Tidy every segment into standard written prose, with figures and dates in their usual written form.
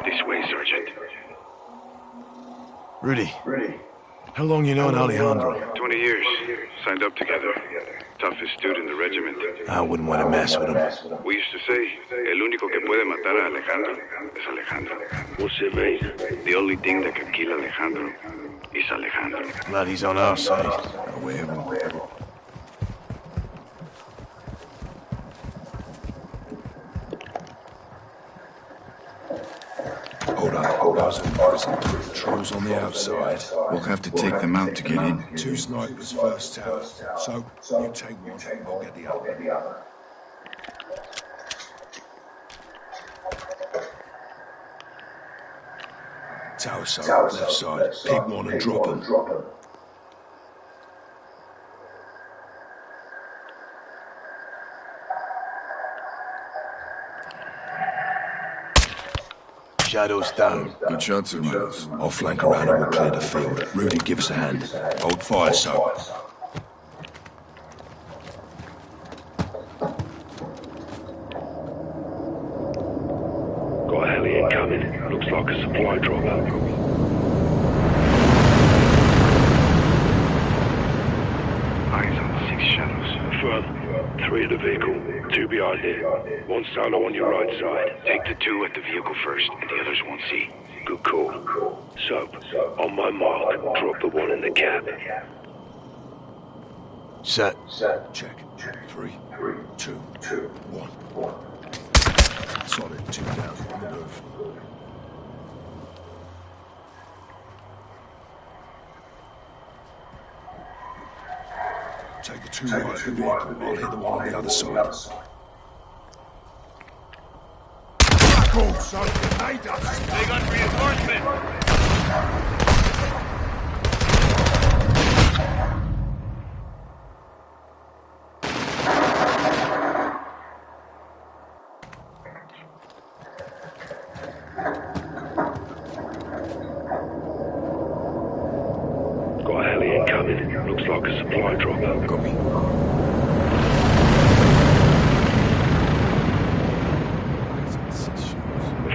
This way, Sergeant. Rudy. How long you known Alejandro? 20 years. Signed up together. Toughest dude in the regiment. I wouldn't want to mess with him. We used to say, el único que puede matar a Alejandro es Alejandro. What's it mean? The only thing that can kill Alejandro is Alejandro. Glad he's on our side. Aware of him. Hold up. Trolls on the outside. We'll have to take them out to get in. 2 snipers first tower. So, you take one, I'll get the other. Tower so, left side. Pick one and drop them. Shadows down. Good shots, hermanos. I'll flank around and we'll clear the field. Rudy, give us a hand. Hold fire, so. Got a heli incoming. Looks like a supply drop. Eyes on 6 shadows. Firm. 3 at the vehicle. 2 behind it. 1 solo on your right side. Take the 2 at the vehicle first, and the others won't see. Good call. Soap. On my mark, drop the 1 in the cab. Set. Check. 3, 2, 1. Solid, 2 down. On the move. Take the 2 right at the vehicle. I'll hit the 1 on the other side. Cool, so they got reinforcement. Got a heli incoming. Looks like a supply drop. Copy.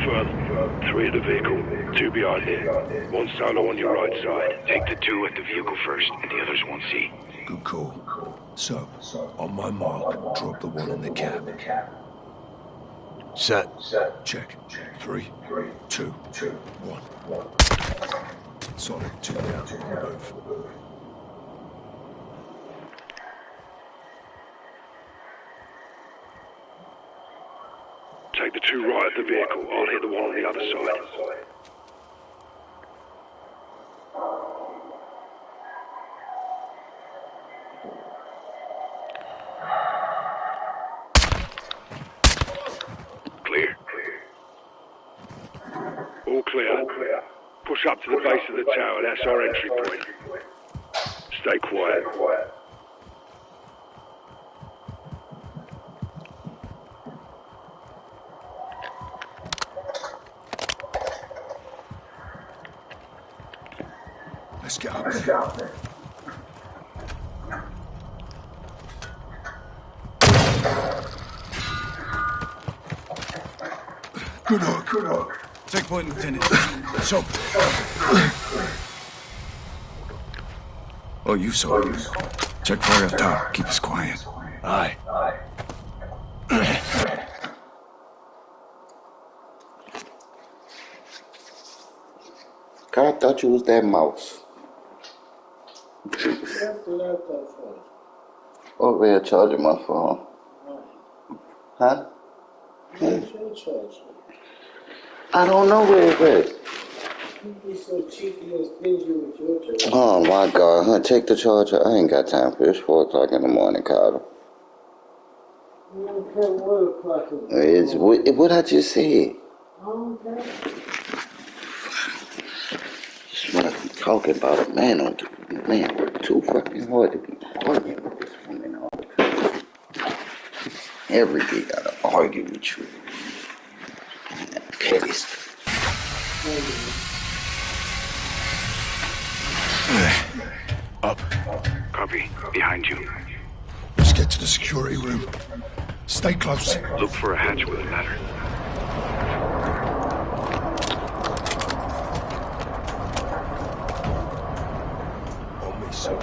Firm. 3 at the vehicle. 2 behind it. 1 solo on your right side. Take the 2 at the vehicle first, and the others won't see. Good call. So, on my mark, drop the 1 in the cab. Set. Check. 3, 2, 1. Solid, 2 down. On the move. Take the 2 right at the vehicle. I'll hit the 1 on the other side. Clear. All clear. Push up to the base of the tower. That's our entry point. Stay quiet. Let's get up there. Good hook. Take point, Lieutenant. So. Oh, you saw it. Check fire up top. Keep us quiet. Aye. God, I thought you was that mouse. Over here charging my phone. Huh? I don't know where it's at. Oh my God, huh? Take the charger. I ain't got time for this. 4 o'clock in the morning, Carter. It's what I just said. That's what I'm talking about. A man on man, too fucking hard to be arguing with this woman all the time. Every day gotta argue with you. Petty stuff. Up. Copy. Behind you. Let's get to the security room. Stay close. Look for a hatch with a ladder. On me, son.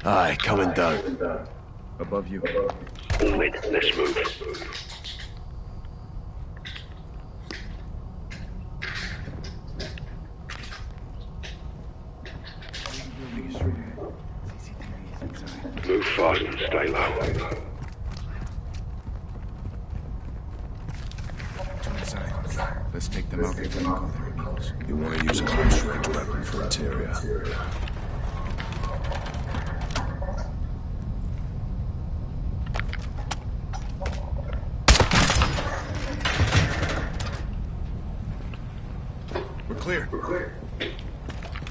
Aye, coming down. Above you. All in, let's move. Move fast and stay low. To inside. Let's take them out before you call their eagles. You want to use a close-range weapon for interior. We're clear.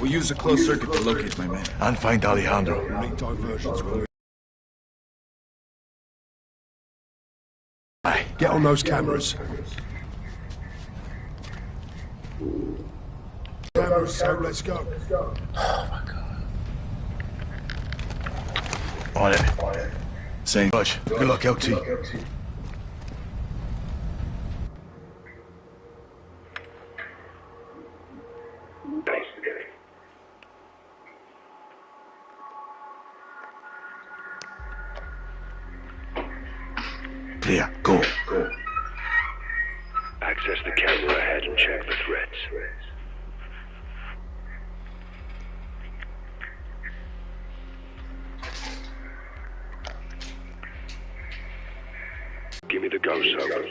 We'll use a closed circuit to locate my men. And find Alejandro. We'll need diversions when we... Aye. Get on those cameras. Cameras, so let's go. On it. Same. Rush. Good luck, LT. Clear. Go. Access the camera ahead and check the threats. Give me the go, Solo.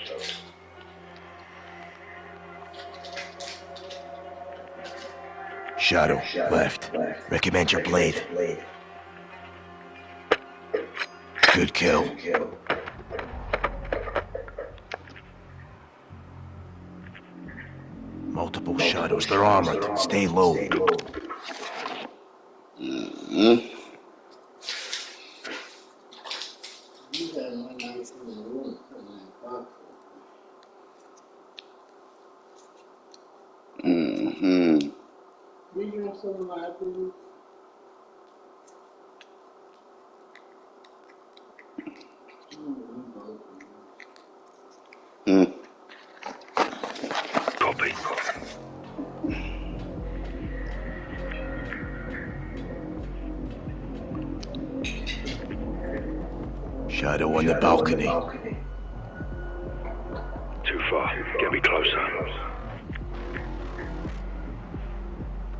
Shadow. Left. Recommend your blade. Good kill. Multiple shadows. They're armored. Stay low. Copy. Shadow on the balcony. Too far. Get me closer.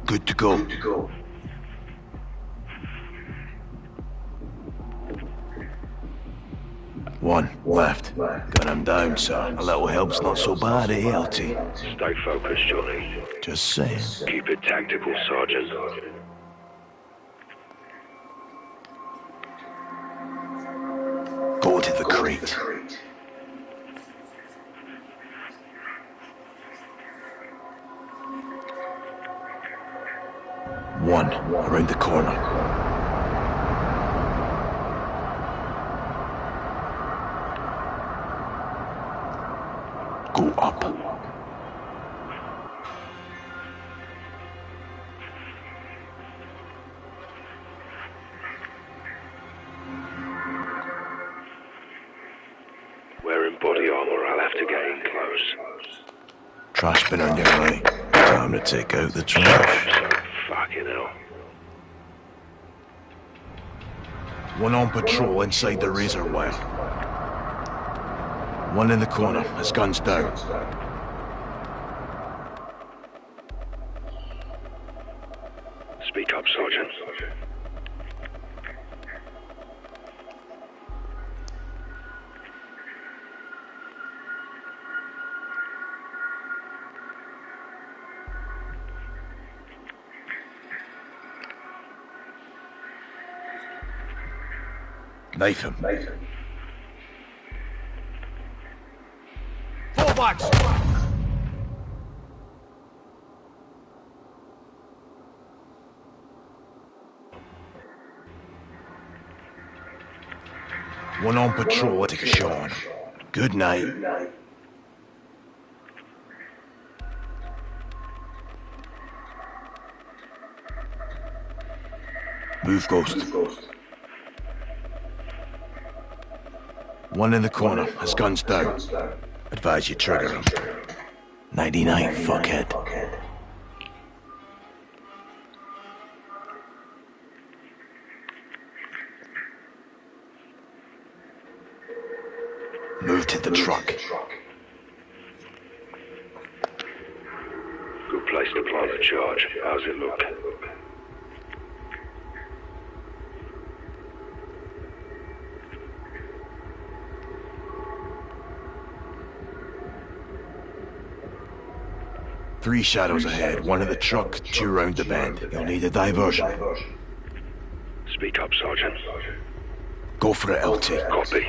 Good to go. One left. Gun him down, sir. A little help's not so bad, eh, LT? Stay focused, Johnny. Just saying. Keep it tactical, Sergeant. Go to the crate. One around the corner. Go up. Wearing body armor, I'll have to get in close. Trash bin on your right. Time to take out the trash. Fucking hell. One on patrol inside the razor wire. One in the corner. His gun's down. Speak up, Sergeant. Knife him. Fullbacks! One on patrol. Take a shot on him. Good night. Move, Ghost. One in the corner, his gun's down. Advise you trigger him. 99, fuckhead. Move to the truck. Good place to plant the charge. How's it look? Three shadows ahead, one at the truck, two round the bend. You'll need a diversion. Speak up, Sergeant. Go for it, LT. Copy.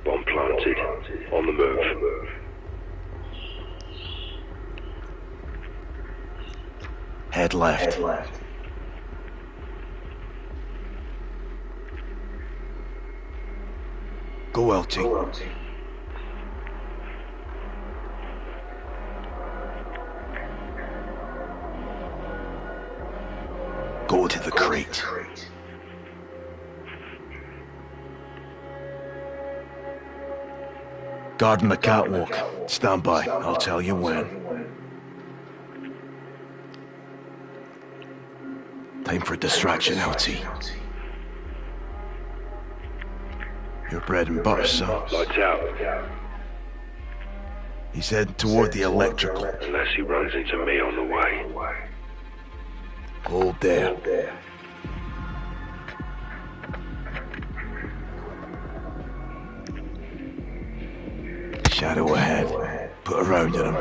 Bomb planted. On the move. Head left. Go, LT. Go to the crate. Guarding the catwalk. Stand by. I'll tell you when. Time for distraction, LT. Your bread and butter, son. Lights out. He's heading toward the electrical. Unless he runs into me on the way. Hold there. Shadow ahead. Put a round in him.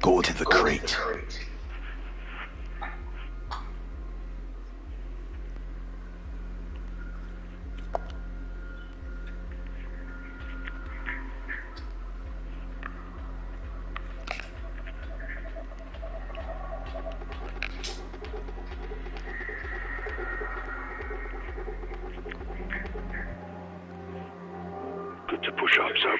Go to the crate. Good to push up, Soap.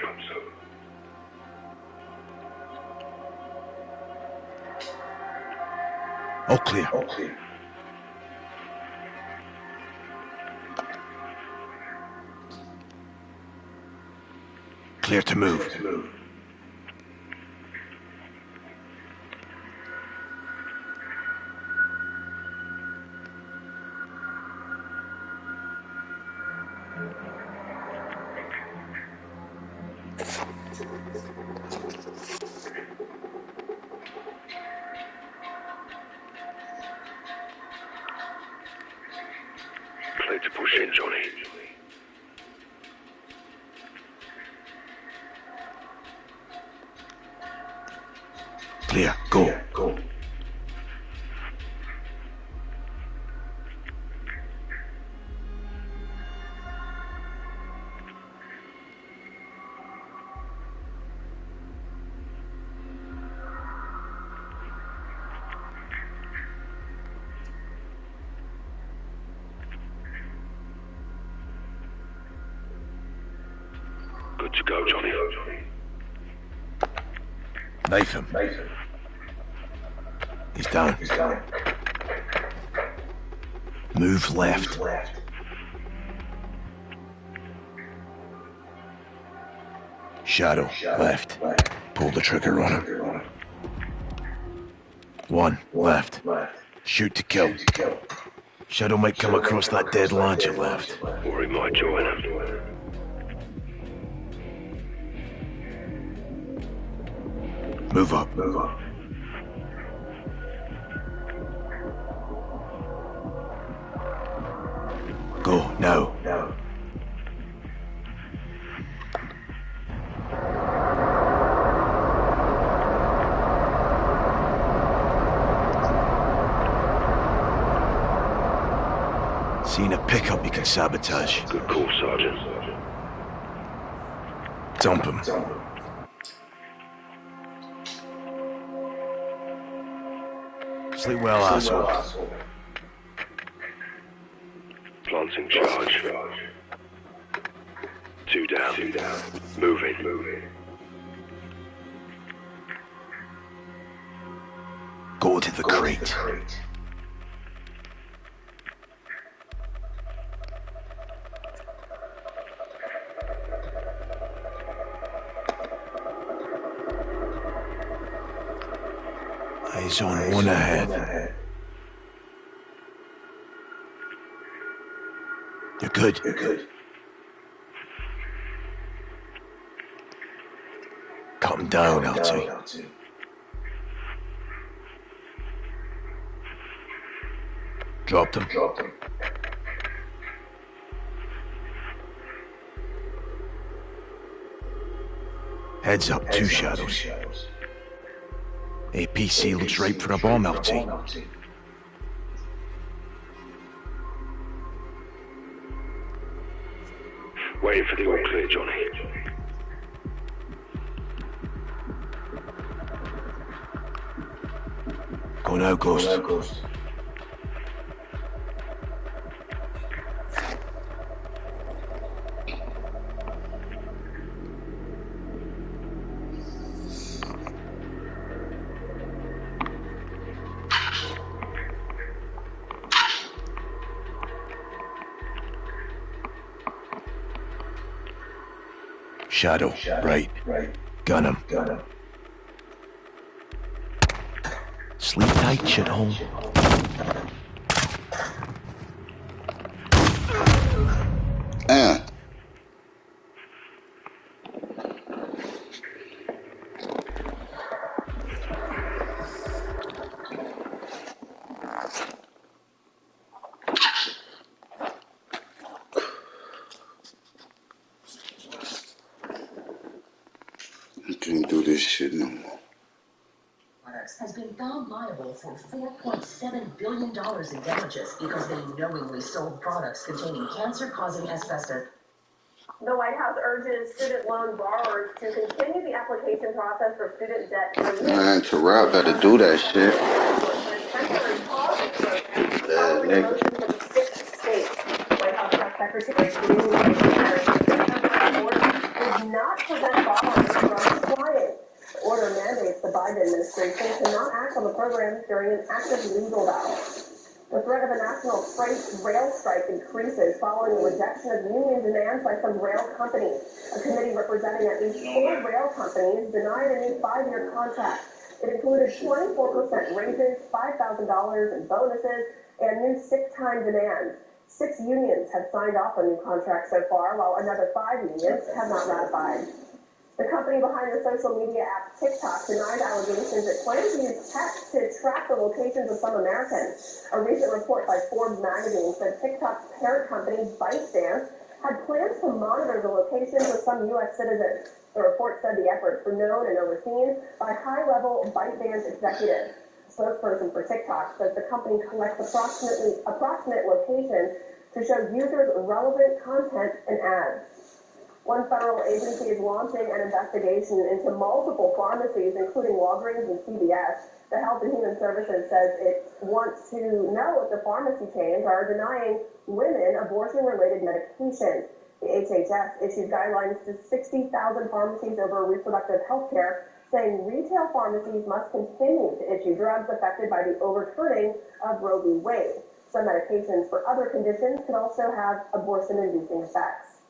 All clear. Clear to move. Clear to push in, Johnny. Clear. Go. Good to go, Johnny. Knife him. He's down. Move left. Shadow left. Pull the trigger on him. One left. Shoot to kill. Shadow might come across that dead lodge you left. Or he might join him. Move up. Go now. Seen a pickup you can sabotage. Good call, Sergeant. Dump him. Sleep well, asshole. plant's in charge. Two down. Moving. Go to the crate. Eyes on one ahead. You're good. Cut him down, LT. Dropped him. Heads up, two shadows. APC looks ripe for a bomb, LT. Waiting for the all clear, Johnny. Go now, Ghost. Shadow, right. Gun him. Sleep tight, shithole. I can't do this shit no more. Has been found liable for $4.7 billion in damages because they knowingly sold products containing cancer-causing asbestos. The White House urges student loan borrowers to continue the application process for student debt. Man, Terrell better do that shit. Following a motion from 6 states, White House Press Secretary does not prevent borrowers from applying. The order mandates the Biden administration to not act on the program during an active legal battle. The threat of a national freight rail strike increases following the rejection of union demands by some rail companies. A committee representing at least 4 rail companies denied a new 5-year contract. It included 24% raises, $5,000 in bonuses, and new sick time demands. 6 unions have signed off on new contracts so far, while another 5 unions have not ratified. The company behind the social media app TikTok denied allegations it plans to use tech to track the locations of some Americans. A recent report by Forbes magazine said TikTok's parent company, ByteDance, had plans to monitor the locations of some U.S. citizens. The report said the efforts were known and overseen by high-level ByteDance executives. A spokesperson for TikTok says the company collects approximate locations to show users relevant content and ads. One federal agency is launching an investigation into multiple pharmacies, including Walgreens and CVS. The Health and Human Services says it wants to know if the pharmacy chains are denying women abortion-related medications. The HHS issued guidelines to 60,000 pharmacies over reproductive health care, saying retail pharmacies must continue to issue drugs affected by the overturning of Roe v. Wade. Some medications for other conditions can also have abortion-inducing effects.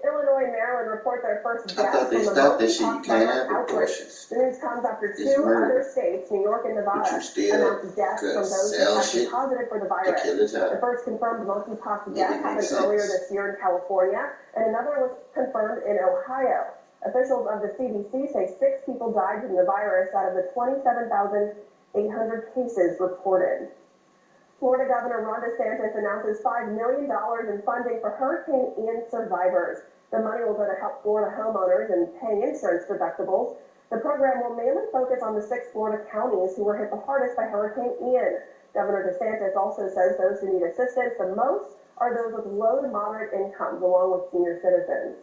Illinois and Maryland report their first deaths from the monkeypox virus outbreak. The news comes after 2 other states, New York and Nevada, announced deaths from those who tested positive for the virus. The first confirmed monkeypox death happened earlier this year in California, and another was confirmed in Ohio. Officials of the CDC say 6 people died from the virus out of the 27,800 cases reported. Florida Governor Ron DeSantis announces $5 million in funding for Hurricane Ian survivors. The money will go to help Florida homeowners in paying insurance deductibles. The program will mainly focus on the 6 Florida counties who were hit the hardest by Hurricane Ian. Governor DeSantis also says those who need assistance the most are those with low to moderate incomes, along with senior citizens.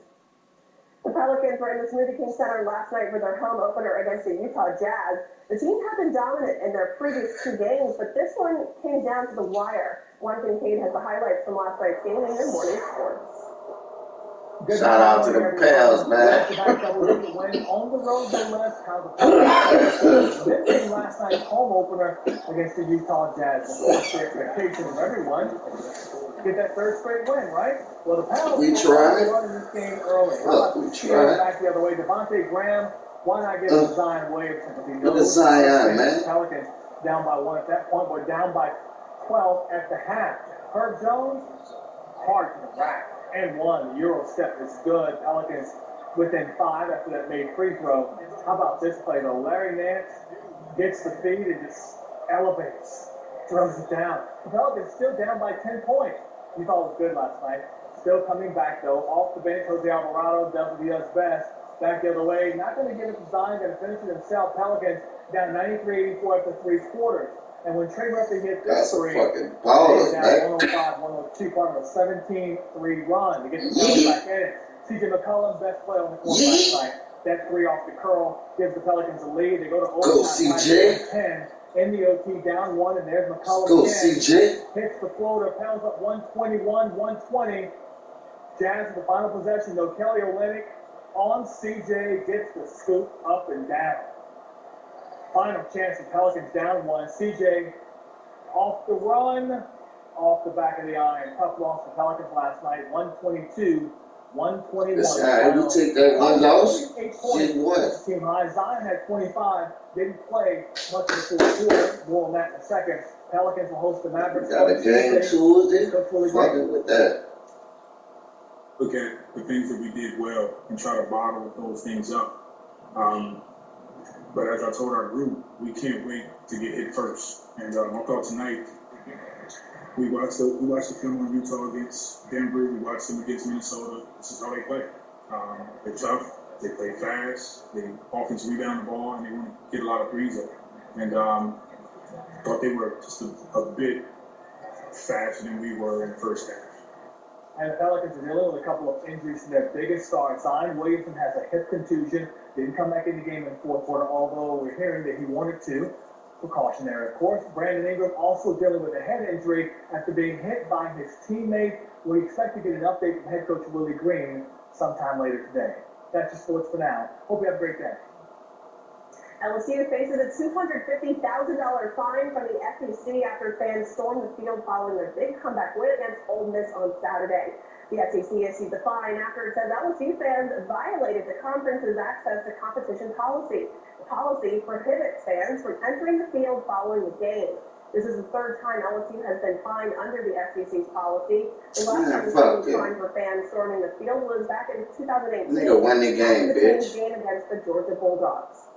The Pelicans were in the Smoothie King Center last night for their home opener against the Utah Jazz. The team had been dominant in their previous 2 games, but this one came down to the wire. Juan Kincaid has the highlights from last night's game in your morning sports. Shout out to the Pels, man. Win on the road, no less. How the Pels missing last night's home opener against the Utah Jazz. Of course, the expectation of everyone get that third straight win, right? Well, the Pels won in this game early. We tried. Back the other way, Devontae Graham. Why not give Zion Williamson? Look at Zion, man. Pelicans down by 1 at that point. We're down by 12 at the half. Herb Jones, hard to the rack. And 1. The Euro step is good. Pelicans within 5 after that made free throw. How about this play, though? Larry Nance gets the feed and just elevates, throws it down. The Pelicans still down by 10 points. We thought it was good last night. Still coming back, though. Off the bench, Jose Alvarado does what he does best. Back the other way. Not going to give it to Zion. Going to finish it himself. Pelicans down 93-84 after 3 quarters. And when Trey Murphy hit this three, fucking ballers, man. 105-102, part of a 17-3 run to get the Pelicans back in it. C.J. McCollum, best play on the court last night. That three off the curl gives the Pelicans a lead. They go to overtime. 10 in the OT, down 1, and there's McCollum go, again. CJ. Hits the floater, pounds up 121-120. Jazz with the final possession, though. Kelly Olynyk on CJ, gets the scoop up and down. Final chance, the Pelicans down 1. CJ off the run, off the back of the iron. Tough loss for Pelicans last night, 122-121. That's all right. You take that one loss, 8 points. Team high. Zion had 25, didn't play much of the fourth quarter. More on that in a second. Pelicans will host the Mavericks. Got a game Tuesday. Fucking with that. Look at the things that we did well and try to bottle those things up. But as I told our group, we can't wait to get hit first. And I thought tonight, we watched the film on Utah against Denver. We watched them against Minnesota. This is how they play. They're tough. They play fast. They offense rebound the ball, and they want to get a lot of threes up. And thought they were just a bit faster than we were in the first half. And the Pelicans are dealing with a couple of injuries to their biggest star. Zion Williamson has a hip contusion. Didn't come back in the game in the fourth quarter, although we're hearing that he wanted to. Precautionary, of course. Brandon Ingram also dealing with a head injury after being hit by his teammate. We expect to get an update from head coach Willie Green sometime later today. That's your sports for now. Hope you have a great day. LSU faces a $250,000 fine from the SEC after fans stormed the field following their big comeback win against Ole Miss on Saturday. The SEC issued the fine after it says LSU fans violated the conference's access to competition policy. The policy prohibits fans from entering the field following the game. This is the third time LSU has been fined under the SEC's policy. The last time the was fined for fans storming the field was back in 2018. Nigga won the game, bitch. Game against the Georgia Bulldogs.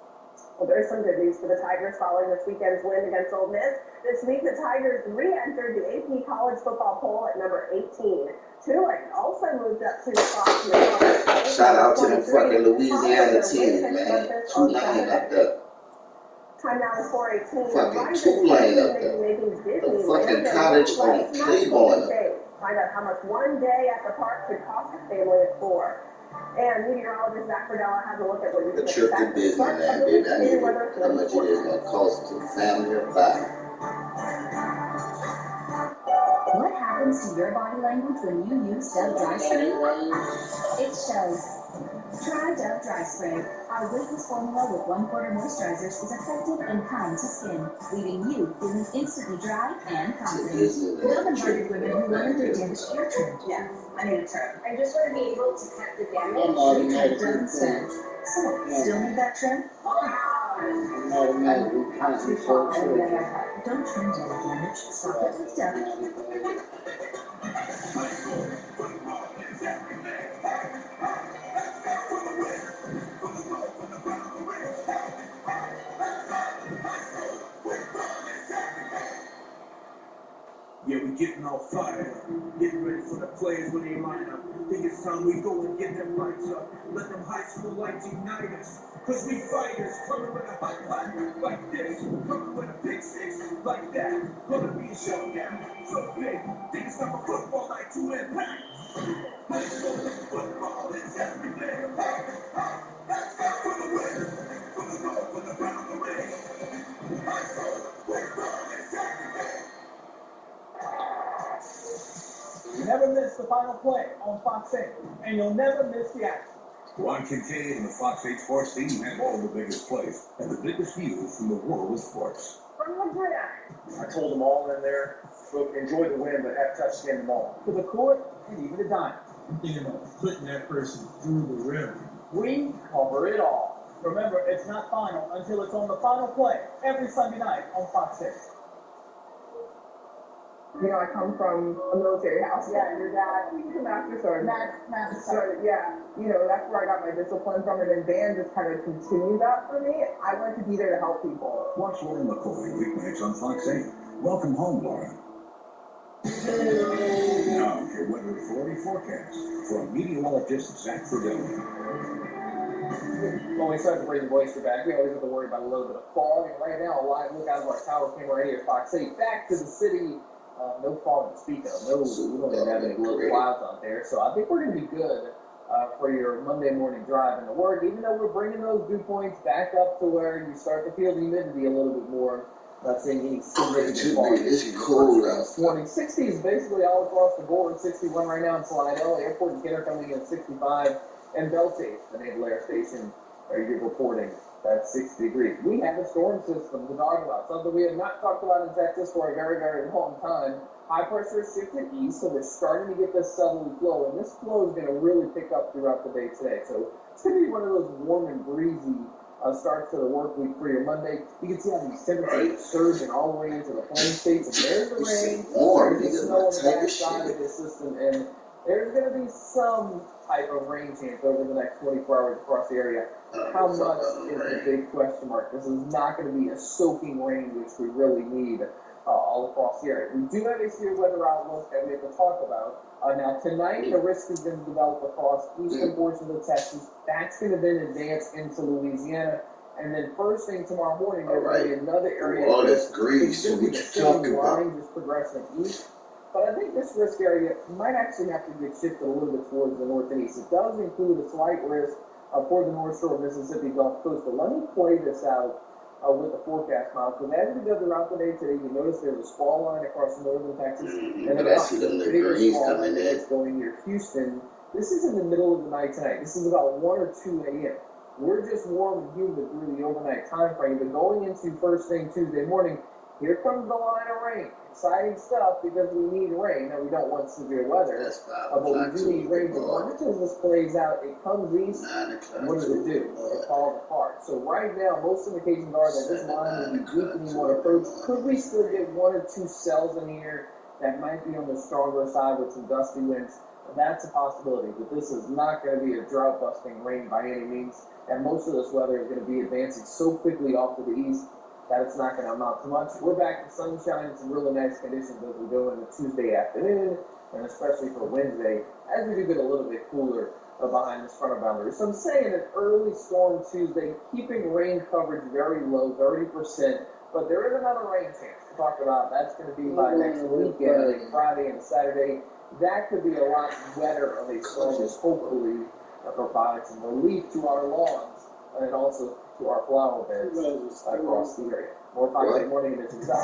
Well, there's some good news for the Tigers following this weekend's win against Ole Miss. This week, the Tigers re-entered the AP College Football Poll at number 18. Tulane also moved up to the top. Shout out to the fucking Louisiana team, man. Tulane up there. Time now is 4:18. Fucking Tulane up there. The fucking college on Claiborne. Find out how much one day at the park could cost a family of 4. And meteorologist Zach Verdella has a look at what you can expect. The trip to Disneyland, baby. I need how much it is going to cost to the family of 5. What happens to your body language when you use Dove Dry Spray? It shows. Try Dove Dry Spray. Our weightless formula with 1/4 moisturizers is effective and kind to skin, leaving you feeling instantly dry and confident. Dove invited women who wanted their damaged hair trimmed. Yes, I need a trim. I just want to be able to cut the damage. Dove instead. So, still need that trim? Don't trim to the damage. Stop it with Dove. Yeah, we getting all fired up. Getting ready for the players when they line up. Think it's time we go and get them lights up. Let them high school lights ignite us. Cause we fighters, coming with a hot like this. Coming with a big 6 like that. Gonna be a showdown, so big. Think it's time for football night to impact. High school football is everywhere. Let's go for the win. For the road, for the round the ring. High school football is everywhere. miss the final play on Fox 8, and you'll never miss the action. Juan Kincaid and the Fox 8 Sports team have all the biggest plays and the biggest views from the world of sports. From the gridiron. I told them all in there, look, enjoy the win, but have touch in them all. To the court, and even the dime. I'm thinking about putting that person through the rim. We cover it all. Remember, it's not final until it's on the final play every Sunday night on Fox 6. You know, I come from a military house. Yeah, your dad, he's a master sword. Master sword. Yeah, you know, that's where I got my discipline from, and then band just kind of continued that for me. I wanted to be there to help people. Watch Lauren McCoy weeknights on Fox 8. Welcome home, Lauren. Now, your weather authority forecast from meteorologist Zach Fridelli. When we start to bring the moisture back, we always have to worry about a little bit of fog. And right now, a live look out of our tower camera right here at Fox 8. Back to the city. No fog to speak of. No, we don't even have any low clouds out there. So I think we're going to be good for your Monday morning drive into work, even though we're bringing those dew points back up to where you start to feel the humidity a little bit more. Not seeing any significant fog. It's cold out this morning. 60 is basically all across the board. 61 right now in Slidell. Airport and Kenner coming in at 65. And Belchase, the Naval Air Station, are reporting that's 60 degrees. We have a storm system to talk about, something we have not talked about in Texas for a very, very long time. High pressure is shifted east, so we're starting to get this southerly flow, and this flow is going to really pick up throughout the day today. So it's going to be one of those warm and breezy starts to the work week for your Monday. You can see how these temperatures surging all the way into the plain states, and there's the rain, there's the snow on the back side of the system, and there's going to be some type of rain chance over the next 24 hours across the area. How much is a big question mark. This is not going to be a soaking rain, which we really need all across the area. We do have a severe weather outlook that we have to talk about. Now, tonight, the risk is going to develop across eastern portions of Texas. That's going to then advance into Louisiana. And then first thing tomorrow morning, there's going to be another area. All this grease, what you talking about? Just progressing east. But I think this risk area might actually have to get shifted a little bit towards the north and east. It does include a slight risk for the North Shore of Mississippi Gulf Coast. But let me play this out with the forecast model. Because as we go throughout the day today, you notice there's a squall line across northern Texas. And then a bigger squall line that's going near Houston. This is in the middle of the night tonight. This is about 1 or 2 a.m. We're just warm and humid through the overnight time frame. But going into first thing Tuesday morning, here comes the line of rain. Exciting stuff because we need rain. Now, we don't want severe weather, but we do need rain. But once this plays out, it comes east, and what does it do? It falls apart. So right now, most indications are that this line will be weakening on approach. Could we still get 1 or 2 cells in here that might be on the stronger side with some gusty winds? That's a possibility, but this is not going to be a drought-busting rain by any means. And most of this weather is going to be advancing so quickly off to the east that it's not going to amount to much. We're back to sunshine and some really nice conditions as we go into Tuesday afternoon, and especially for Wednesday, as we do get a little bit cooler behind this front of boundary. So I'm saying an early storm Tuesday, keeping rain coverage very low, 30%, but there is another rain chance to talk about. That's going to be by next weekend, like Friday and Saturday. That could be a lot wetter of a storm, hopefully provide some relief to our lawns and also to our flower beds across the area. More Fox 8 morning edition stuff.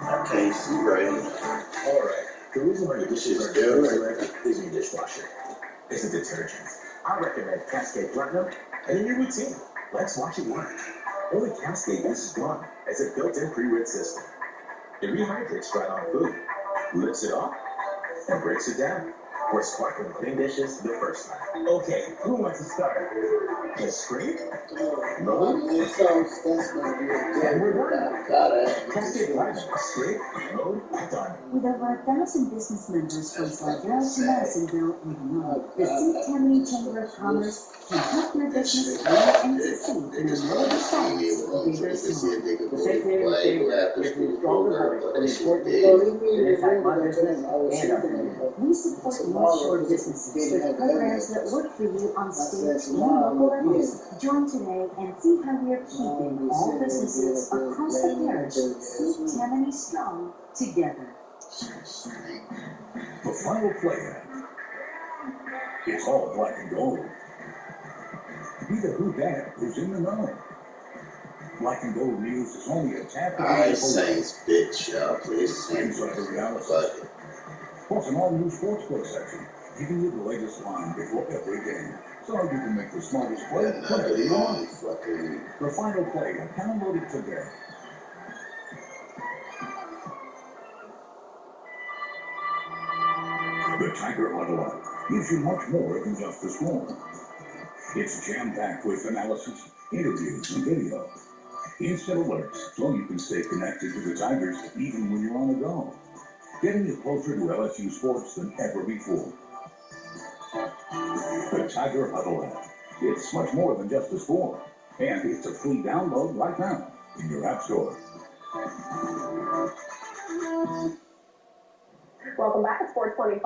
I can't see right. All right. The reason why your dishes are dirty is your dishwasher. It's a detergent. I recommend Cascade Platinum and a new routine. Let's watch it work. Only Cascade uses Gone as a built-in pre-rinse system. It rehydrates dried on food, lifts it off, and breaks it down. We're sparkling clean dishes the first time. Okay, who wants to start? The scrape? No? And we're done. Cascade Platinum, scrape, load, done. With over 1,000 business members from Slidell to Madisonville and beyond, the St. Tammany Chamber of Commerce can help your business grow and succeed no matter the size, big or small. The St. Tammany Chamber gives me a stronger voice for the important issues that impact my business and our community. We support North Shore businesses with programs that work for you on state and local levels. Join today and see how we are keeping all businesses across the parish St. Tammany strong together. The final play. It's all black and gold. Be the who that who's in the know. Black and gold news is only a tap. Alright, Saints, bitch, y'all. Please sing. Insider analysis. Plus an all-new sportsbook section, giving you the latest line before every game. So you can make the smartest play whenever you want. The final play, download it today. The Tiger Huddle app gives you much more than just a score. It's jam-packed with analysis, interviews, and video. Instant alerts so you can stay connected to the Tigers even when you're on the go. Getting you closer to LSU sports than ever before. The Tiger Huddle app. It's much more than just a score. And it's a free download right now in your app store. Welcome back at Sports 25.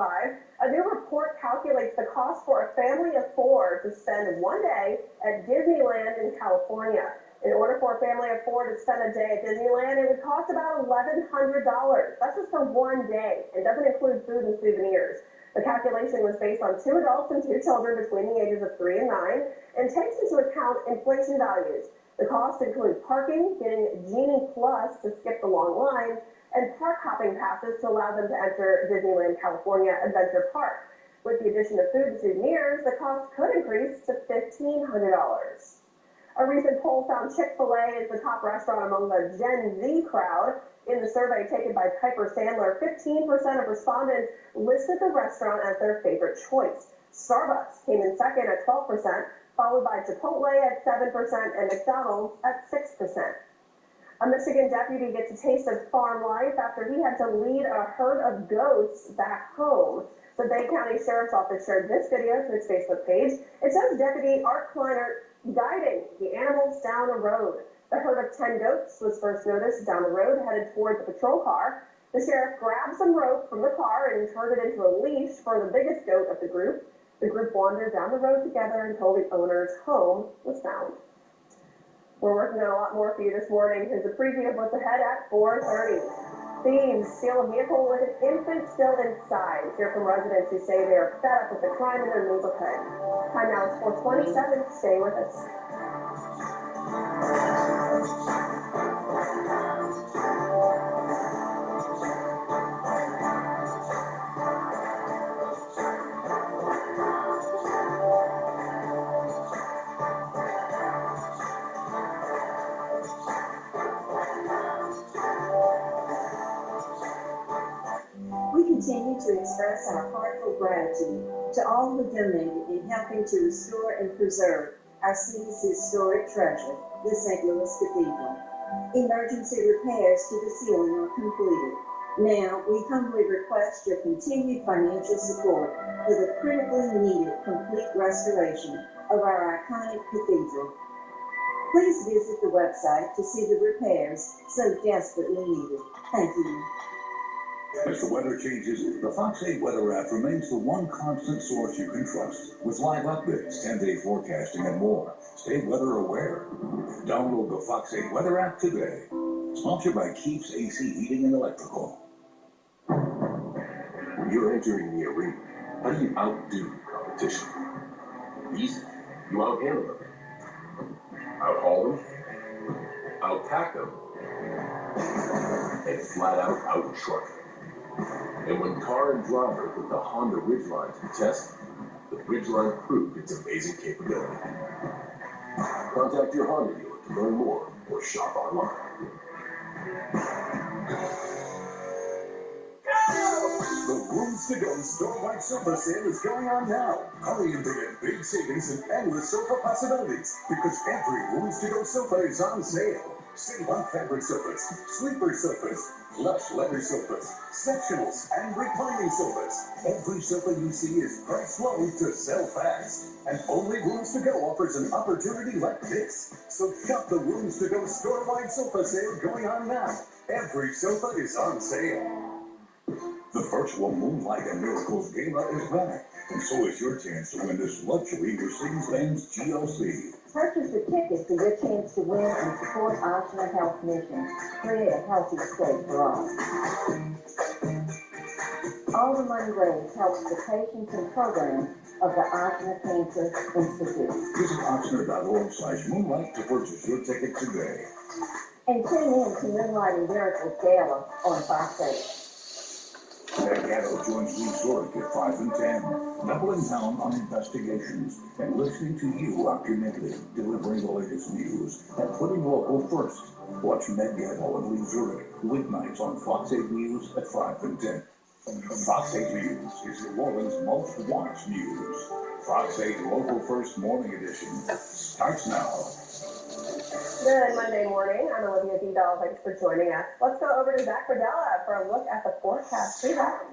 A new report calculates the cost for a family of four to spend one day at Disneyland in California. In order for a family of four to spend a day at Disneyland, it would cost about $1,100. That's just for one day. It doesn't include food and souvenirs. The calculation was based on 2 adults and 2 children between the ages of 3 and 9 and takes into account inflation values. The costs include parking, getting Genie Plus to skip the long lines, and park hopping passes to allow them to enter Disneyland California Adventure Park. With the addition of food and souvenirs, the cost could increase to $1,500. A recent poll found Chick-fil-A is the top restaurant among the Gen Z crowd. In the survey taken by Piper Sandler, 15% of respondents listed the restaurant as their favorite choice. Starbucks came in second at 12%, followed by Chipotle at 7% and McDonald's at 6%. A Michigan deputy gets a taste of farm life after he had to lead a herd of goats back home. The Bay County Sheriff's Office shared this video to its Facebook page. It shows Deputy Art Kleiner guiding the animals down a road. The herd of 10 goats was first noticed down the road, headed toward the patrol car. The sheriff grabbed some rope from the car and turned it into a leash for the biggest goat of the group. The group wandered down the road together until the owner's home was found. We're working on a lot more for you this morning. Here's a preview of what's ahead at 4:30. Thieves steal a vehicle with an infant still inside. Hear from residents who say they are fed up with the crime in their neighborhood. Time now is 4:27. Stay with us. We continue to express our heartfelt gratitude to all who donated in helping to restore and preserve our city's historic treasure, the St. Louis Cathedral. Emergency repairs to the ceiling are completed. Now, we humbly request your continued financial support for the critically needed complete restoration of our iconic cathedral. Please visit the website to see the repairs so desperately needed. Thank you. As the weather changes, the Fox 8 weather app remains the one constant source you can trust. With live updates, 10-day forecasting, and more, stay weather aware. Download the Fox 8 weather app today. Sponsored by Keeps AC Heating and Electrical. When you're entering the arena, how do you outdo competition? Easy. You outhandle them. Outhaul them. Outpack them. And flat out outtruck them. And when car and driver put the Honda Ridgeline to the test, the Ridgeline proved its amazing capability. Contact your Honda dealer to learn more or shop online. The Rooms to Go store-wide sofa sale is going on now. Hurry and get big savings and endless sofa possibilities because every Rooms to Go sofa is on sale. Save on fabric sofas, sleeper sofas, plush leather sofas, sectionals, and reclining sofas. Every sofa you see is priced low to sell fast. And only Rooms to Go offers an opportunity like this. So shop the Rooms to Go store-wide sofa sale going on now. Every sofa is on sale. The virtual Moonlight and Miracles Gala is back, and so is your chance to win this luxury Mercedes-Benz GLC. Purchase a ticket for your chance to win and support Oshner Health Mission. Create a healthy state for all. All the money raised helps the patients and programs of the Ochsner Cancer Institute. Visit Ochsner.org/moonlight to purchase your ticket today. And tune in to Moonlight and Miracles Gala on Fox 8. Meg Gatto joins Lee Zurich at 5 and 10, doubling down on investigations and listening to you after midnight, delivering the latest news and putting local first. Watch Meg Gatto and Lee Zurich weeknights on Fox 8 News at 5 and 10. Fox 8 News is New Orleans' most watched news. Fox 8 Local First Morning Edition starts now. Good Monday morning. I'm Olivia Vidal. Thanks for joining us. Let's go over to Zach Verdella for a look at the forecast. See that?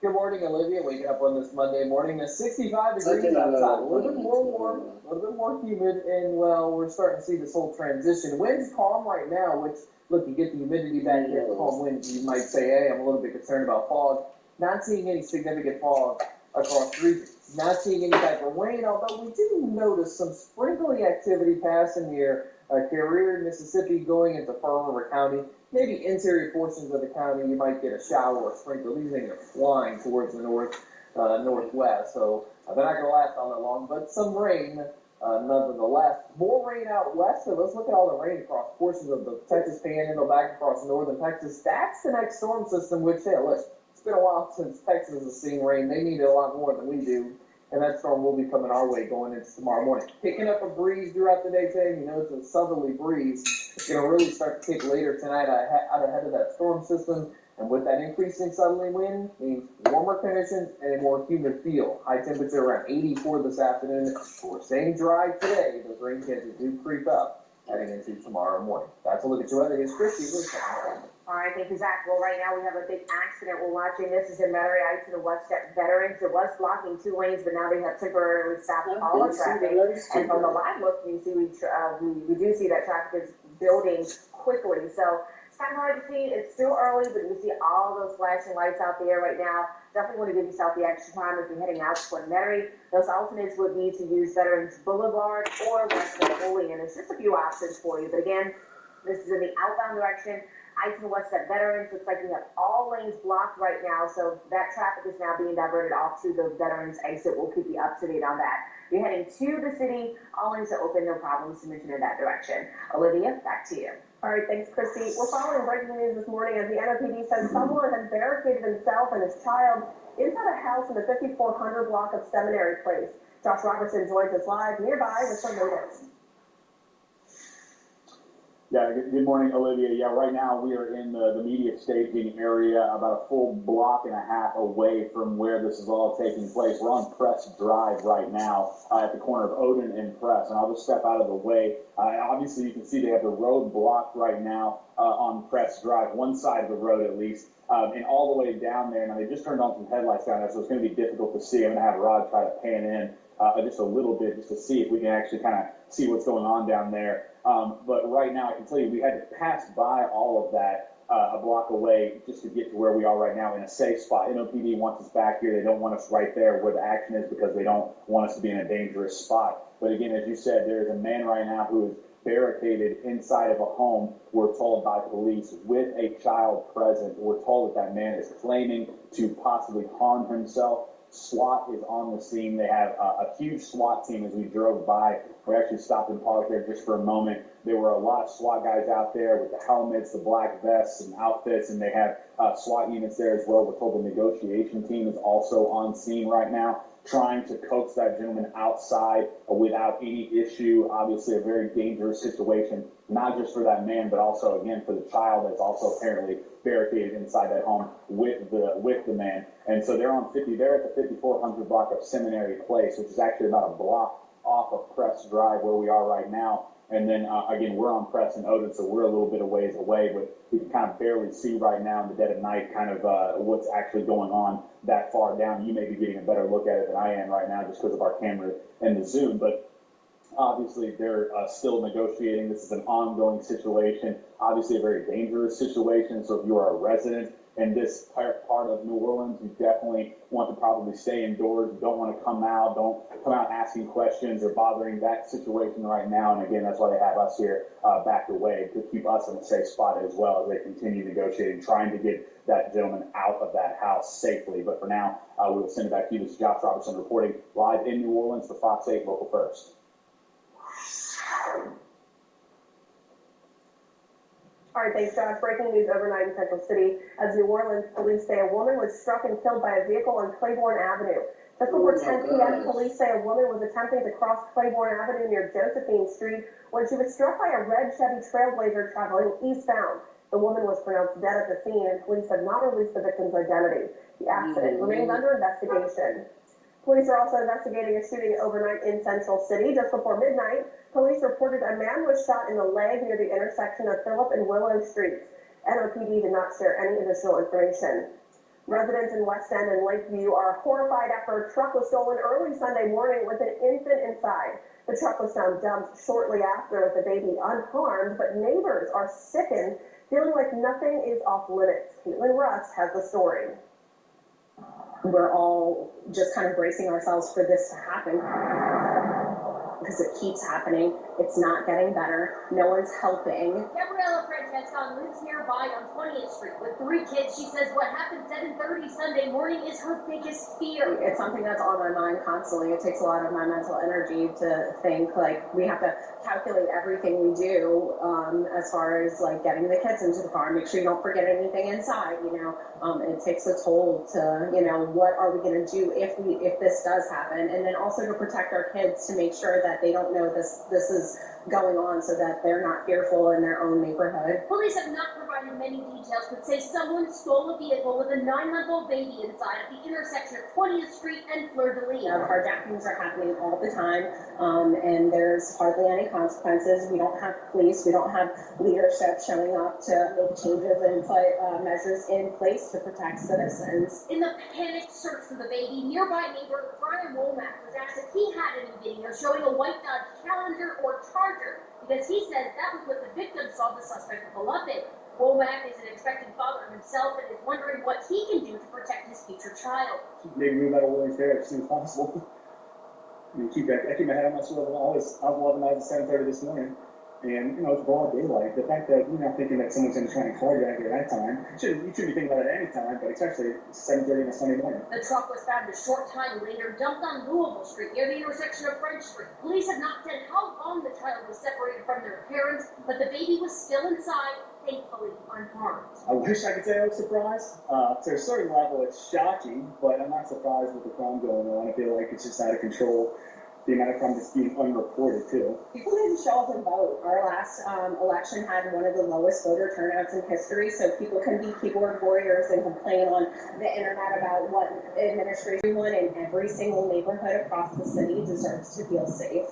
Good morning, Olivia. Waking up on this Monday morning. It's 65 degrees outside. A little bit more warm, a little bit more humid, and, well, we're starting to see this whole transition. Wind's calm right now, which, look, you get the humidity back here, calm wind. You might say, hey, I'm a little bit concerned about fog. Not seeing any significant fog across the region. Not seeing any type of rain, although we do notice some sprinkling activity passing near Carrier, Mississippi, going into Pearl River County. Maybe interior portions of the county, you might get a shower or a sprinkle. These things are flying towards the northwest, so they're not going to last all that long. But some rain, nonetheless. More rain out west, so let's look at all the rain across portions of the Texas Panhandle, back across northern Texas. That's the next storm system, which, hey, listen, it's been a while since Texas has seen rain. They need it a lot more than we do. And that storm will be coming our way going into tomorrow morning. Picking up a breeze throughout the day today. You know, it's a southerly breeze. It's going to really start to kick later tonight out ahead of that storm system. And with that increasing southerly wind, means warmer conditions and a more humid feel. High temperature around 84 this afternoon. We're staying dry today. Those rain chances do creep up heading into tomorrow morning. That's a look at your weather. Here's Christy. All right, thank you, Zach. Well, right now we have a big accident we're watching. This is in Metairie Heights in the West at Veterans. It was blocking 2 lanes, but now they have temporarily stopped all the traffic. And from the live look, you see we do see that traffic is building quickly. So it's kind of hard to see. It's still early, but you see all those flashing lights out there right now. Definitely want to give yourself the extra time if you're heading out toward Metairie. Those alternates would be to use Veterans Boulevard or West Napoleon. There's just a few options for you. But again, this is in the outbound direction. Heights and West at Veterans. Looks like we have all lanes blocked right now, so that traffic is now being diverted off to the Veterans exit. We'll keep you up to date on that. You're heading to the city. All lanes are open. No problems to mention in that direction. Olivia, back to you. All right, thanks, Christy. We're following breaking news this morning as the MWD says someone has barricaded himself and his child inside a house in the 5400 block of Seminary Place. Josh Robertson joins us live nearby with some latest. Yeah, good morning, Olivia. Yeah, right now we are in the media staging area, about a full block and a half away from where this is all taking place. We're on Press Drive right now at the corner of Odin and Press, and I'll just step out of the way. Obviously, you can see they have the road blocked right now on Press Drive, one side of the road at least, and all the way down there. Now, they just turned on some headlights down there, so it's going to be difficult to see. I'm going to have Rod try to pan in just a little bit just to see if we can actually kind of see what's going on down there. But right now, I can tell you, we had to pass by all of that a block away just to get to where we are right now in a safe spot. MOPD wants us back here. They don't want us right there where the action is because they don't want us to be in a dangerous spot. But again, as you said, there's a man right now who is barricaded inside of a home, we're told by police, with a child present. We're told that that man is claiming to possibly harm himself. SWAT is on the scene. They have a huge SWAT team as we drove by. We actually stopped and paused there just for a moment. There were a lot of SWAT guys out there with the helmets, the black vests and outfits, and they have SWAT units there as well. We're told the negotiation team is also on scene right now, trying to coax that gentleman outside without any issue. Obviously a very dangerous situation, not just for that man, but also, again, for the child that's also apparently barricaded inside that home with the man. And so they're at the 5400 block of Seminary Place, which is actually about a block off of Press Drive where we are right now. And then, again, we're on Press and Odin, so we're a little bit of ways away, but we can kind of barely see right now in the dead of night kind of what's actually going on that far down. You may be getting a better look at it than I am right now just because of our camera and the zoom, but obviously they're still negotiating. This is an ongoing situation, obviously a very dangerous situation, so if you are a resident in this part of New Orleans, you definitely want to probably stay indoors. You don't want to come out. Don't come out asking questions or bothering that situation right now. And again, that's why they have us here backed away to keep us in a safe spot as well as they continue negotiating, trying to get that gentleman out of that house safely. But for now, we will send it back to you. This is Josh Robertson reporting live in New Orleans for Fox 8 Local First. All right, thanks, Josh. Breaking news overnight in Central City as New Orleans police say a woman was struck and killed by a vehicle on Claiborne Avenue. Just before 10 p.m., police say a woman was attempting to cross Claiborne Avenue near Josephine Street when she was struck by a red Chevy Trailblazer traveling eastbound. The woman was pronounced dead at the scene, and police have not released the victim's identity. The accident remains under investigation. Police are also investigating a shooting overnight in Central City. Just before midnight, police reported a man was shot in the leg near the intersection of Phillip and Willow Streets. NOPD did not share any additional information. Residents in West End and Lakeview are horrified after a truck was stolen early Sunday morning with an infant inside. The truck was found dumped shortly after with the baby unharmed, but neighbors are sickened, feeling like nothing is off limits. Caitlin Russ has the story. We're all just kind of bracing ourselves for this to happen because it keeps happening. It's not getting better. No one's helping. Gabriella Francesca lives nearby on 20th Street with 3 kids. She says what happened 7:30 Sunday morning is her biggest fear. It's something that's on my mind constantly. It takes a lot of my mental energy to think, like, we have to calculate everything we do as far as, like, getting the kids into the car, make sure you don't forget anything inside, you know. It takes a toll to, you know, what are we going to do if this does happen, and then also to protect our kids, to make sure that they don't know this is going on, so that they're not fearful in their own neighborhood. Police have not provided many details, but say someone stole a vehicle with a 9-month-old baby inside at the intersection of 20th Street and Fleur-de-Lis. Carjackings are happening all the time, and there's hardly any consequences. We don't have police, we don't have leadership showing up to make changes and put measures in place to protect citizens. In the panicked search for the baby, nearby neighbor Brian Womack was asked if he had any video showing a white Dodge Challenger or Charger, because he says that was what the victim saw the suspect pull up in. Womack is an expecting father himself and is wondering what he can do to protect his future child. Maybe move out of Williams there as soon as possible. I keep my head on my swivel. I was 11 at 7:30 this morning, and, you know, it's broad daylight. The fact that you're not thinking that someone's going to try and carjack you at that time, you shouldn't be thinking about it at any time, but especially 7:30 on a Sunday morning. The truck was found a short time later, dumped on Louisville Street near the intersection of French Street. Police have not said how long the child was separated from their parents, but the baby was still inside, thankfully unharmed. I wish I could say I was surprised. To a certain level, it's shocking, but I'm not surprised with the crime going on. I feel like it's just out of control. The amount of crime that's being unreported, too. People need to show up and vote. Our last election had one of the lowest voter turnouts in history, so people can be keyboard warriors and complain on the internet about what administration. Everyone in every single neighborhood across the city deserves to feel safe.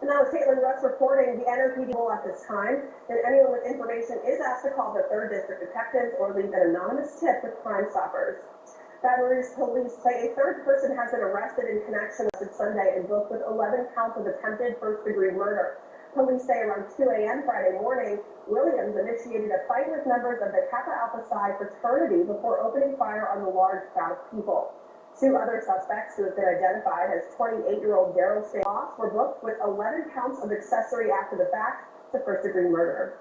And that was Caitlin Russ reporting. The NOPD will at this time, and anyone with information is asked to call the 3rd District detectives or leave an anonymous tip with Crime Stoppers. Baton Rouge police say a 3rd person has been arrested in connection with Sunday and booked with 11 counts of attempted first-degree murder. Police say around 2 a.m. Friday morning, Williams initiated a fight with members of the Kappa Alpha Psi fraternity before opening fire on the large crowd of people. 2 other suspects who have been identified as 28-year-old Daryl Ross were booked with 11 counts of accessory after the fact to first-degree murder.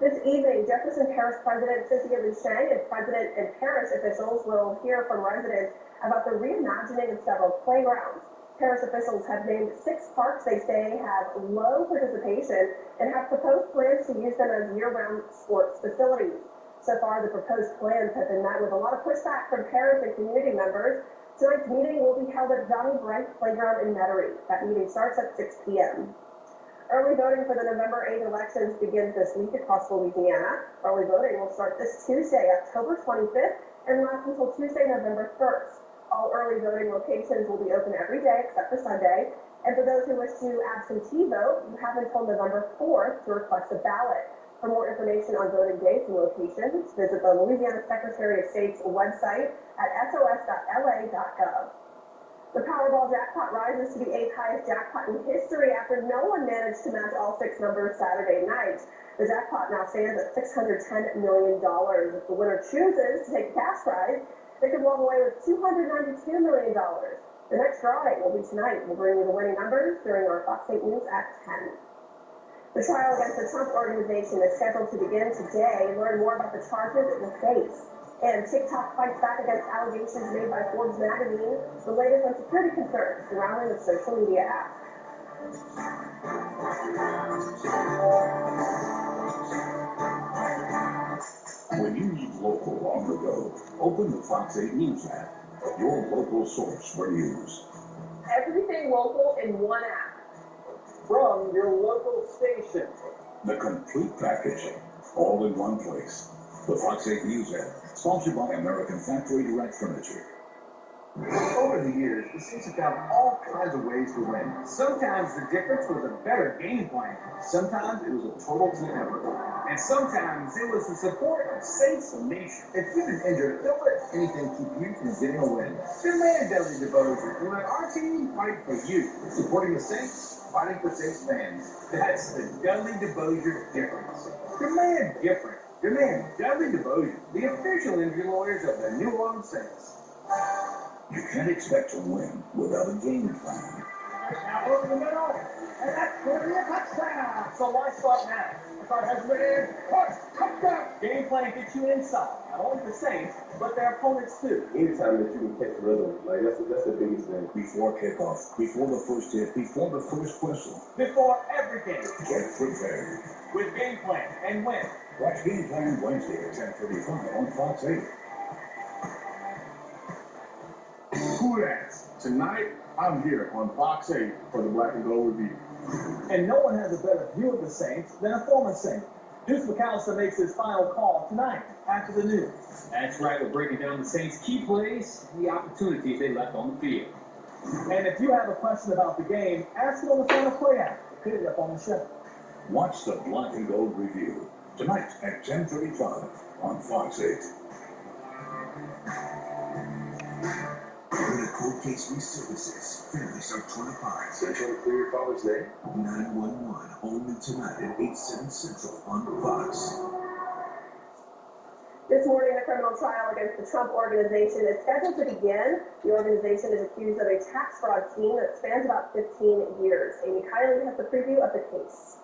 This evening, Jefferson Parish President Cynthia Lee Shang and President and parish officials will hear from residents about the reimagining of several playgrounds. Parish officials have named 6 parks they say have low participation and have proposed plans to use them as year-round sports facilities. So far, the proposed plans have been met with a lot of pushback from parish and community members. Tonight's meeting will be held at Johnny Brent Playground in Metairie. That meeting starts at 6 p.m. Early voting for the November 8 elections begins this week across Louisiana. Early voting will start this Tuesday, October 25th, and last until Tuesday, November 1st. All early voting locations will be open every day except for Sunday. And for those who wish to absentee vote, you have until November 4th to request a ballot. For more information on voting dates and locations, visit the Louisiana Secretary of State's website at sos.la.gov. The Powerball jackpot rises to the 8th highest jackpot in history after no one managed to match all 6 numbers Saturday night. The jackpot now stands at $610 million. If the winner chooses to take the cash prize, they could walk away with $292 million. The next drawing will be tonight. We'll bring you the winning numbers during our Fox 8 News at 10. The trial against the Trump Organization is scheduled to begin today. Learn more about the charges it will face. And TikTok fights back against allegations made by Forbes magazine, the latest on security concerns surrounding the social media app. When you need local on the go, open the Fox 8 News app, your local source for news. Everything local in one app. From your local station. The complete package, all in one place. The Fox 8 News app, sponsored by American Factory Direct Furniture. Over the years, the Saints have found all kinds of ways to win. Sometimes the difference was a better game plan. Sometimes it was a total team effort. And sometimes it was the support of Saints Nation. If you've been injured, don't let anything keep you from getting a win. Demand Dudley DeBosier and let our team fight for you. Supporting the Saints, fighting for Saints fans. That's the Dudley DeBosier difference. Demand different. Demand Dudley DeBosier, the official injury lawyers of the New Orleans Saints. You can't expect to win without a game plan. Now over the middle, and that's going to be a touchdown. So why start now? The card has been touchdown. Game plan gets you inside, not only the Saints, but their opponents too. Anytime that you can catch the rhythm, like that's the biggest thing. Before kickoff, before the first hit, before the first whistle. Before every game. Get prepared. With game plan and win. Watch Game Plan Wednesday at 10:35 on Fox 8. Who that's? Tonight, I'm here on Fox 8 for the Black and Gold Review. And no one has a better view of the Saints than a former Saint. Deuce McAllister makes his final call tonight after the news. That's right, we're breaking down the Saints' key plays and the opportunities they left on the field. And if you have a question about the game, ask it on the final play app. Put it up on the show. Watch the Black and Gold Review tonight at 10:35 on Fox 8. With a cold case resurfaces, families are torn Central to clear your father's name? 911, only tonight at 8/7 Central on Fox. This morning, the criminal trial against the Trump Organization is scheduled to begin. The organization is accused of a tax fraud scheme that spans about 15 years. Amy Kiley has the preview of the case.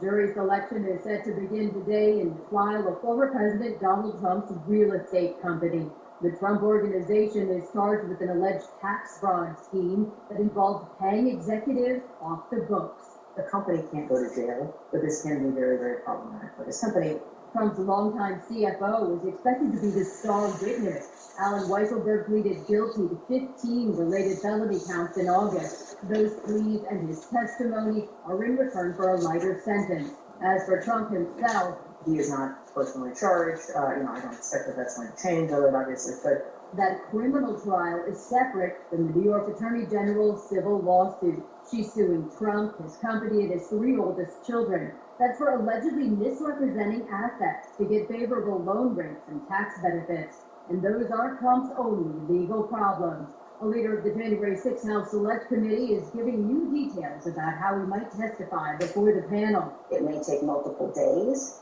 Jury selection is set to begin today in the trial of former President Donald Trump's real estate company. The Trump Organization is charged with an alleged tax fraud scheme that involved paying executives off the books. The company can't go to jail, but this can be very, very problematic for this company. Trump's longtime CFO is expected to be the star witness. Alan Weisselberg pleaded guilty to 15 related felony counts in August. Those pleas and his testimony are in return for a lighter sentence. As for Trump himself, he is not personally charged. I don't expect that that's going to change, although obviously could. That criminal trial is separate from the New York Attorney General's civil lawsuit. She's suing Trump, his company, and his 3 oldest children. That's for allegedly misrepresenting assets to get favorable loan rates and tax benefits. And those aren't Trump's only legal problems. A leader of the January 6th House Select Committee is giving new details about how he might testify before the panel. It may take multiple days,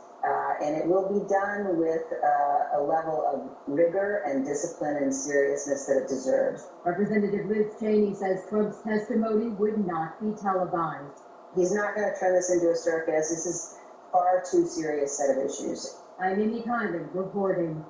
and it will be done with a level of rigor and discipline and seriousness that it deserves. Representative Liz Cheney says Trump's testimony would not be televised. He's not going to turn this into a circus. This is far too serious set of issues. I'm Amy Kiley reporting.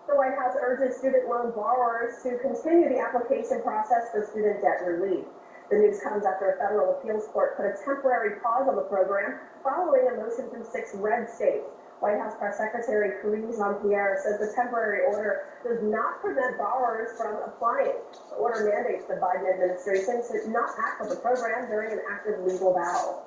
The White House urges student loan borrowers to continue the application process for student debt relief. The news comes after a federal appeals court put a temporary pause on the program following a motion from 6 red states. White House Press Secretary Karine Jean-Pierre says the temporary order does not prevent borrowers from applying. The order mandates the Biden administration to not act on the program during an active legal battle.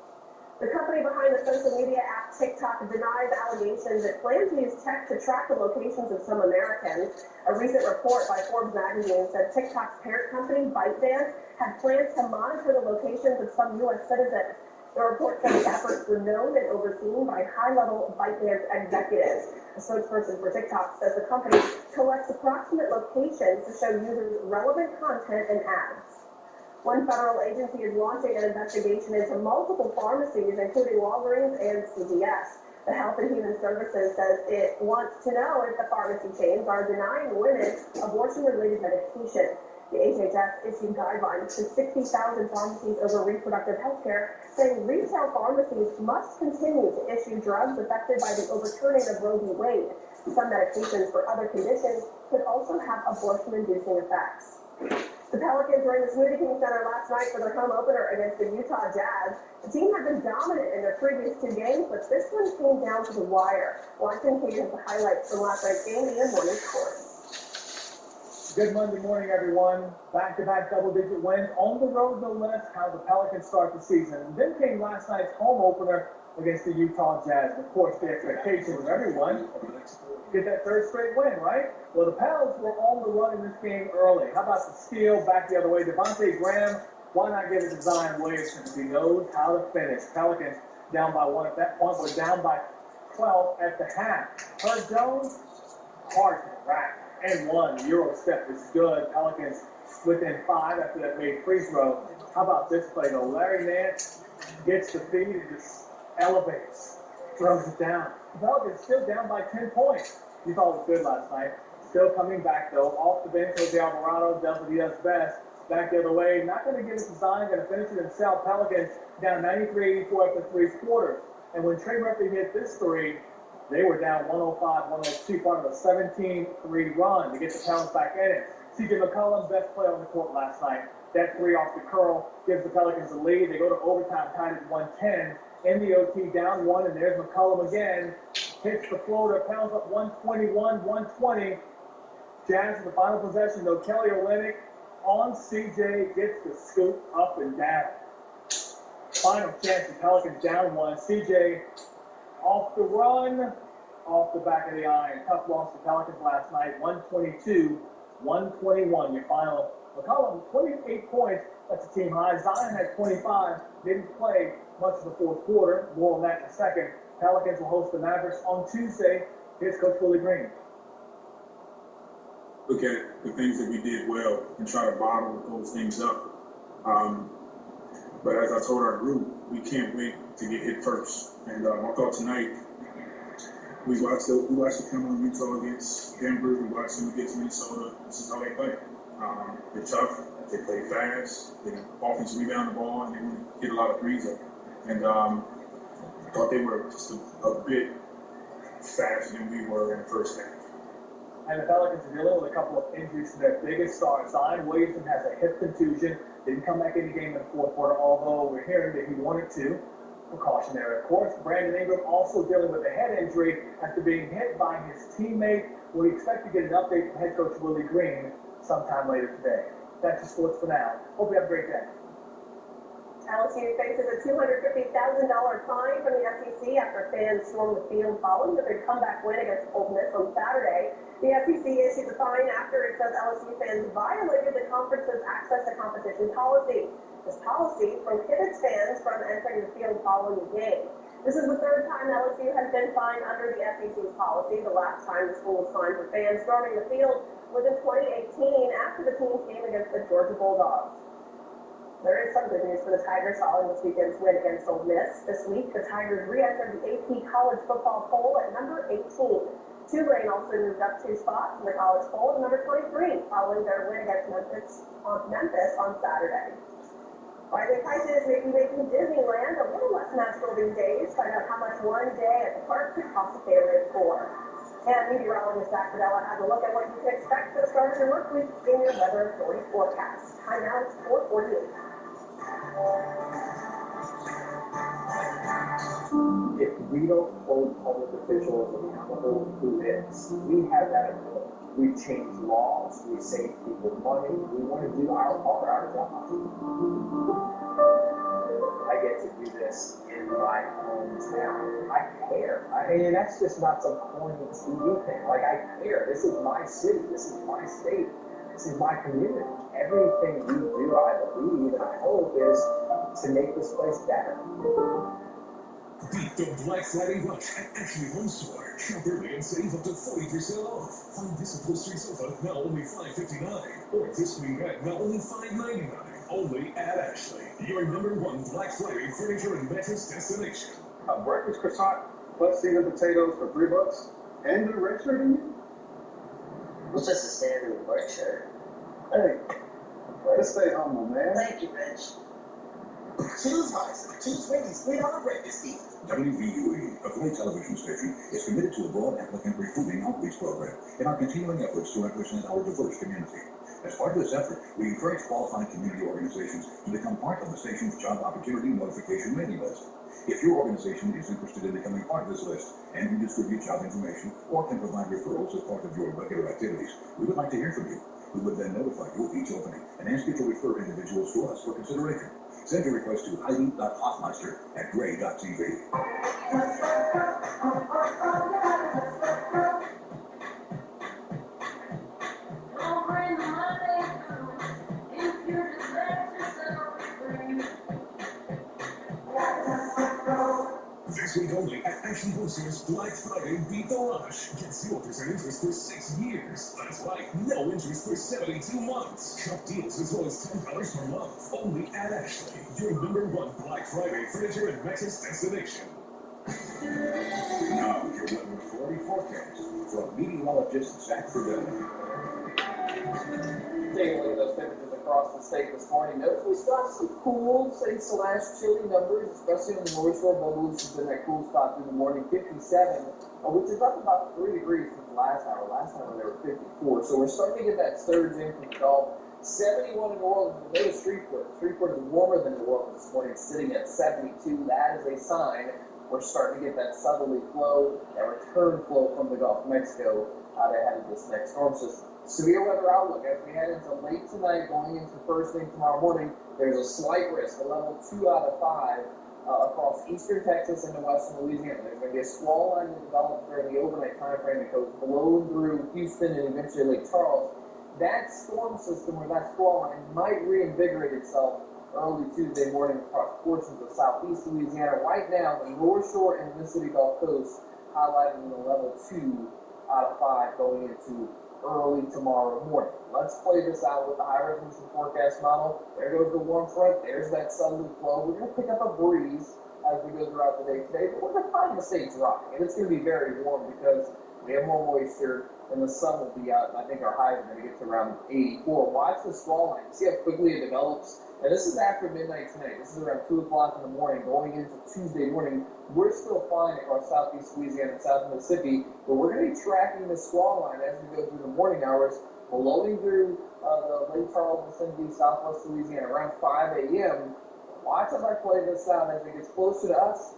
The company behind the social media app TikTok denies allegations it plans to use tech to track the locations of some Americans. A recent report by Forbes magazine said TikTok's parent company, ByteDance, had plans to monitor the locations of some U.S. citizens. The report said the efforts were known and overseen by high-level ByteDance executives. A spokesperson for TikTok says the company collects approximate locations to show users relevant content and ads. One federal agency is launching an investigation into multiple pharmacies, including Walgreens and CVS. The Health and Human Services says it wants to know if the pharmacy chains are denying women abortion-related medication. The HHS issued guidelines to 60,000 pharmacies over reproductive health care, saying retail pharmacies must continue to issue drugs affected by the overturning of Roe v. Wade. Some medications for other conditions could also have abortion-inducing effects. The Pelicans were in the Smoothie King Center last night for their home opener against the Utah Jazz. The team had been dominant in their previous two games, but this one came down to the wire. Watson Kate has the highlights from last night's game and morning scores. Good Monday morning, everyone. Back-to-back double-digit wins on the road, no less. How the Pelicans start the season. And then came last night's home opener against the Utah Jazz. And of course, the expectation of everyone, get that third straight win, right? Well, the Pels were on the run in this game early. How about the steal back the other way? Devontae Graham, why not give it to Zion Williamson? He knows how to finish. Pelicans down by one at that point. We're down by 12 at the half. Herb Jones, hard to the rack. And one. The Euro step is good. Pelicans within 5 after that made free throw. How about this play, though? Larry Nance gets the feed and just elevates, throws it down. The Pelicans still down by 10 points. You thought it was good last night. Still coming back, though. Off the bench, Jose Alvarado does what he does best. Back the other way. Not going to give it to Zion. Going to finish it himself. Pelicans down 93-84 after 3 quarters. And when Trey Murphy hit this three, they were down 105-102, part of a 17-3 run to get the Pels back in it. C.J. McCollum, best player on the court last night. That three off the curl gives the Pelicans the lead. They go to overtime, tied at 110. In the OT, down one, and there's McCollum again. Hits the floater, Pels up 121-120. Jazz in the final possession, though. Kelly Olynyk on C.J. gets the scoop up and down. Final chance, the Pelicans down one. C.J. off the run, off the back of the iron. Tough loss to Pelicans last night, 122-121. Your final. McCollum, 28 points. That's a team high. Zion had 25. Didn't play much of the fourth quarter. More on that in a second. Pelicans will host the Mavericks on Tuesday. Here's Coach Willie Green. Look at the things that we did well and try to bottle those things up. But as I told our group, we can't wait to get hit first. And I thought tonight, we watched the film on Utah against Denver. We watched them against Minnesota. This is how they play. They're tough. They play fast. They offensive rebound the ball, and they want to get a lot of threes up. And I thought they were just a bit faster than we were in the first half. And the Pelicans are dealing with a couple of injuries to their biggest star. Zion Williamson has a hip contusion. Didn't come back in the game in the fourth quarter, although we're hearing that he wanted to. Precautionary, of course. Brandon Ingram also dealing with a head injury after being hit by his teammate. We expect to get an update from head coach Willie Green sometime later today. That's your sports for now. Hope you have a great day. LSU faces a $250,000 fine from the SEC after fans stormed the field following their big comeback win against Ole Miss on Saturday. The SEC issued the fine after it says LSU fans violated the conference's access to competition policy. This policy prohibits fans from entering the field following the game. This is the third time LSU has been fined under the SEC's policy. The last time the school was fined for fans storming the field was in 2018 after the team's game against the Georgia Bulldogs. There is some good news for the Tigers following this weekend's win against Ole Miss. This week, the Tigers re-entered the AP College Football Poll at number 18. Tulane also moved up 2 spots in the college poll to number 23 following their win against Memphis on Saturday. Rising prices may be making Disneyland a little less natural these days. Find out how much one day at the park could cost a family of 4. And meteorologist Zach Fidella has a look at what you can expect for the start of your work week in your weather authority forecast. Time now is 4:48. If we don't hold public officials accountable who is, we have that ability. We change laws, we save people money, we want to do our part, our job. I get to do this in my hometown. I care. And that's just not some corny TV thing. Like, I care. This is my city. This is my state. This is my community. Everything we do, I believe, and I hope, is to make this place better. Beat the Black Friday rush at Ashley Home Store. Shop early and save up to 40% off. Find this upholstery sofa now only $559, or this queen bed now only $599. Only at Ashley, your #1 Black Friday furniture and mattress destination. A breakfast croissant plus seasoned potatoes for $3, and a red shirt in you? What's just a standard work shirt? Hey, way to stay humble, man. Thank you, Rich. Choose Heisen. Choose Wendy's $3 breakfast deal. WVUE, a Flay television station, is committed to a broad applicant recruiting outreach program in our continuing efforts to represent our diverse community. As part of this effort, we encourage qualified community organizations to become part of the station's job opportunity notification mailing list. If your organization is interested in becoming part of this list and you distribute job information or can provide referrals as part of your regular activities, we would like to hear from you. We would then notify you of each opening and ask you to refer individuals to us for consideration. Send your request to heidi.hoffmeister@gray.tv. This week only at Ashley Home Store's Black Friday Beat the Rush. Get 0% interest for 6 years. That's right, no interest for 72 months. Shop deals as low as $10 per month. Only at Ashley, your #1 Black Friday furniture and mattress destination. Now, your weather authority forecast from meteorologist Zach Friedel. Taking a look at those temperatures across the state this morning, notice we still have some cool, /chilly numbers, especially on the North Shore. Bogalusa has been that cool spot through the morning, 57, which is up about 3 degrees from the last hour. Last hour they were 54, so we're starting to get that surge in from the Gulf. 71 in New Orleans, but notice Shreveport. Shreveport is warmer than New Orleans this morning, sitting at 72. That is a sign we're starting to get that southerly flow, that return flow from the Gulf of Mexico out ahead of this next storm system. Severe weather outlook as we head into late tonight, going into first thing tomorrow morning. There's a slight risk, a level 2 out of 5 across eastern Texas into western Louisiana. There's going to be a squall line that develops during the overnight time frame that goes blown through Houston and eventually Lake Charles. That storm system or that squall line might reinvigorate itself early Tuesday morning across portions of southeast Louisiana. Right now, the North Shore and Mississippi Gulf Coast highlighted in the level 2 out of 5 going into early tomorrow morning. Let's play this out with the high resolution forecast model. There goes the warm front. There's that southerly flow. We're going to pick up a breeze as we go throughout the day today, but we're going to find the stay dry. And it's going to be very warm because we have more moisture and the sun will be out. And I think our highs are going to get to around 84. Watch the squall line. See how quickly it develops. And this is after midnight tonight. This is around 2 o'clock in the morning going into Tuesday morning. We're still flying across southeast Louisiana and south Mississippi, but we're going to be tracking the squall line as we go through the morning hours, blowing through the Lake Charles vicinity, southwest Louisiana around 5 a.m. Watch as I play this out. As it gets closer to us,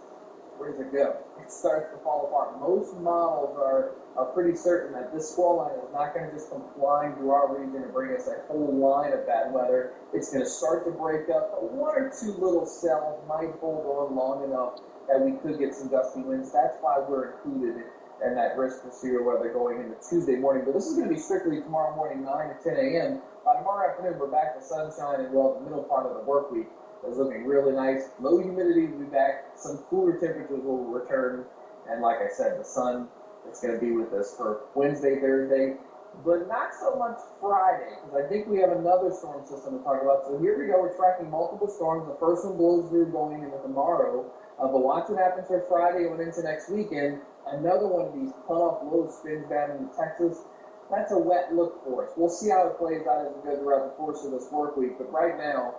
where does it go? It starts to fall apart. Most models are pretty certain that this squall line is not going to just come flying through our region and bring us a whole line of bad weather. It's going to start to break up. One or two little cells might hold on long enough that we could get some gusty winds. That's why we're included in that risk for severe weather going into Tuesday morning. But this is going to be strictly tomorrow morning, 9 to 10 a.m. By tomorrow afternoon, we're back to sunshine and, well, the middle part of the work week is looking really nice. Low humidity will be back. Some cooler temperatures will return. And like I said, the sun is going to be with us for Wednesday, Thursday, but not so much Friday, because I think we have another storm system to talk about. So here we go. We're tracking multiple storms. The first one blows through going into tomorrow. But watch what happens for Friday and into next weekend. Another one of these cut-off lows spins down into Texas. That's a wet look for us. We'll see how it plays out as we go throughout the course of this work week. But right now,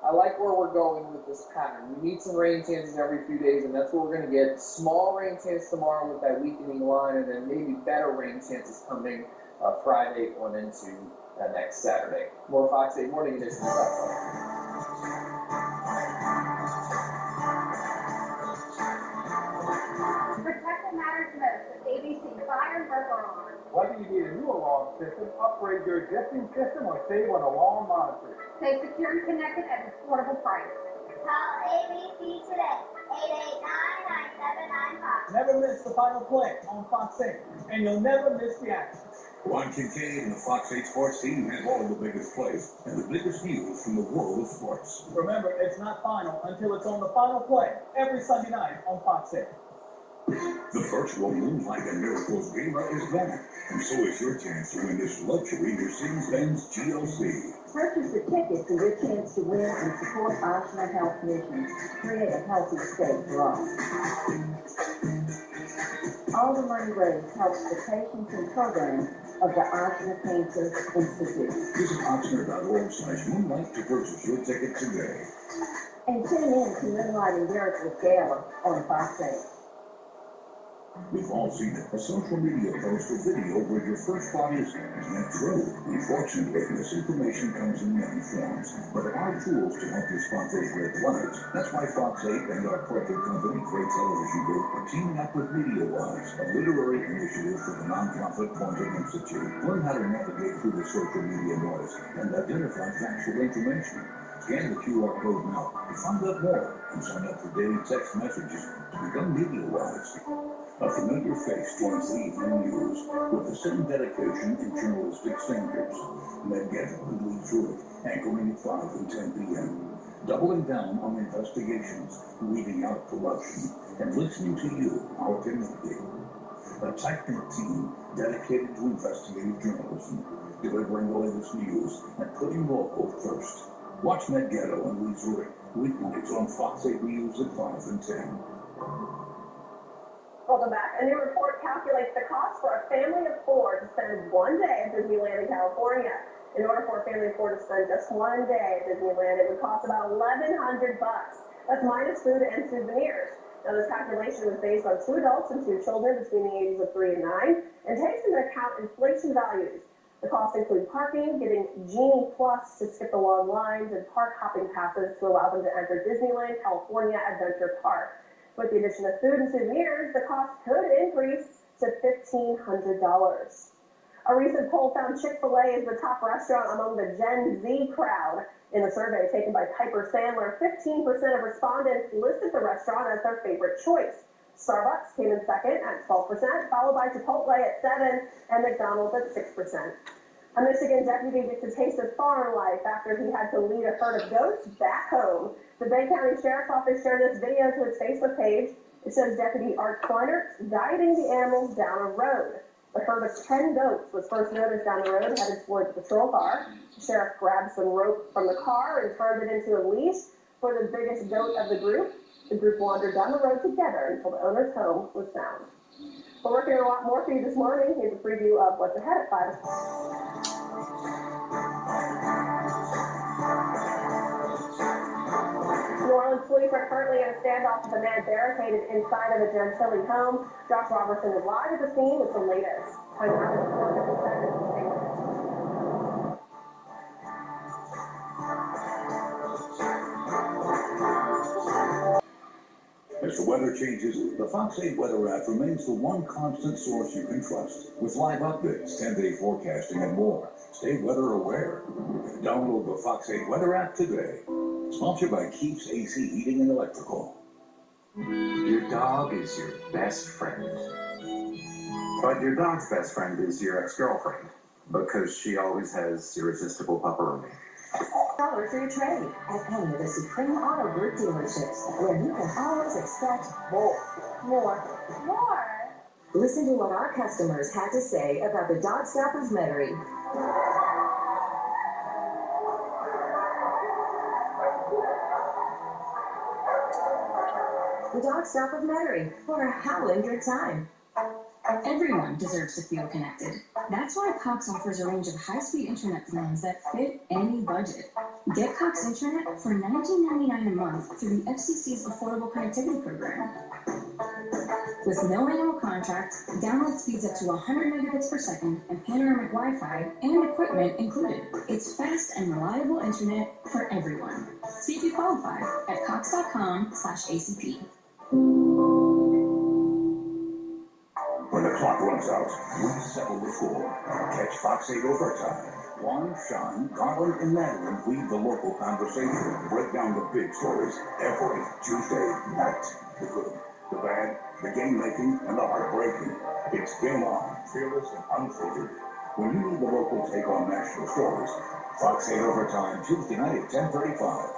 I like where we're going with this pattern. We need some rain chances every few days, and that's what we're going to get. Small rain chance tomorrow with that weakening line, and then maybe better rain chances coming Friday on into next Saturday. More Fox 8 Morning Edition. Protect what matters most with ABC Fire and Burglar Alarm. Whether you need a new alarm system, upgrade your existing system, or save on alarm monitoring. Stay secure and connected at an affordable price. Call ABC today, 889-9795. Never miss the final play on Fox 8, and you'll never miss the action. Ron Kincaid and the Fox 8 sports team have all the biggest plays and the biggest news from the world of sports. Remember, it's not final until it's on the final play every Sunday night on Fox 8. The virtual Moonlight and Miracles Gala is back, and so is your chance to win this luxury Mercedes-Benz GLC. Purchase a ticket for your chance to win and support Ashland Health Mission. Create a healthy state for all. All the money raised helps the patients and programs of the Ashland Cancer Institute. Visit Oxnard.org/moonlight to purchase your ticket today. And tune in to Moonlight and Miracles Gala on Fox 8. We've all seen it. A social media post or video where your first thought is, isn't that true? Unfortunately, this information comes in many forms, but there are tools to help you spot those red flags. That's why Fox 8 and our corporate company, Great Television Group, are teaming up with MediaWise, a literary initiative for the nonprofit Pointer Institute. Learn how to navigate through the social media noise and identify factual information. Scan the QR code now to find out more and sign up for daily text messages to become MediaWise. A familiar face joins the evening news with the same dedication and journalistic standards. MW2 and MW2 anchoring at 5 and 10 p.m. Doubling down on investigations, weeding out corruption, and listening to you, our community. A tight-knit team dedicated to investigative journalism, delivering the latest news and putting local first. Watch MW2 and MW2 weeknights on Fox 8 News at 5 and 10. Welcome back. A new report calculates the cost for a family of 4 to spend one day at Disneyland in California. In order for a family of 4 to spend just one day at Disneyland, it would cost about $1,100. That's minus food and souvenirs. Now, this calculation was based on 2 adults and 2 children between the ages of 3 and 9 and takes into account inflation values. The costs include parking, getting Genie Plus to skip the long lines, and park hopping passes to allow them to enter Disneyland California Adventure Park. With the addition of food and souvenirs, the cost could increase to $1,500. A recent poll found Chick-fil-A is the top restaurant among the Gen Z crowd. In a survey taken by Piper Sandler, 15% of respondents listed the restaurant as their favorite choice. Starbucks came in second at 12%, followed by Chipotle at 7%, and McDonald's at 6%. A Michigan deputy gets a taste of farm life after he had to lead a herd of goats back home. The Bay County Sheriff's Office shared this video to its Facebook page. It shows Deputy Art Kleinert guiding the animals down a road. The herd of 10 goats was first noticed down the road, headed towards the patrol car. The sheriff grabbed some rope from the car and turned it into a leash for the biggest goat of the group. The group wandered down the road together until the owner's home was found. We're working on a lot more for you this morning. Here's a preview of what's ahead at 5 o'clock. New Orleans police are currently in a standoff with a man barricaded inside of a Gentile home. Josh Robertson is live at the scene with the latest. Time now is 4:57. Stay with us. As the weather changes, the Fox 8 weather app remains the one constant source you can trust. With live updates, 10-day forecasting, and more. Stay weather aware. Download the Fox 8 weather app today. Sponsored by Keeps AC Heating and Electrical. Your dog is your best friend. But your dog's best friend is your ex-girlfriend, because she always has irresistible pupperoni. $6 for your trade at any of the Supreme Auto Group dealerships, where you can always expect more. Listen to what our customers had to say about the Dog Stop of Metairie. The Dog Stop of Metairie, for a howling good time. Everyone deserves to feel connected. That's why Cox offers a range of high-speed internet plans that fit any budget. Get Cox Internet for $19.99 a month through the FCC's Affordable Connectivity Program. With no annual contract, download speeds up to 100 megabits per second, and panoramic Wi-Fi and equipment included. It's fast and reliable internet for everyone. See if you qualify at cox.com/ACP. When the clock runs out, we settle the score. Catch Fox 8 Overtime. Juan, Sean, Garland, and Madeline lead the local conversation. Break down the big stories every Tuesday night. The good, the bad, the game-making, and the heartbreaking. It's Game On, fearless and unfiltered. When you need the local take on national stories, Fox 8 Overtime, Tuesday night at 10:35.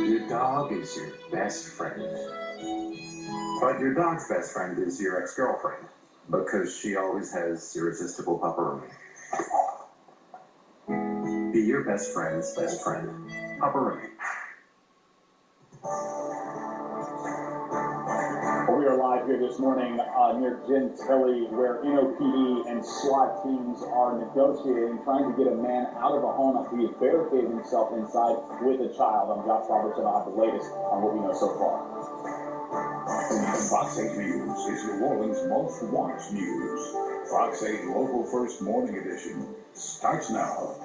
Your dog is your best friend. But your dog's best friend is your ex-girlfriend, because she always has irresistible pupperoni. Be your best friend's best friend. Pupperoni. Well, we are live here this morning near Gentilly, where NOPD and SWAT teams are negotiating, trying to get a man out of a home after he had barricaded himself inside with a child. I'm Josh Robertson. I'll have the latest on what we know so far. Fox 8 News is New Orleans' most watched news. Fox 8 Local First Morning Edition starts now.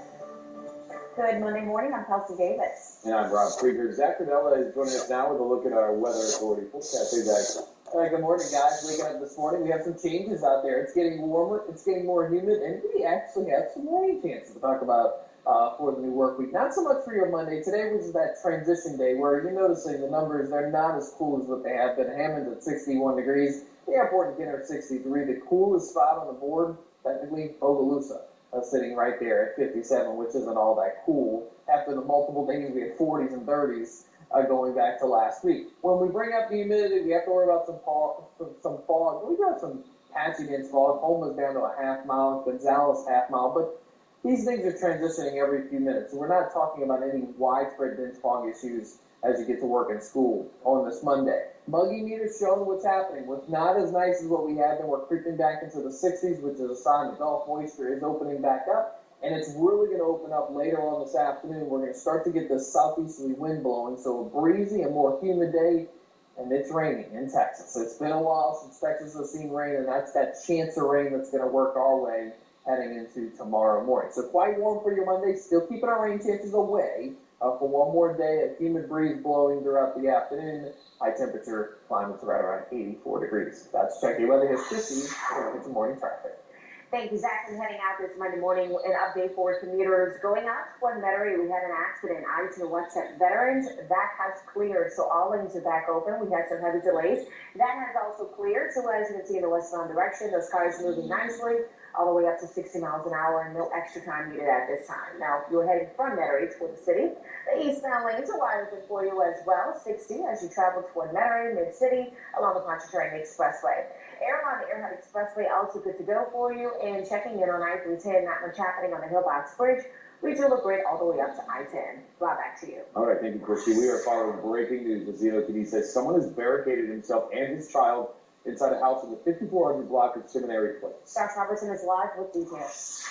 Good Monday morning. I'm Kelsey Davis. And I'm Rob Krieger. Zach Cardella is joining us now with a look at our weather authority forecast. Hey, Zach. Good morning, guys. Waking up this morning, we have some changes out there. It's getting warmer, it's getting more humid, and we actually have some rain chances to talk about for the new work week. Not so much for your Monday. Today was that transition day where you're noticing the numbers, they're not as cool as what they have been. Hammond at 61 degrees, the airport in Kenner at 63. The coolest spot on the board, technically, Bogalusa. Sitting right there at 57, which isn't all that cool. After the multiple days, we had 40s and 30s going back to last week. When we bring up the humidity, we have to worry about some fog. We got some patchy dense fog. Homa's down to a half mile, Gonzales half mile, but these things are transitioning every few minutes. So we're not talking about any widespread dense fog issues as you get to work in school on this Monday. Muggy meters showing what's happening. With not as nice as what we had, then we're creeping back into the 60s, which is a sign that Gulf moisture is opening back up. And it's really going to open up later on this afternoon. We're going to start to get this southeasterly wind blowing, so a breezy and more humid day, and it's raining in Texas. It's been a while since Texas has seen rain, and that's that chance of rain that's going to work our way heading into tomorrow morning. So quite warm for your Monday, still keeping our rain chances away for one more day. A humid breeze blowing throughout the afternoon. High temperature climbing to right around 84 degrees. That's Check Your Weather. Here's 50. We're going to get some morning traffic. Thank you, Zach. And heading out this Monday morning, an update for commuters going out to Fort Metairie. We had an accident. I-2 Westchester Veterans. That has cleared, so all lanes are back open. We had some heavy delays. That has also cleared. So as you can see in the westbound direction, those cars moving nicely, all the way up to 60 miles an hour, and no extra time needed at this time. Now, if you're heading from Metairie toward the city, the eastbound lanes are wide open for you as well. 60 as you travel toward Metairie, Mid-City, along the Pontchartrain Expressway. Airline, the Airhead Expressway, also good to go for you. And checking in on I-310, not much happening on the Hillbox Bridge. We do look great all the way up to I-10. Rob, back to you. All right, thank you, Christy. We are following breaking news as the NOPD says someone has barricaded himself and his child inside a house in the 5400 block of Seminary Place. Josh Robertson is live with details.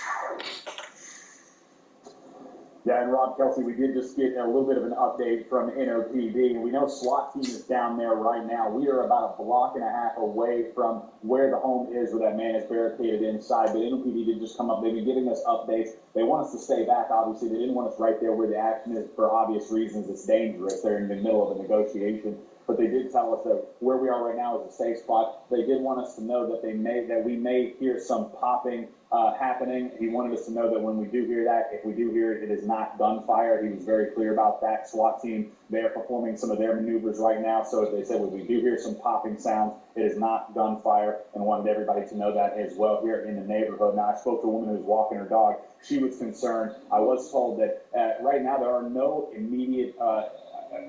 Yeah, and Rob, Kelsey, we did just get a little bit of an update from NOPD, and we know SWAT team is down there right now. We are about a block and a half away from where the home is where that man is barricaded inside, but NOPD did just come up. They've been giving us updates. They want us to stay back, obviously. They didn't want us right there where the action is for obvious reasons. It's dangerous. They're in the middle of a negotiation. But they did tell us that where we are right now is a safe spot. They did want us to know that we may hear some popping happening. He wanted us to know that when we do hear that, if we do hear it, it is not gunfire. He was very clear about that. SWAT team, they are performing some of their maneuvers right now. So they said when we do hear some popping sounds, it is not gunfire, and wanted everybody to know that as well here in the neighborhood. Now, I spoke to a woman who was walking her dog. She was concerned. I was told that right now there are no immediate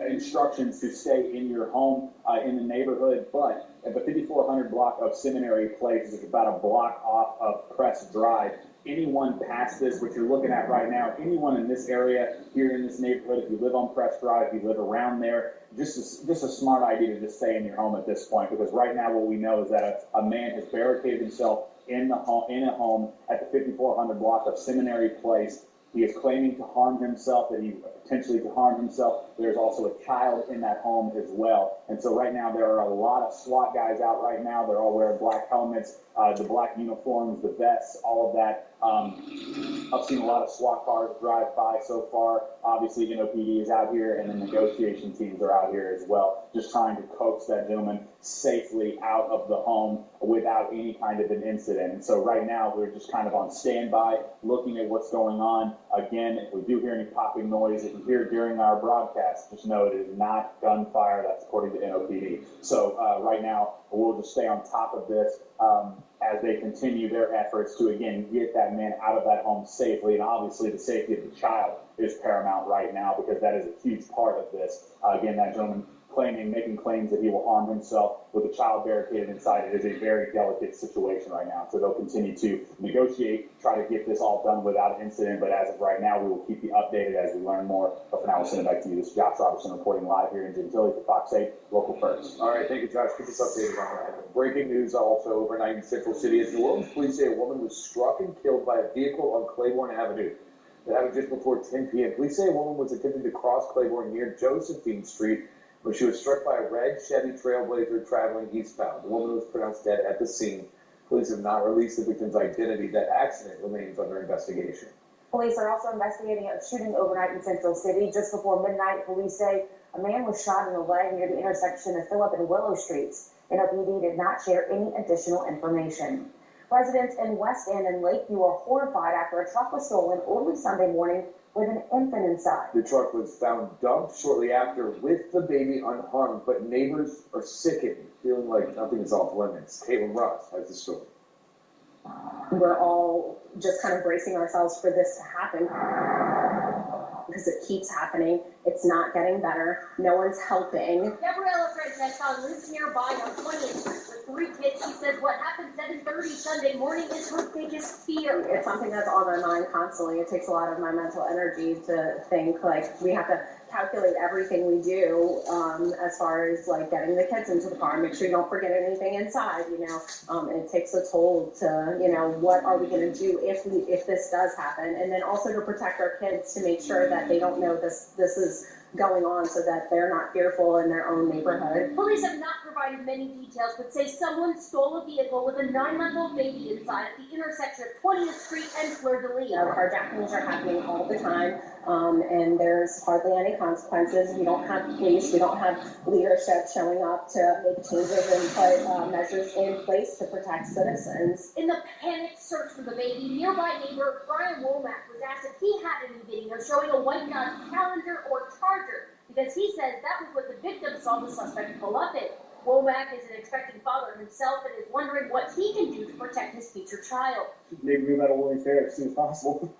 instructions to stay in your home in the neighborhood, but at the 5400 block of Seminary Place, is about a block off of Press Drive. Anyone past this, what you're looking at right now, anyone in this area here in this neighborhood, if you live on Press Drive, if you live around there, just a smart idea to just stay in your home at this point, because right now what we know is that a man has barricaded himself in a home at the 5400 block of Seminary Place. He is claiming to harm himself, that he potentially to harm himself. There's also a child in that home as well. And so right now there are a lot of SWAT guys out right now. They're all wearing black helmets, the black uniforms, the vests, all of that. I've seen a lot of SWAT cars drive by so far. obviously NOPD is out here, and the negotiation teams are out here as well, just trying to coax that gentleman safely out of the home without any kind of an incident. And so right now we're just kind of on standby, looking at what's going on. Again, if we do hear any popping noise, if you hear it during our broadcast, just know it is not gunfire. That's according to NOPD. So right now we'll just stay on top of this as they continue their efforts to, again, get that man out of that home safely. And obviously the safety of the child is paramount right now, because that is a huge part of this. Again, that gentleman making claims that he will harm himself with a child barricaded inside. It is a very delicate situation right now. So they'll continue to negotiate, try to get this all done without incident. But as of right now, we will keep you updated as we learn more. But for now, we'll send it back to you. This is Josh Robertson reporting live here in Gentilly for Fox 8, Local First. All right, thank you, Josh. Keep us updated on that. Breaking news also overnight in Central City as New Orleans police say a woman was struck and killed by a vehicle on Claiborne Avenue. It happened just before 10 p.m. Police say a woman was attempting to cross Claiborne near Josephine Street when she was struck by a red Chevy Trailblazer traveling eastbound. The woman was pronounced dead at the scene. Police have not released the victim's identity. That accident remains under investigation. Police are also investigating a shooting overnight in Central City. Just before midnight, police say a man was shot in the leg near the intersection of Phillip and Willow Streets. NOPD did not share any additional information. Residents in West End and Lakeview are horrified after a truck was stolen early Sunday morning with an infant inside. The truck was found dumped shortly after with the baby unharmed, but neighbors are sickened, feeling like nothing is off limits. Caitlin Ross has the story. We're all just kind of bracing ourselves for this to happen, because it keeps happening. It's not getting better. No one's helping. Gabriella Francesca lives nearby on 20th Street with 3 kids. She says what happened 7:30 Sunday morning is her biggest fear. It's something that's on my mind constantly. It takes a lot of my mental energy to think, like, we have to calculate everything we do as far as, like, getting the kids into the car, make sure you don't forget anything inside, it takes a toll to, what are we going to do if this does happen, and then also to protect our kids, to make sure that they don't know this is going on, so that they're not fearful in their own neighborhood. Police have not provided many details, but say someone stole a vehicle with a 9-month-old baby inside at the intersection of 20th Street and Fleur de Lis. Carjackings are happening all the time, and there's hardly any consequences. We don't have police, we don't have leadership showing up to make changes and put measures in place to protect citizens. In the panicked search for the baby, nearby neighbor Brian Womack was asked if he had any video showing a white Dodge Challenger or Charger, because he says that was what the victim saw the suspect pull up in. Womack is an expecting father himself and is wondering what he can do to protect his future child. Maybe move out of Williams Fair as soon as possible.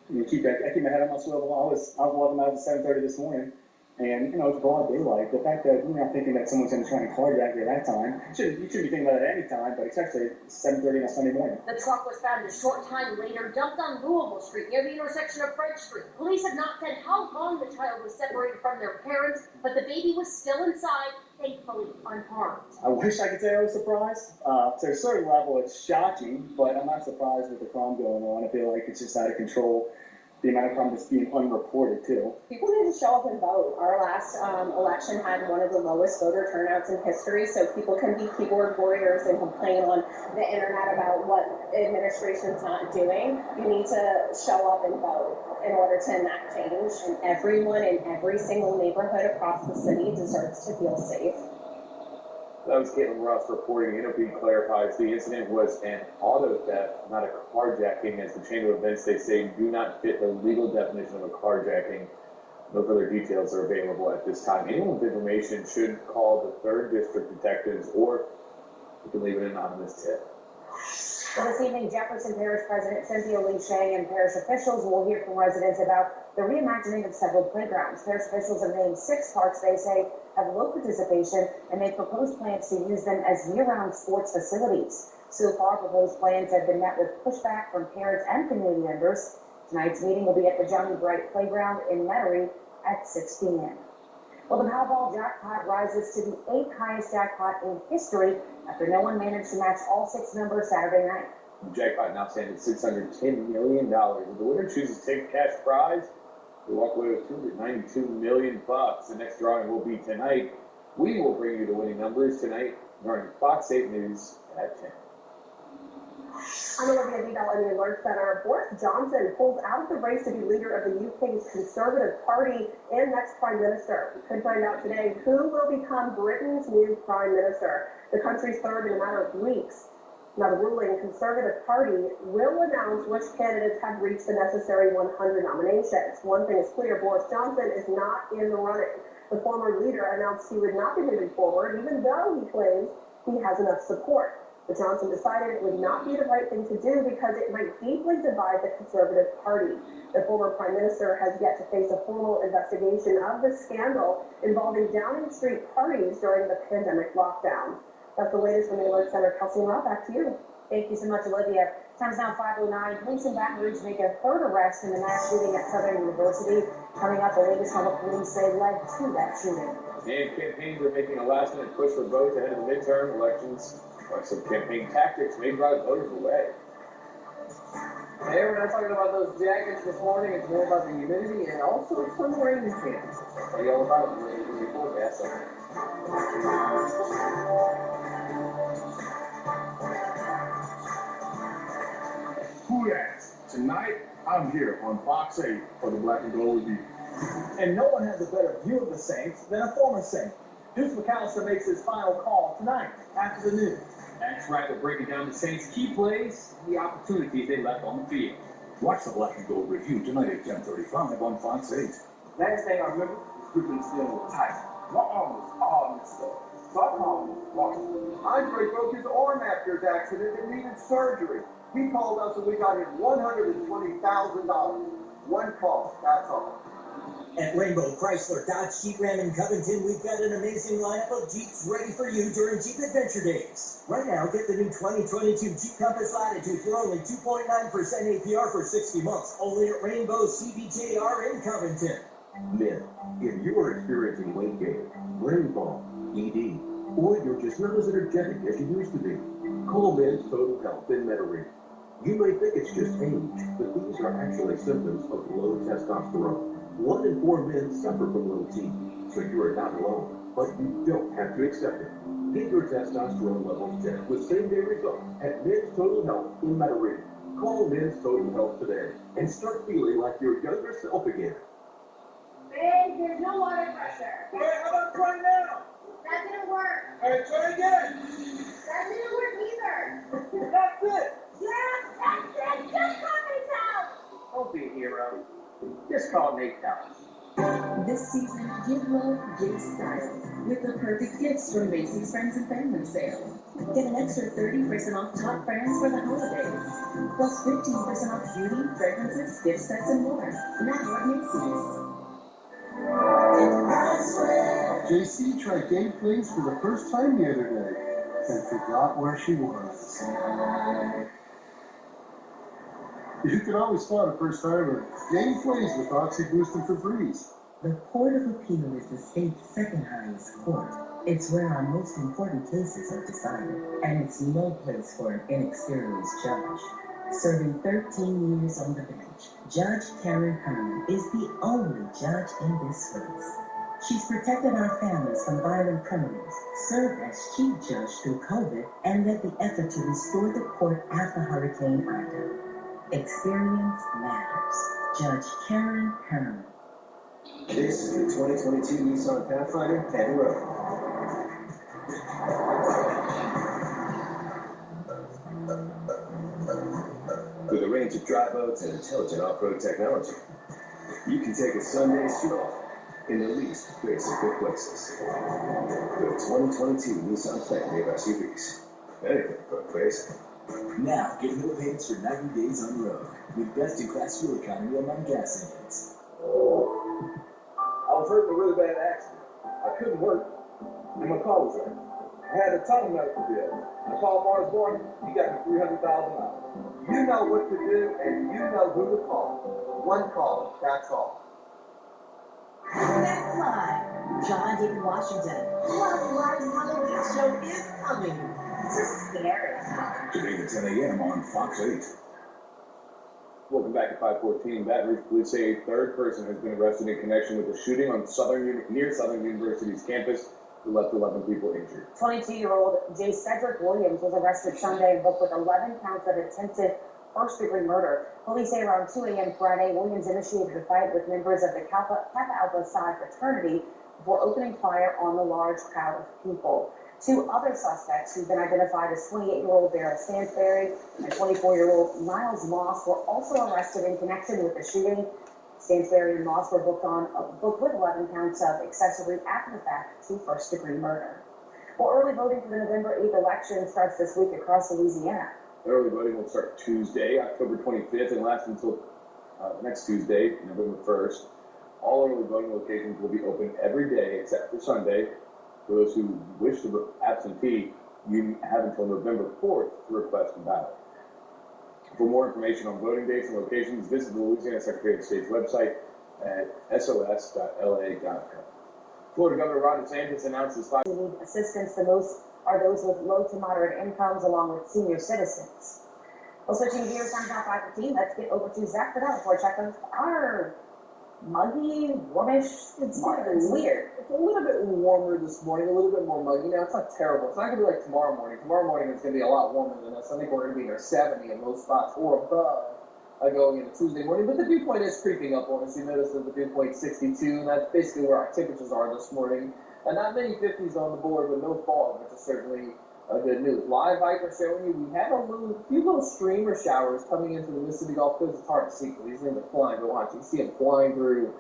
I keep my head on my swivel. I was walking out at 7:30 this morning, and it's broad daylight. The fact that you're not thinking that someone's going to try and carjack you at that time, you shouldn't be thinking about it at any time, but especially 7:30 on a Sunday morning. The truck was found a short time later, dumped on Louisville Street near the intersection of French Street. Police have not said how long the child was separated from their parents, but the baby was still inside, thankfully unharmed. I wish I could say I was surprised. To a certain level, it's shocking, but I'm not surprised with the crime going on. I feel like it's just out of control. The amount of crime that's being unreported, too. People need to show up and vote. Our last election had one of the lowest voter turnouts in history, so people can be keyboard warriors and complain on the internet about what administration's not doing. You need to show up and vote in order to enact change. And everyone in every single neighborhood across the city deserves to feel safe. That was Caitlin Ross reporting. NOPD clarifies the incident was an auto theft, not a carjacking, as the chain of events they say do not fit the legal definition of a carjacking. No further details are available at this time. Anyone with information should call the 3rd District detectives, or you can leave an anonymous tip. Well, this evening, Jefferson Parish President Cynthia Lee Shea and parish officials will hear from residents about the reimagining of several playgrounds. Parish officials have named 6 parks they say have low participation, and they proposed plans to use them as year-round sports facilities. So far, proposed plans have been met with pushback from parents and community members. Tonight's meeting will be at the Johnny Bright Playground in Metairie at 6 p.m. Well, the Powerball jackpot rises to the 8th highest jackpot in history after no one managed to match all 6 numbers Saturday night. The jackpot now stands at $610 million. If the winner chooses to take the cash prize, they walk away with $292 million. The next drawing will be tonight. We will bring you the winning numbers tonight during Fox 8 News at 10. I'm Olivia Vidal in the Alert Center. Boris Johnson pulls out of the race to be leader of the UK's Conservative Party and next Prime Minister. We could find out today who will become Britain's new Prime Minister, the country's third in a matter of weeks. Now, the ruling Conservative Party will announce which candidates have reached the necessary 100 nominations. One thing is clear, Boris Johnson is not in the running. The former leader announced he would not be moving forward, even though he claims he has enough support. But Johnson decided it would not be the right thing to do because it might deeply divide the Conservative Party. The former Prime Minister has yet to face a formal investigation of the scandal involving Downing Street parties during the pandemic lockdown. That's the latest from the Alert Center. Kelsey and Rob, back to you. Thank you so much, Olivia. Time's now 5:09. Police in Baton Rouge make a third arrest in the mass shooting at Southern University. Coming up, the latest from what police say led to that shooting. And campaigns are making a last-minute push for votes ahead of the midterm elections. Like some campaign tactics may drive voters away. Hey, we're not talking about those jackets this morning. It's more about the humidity and also some rain chance. Tell you all about it in the forecast. Who asked? Tonight, I'm here on Fox 8 for the Black and Gold Review. And no one has a better view of the Saints than a former Saint. Deuce McAllister makes his final call tonight after the news. That's right, we're breaking down the Saints' key plays and the opportunities they left on the field. Watch the Black and Gold Review tonight at 10:35 on Fox 8. Last thing I remember was gripping this thing tight. My arm was all messed up. So I called him. Andre broke his arm after his accident and needed surgery. He called us and we got him $120,000. One call, that's all. At Rainbow Chrysler Dodge Jeep Ram in Covington, we've got an amazing lineup of Jeeps ready for you during Jeep Adventure Days. Right now, get the new 2022 Jeep Compass Latitude for only 2.9% APR for 60 months, only at Rainbow CBJR in Covington. Men, if you are experiencing weight gain, brain fog, ED, or you're just not as energetic as you used to be, call Men's Total Health in Metairie. You may think it's just age, but these are actually symptoms of low testosterone. 1 in 4 men suffer from low T, so you are not alone, but you don't have to accept it. Get your testosterone levels checked with same-day results at Men's Total Health in Metairie. Call Men's Total Health today and start feeling like your younger self again. Babe, there's no water pressure. Hey, how about try now? That didn't work. All right, try again. That didn't work either. That's it. Yes, that's it. Just call Nate's house. Don't be a hero. Just call Nate's house. This season, give love, give style, with the perfect gifts from Macy's Friends and Family Sale. Get an extra 30% off top brands for the holidays, plus 15% off beauty, fragrances, gift sets, and more. Now at Macy's. JC tried Dave Flings for the first time the other day and forgot where she was. You can always spot a first timer. Dave Flings with Oxy Boost and Febreze. The Court of Appeal is the state's second highest court. It's where our most important cases are decided, and it's no place for an inexperienced judge. Serving 13 years on the bench, Judge Karen Herman is the only judge in this race. She's protected our families from violent criminals, served as chief judge through COVID, and led the effort to restore the court after Hurricane Ida. Experience matters. Judge Karen Herman. This is the 2022 Nissan Pathfinder Penn Road. With a range of dry boats and intelligent off-road technology, you can take a Sunday stroll in the least basic of places. The 2022 Nissan family of SUVs. Anything but basic. Now, get no payments for 90 days on the road with best-in-class fuel economy among gas engines. I was hurt in a really bad accident. I couldn't work, and my car was wrecked. I had a ton of medical bills. I called Mars Gordon. He got me $300,000. You know what to do, and you know who to call. One call, that's all. That's live. John David Washington. Love Live's Halloween show is coming. So scary. Today at 10 a.m. on Fox 8. Welcome back to 514. Baton Rouge police say a third person has been arrested in connection with the shooting on near Southern University's campus. who left 11 people injured. 22-year-old J. Cedric Williams was arrested Sunday and booked with 11 counts of attempted first-degree murder. Police say around 2 a.m. Friday, Williams initiated a fight with members of the Kappa Alpha Psi fraternity before opening fire on the large crowd of people. Two other suspects who've been identified as 28-year-old Vera Stansberry and 24-year-old Miles Moss were also arrested in connection with the shooting. Stansberry and Moss were booked with 11 counts of accessory after the fact to first-degree murder. Well, early voting for the November 8th election starts this week across Louisiana. Early voting will start Tuesday, October 25th, and last until next Tuesday, November 1st. All early voting locations will be open every day except for Sunday. For those who wish to vote absentee, you have until November 4th to request a ballot. For more information on voting dates and locations, visit the Louisiana Secretary of State's website at sos.la.gov. Florida Governor Ron DeSantis announced his who need assistance the most are those with low to moderate incomes, along with senior citizens. Well, switching gears, time now 5:15. Let's get over to Zach Fidel for a check of our muggy, warmish. It's weird. It's a little bit warmer this morning, a little bit more muggy. Now, it's not terrible. It's not going to be like tomorrow morning. Tomorrow morning, it's going to be a lot warmer than this. I think we're going to be near 70 in most spots or above going into Tuesday morning. But the dew point is creeping up on us. You notice that the dew point 62, and that's basically where our temperatures are this morning. And not many 50s on the board, but no fog, which is certainly good news. Live Viper showing you we have a few little streamer showers coming into the Mississippi Gulf Coast. It's hard to see, but these things are flying. But watch, you see them flying through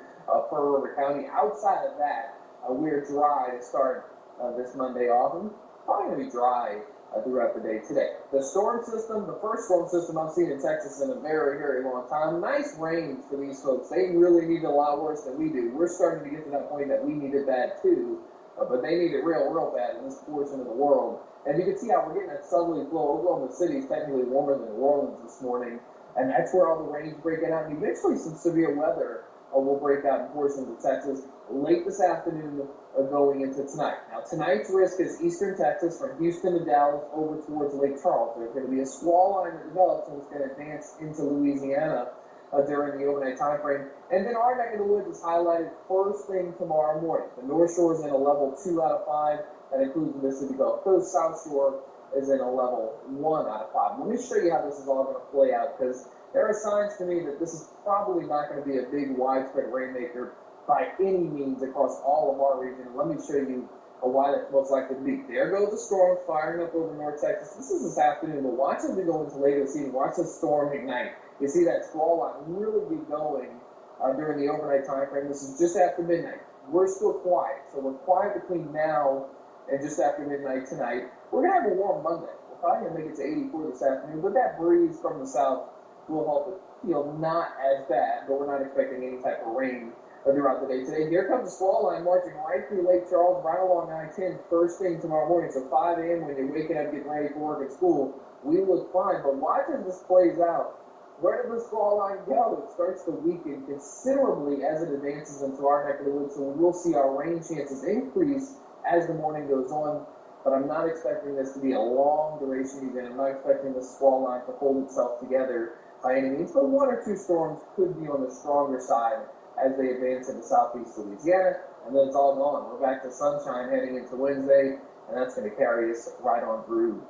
Pearl River County. Outside of that, we're dry to start this Monday off, and probably going to be dry throughout the day today. The storm system, the first storm system I've seen in Texas in a very, very long time. Nice rain for these folks. They really need it a lot worse than we do. We're starting to get to that point that we need it bad too, but they need it real, real bad in this portion of the world. And you can see how we're getting that southerly flow. Oklahoma City is technically warmer than New Orleans this morning, and that's where all the rain's breaking out. And eventually some severe weather will break out in portions of Texas late this afternoon going into tonight. Now, tonight's risk is eastern Texas from Houston to Dallas over towards Lake Charles. There's going to be a squall line that develops and it's going to advance into Louisiana during the overnight time frame. And then our neck of the woods is highlighted first thing tomorrow morning. The North Shore is in a level 2 out of 5. That includes the Mississippi Gulf Coast. South Shore is in a level 1 out of 5. Let me show you how this is all going to play out, because there are signs to me that this is probably not going to be a big widespread rainmaker by any means across all of our region. Let me show you why that's most likely to be. There goes the storm firing up over North Texas. This is this afternoon, but watch as we go into later this evening. Watch the storm ignite. You see that squall line really be going during the overnight time frame. This is just after midnight. We're still quiet, so we're quiet between now and just after midnight tonight. We're going to have a warm Monday. We're probably going to make it to 84 this afternoon, but that breeze from the south will help it feel not as bad, but we're not expecting any type of rain throughout the day today. Here comes the squall line marching right through Lake Charles, right along I-10, first thing tomorrow morning. So 5 a.m. when you're waking up, getting ready for work at school, we look fine. But watch as this plays out. Where did the squall line go? It starts to weaken considerably as it advances into our neck of the woods, so we will see our rain chances increase as the morning goes on. But I'm not expecting this to be a long duration event. I'm not expecting the squall line to hold itself together by any means, but 1 or 2 storms could be on the stronger side as they advance into southeast Louisiana, and then it's all gone. We're back to sunshine heading into Wednesday, and that's going to carry us right on through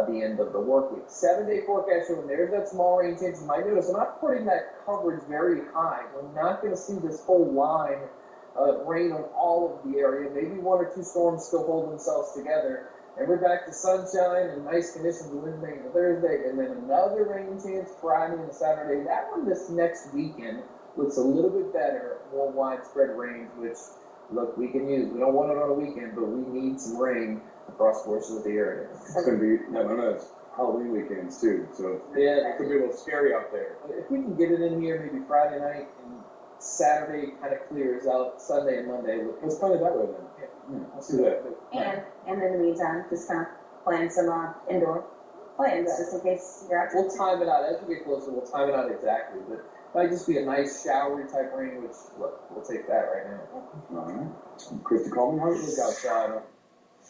the end of the work week. 7-day forecast showing there's that small rain chance. You might notice I'm not putting that coverage very high. We're not going to see this whole line rain on all of the area. Maybe 1 or 2 storms still hold themselves together. And we're back to sunshine and nice conditions Wednesday and Thursday, and then another rain chance Friday and Saturday. That one this next weekend looks a little bit better, more widespread rain, which, look, we can use. We don't want it on a weekend, but we need some rain across portions of the area. It's going to be, I know it's Halloween weekends too, so yeah, it could be a little scary out there. If we can get it in here maybe Friday night and Saturday kind of clears out, Sunday and Monday, let's play it that way then. Yeah, I'll see that. And in the meantime, just kind of plan some indoor plans just in case you're out. We'll time it out. As we get closer, we'll time it out exactly. But it might just be a nice showery type rain, which, look, we'll take that right now. All right. Christy, call me how you look outside.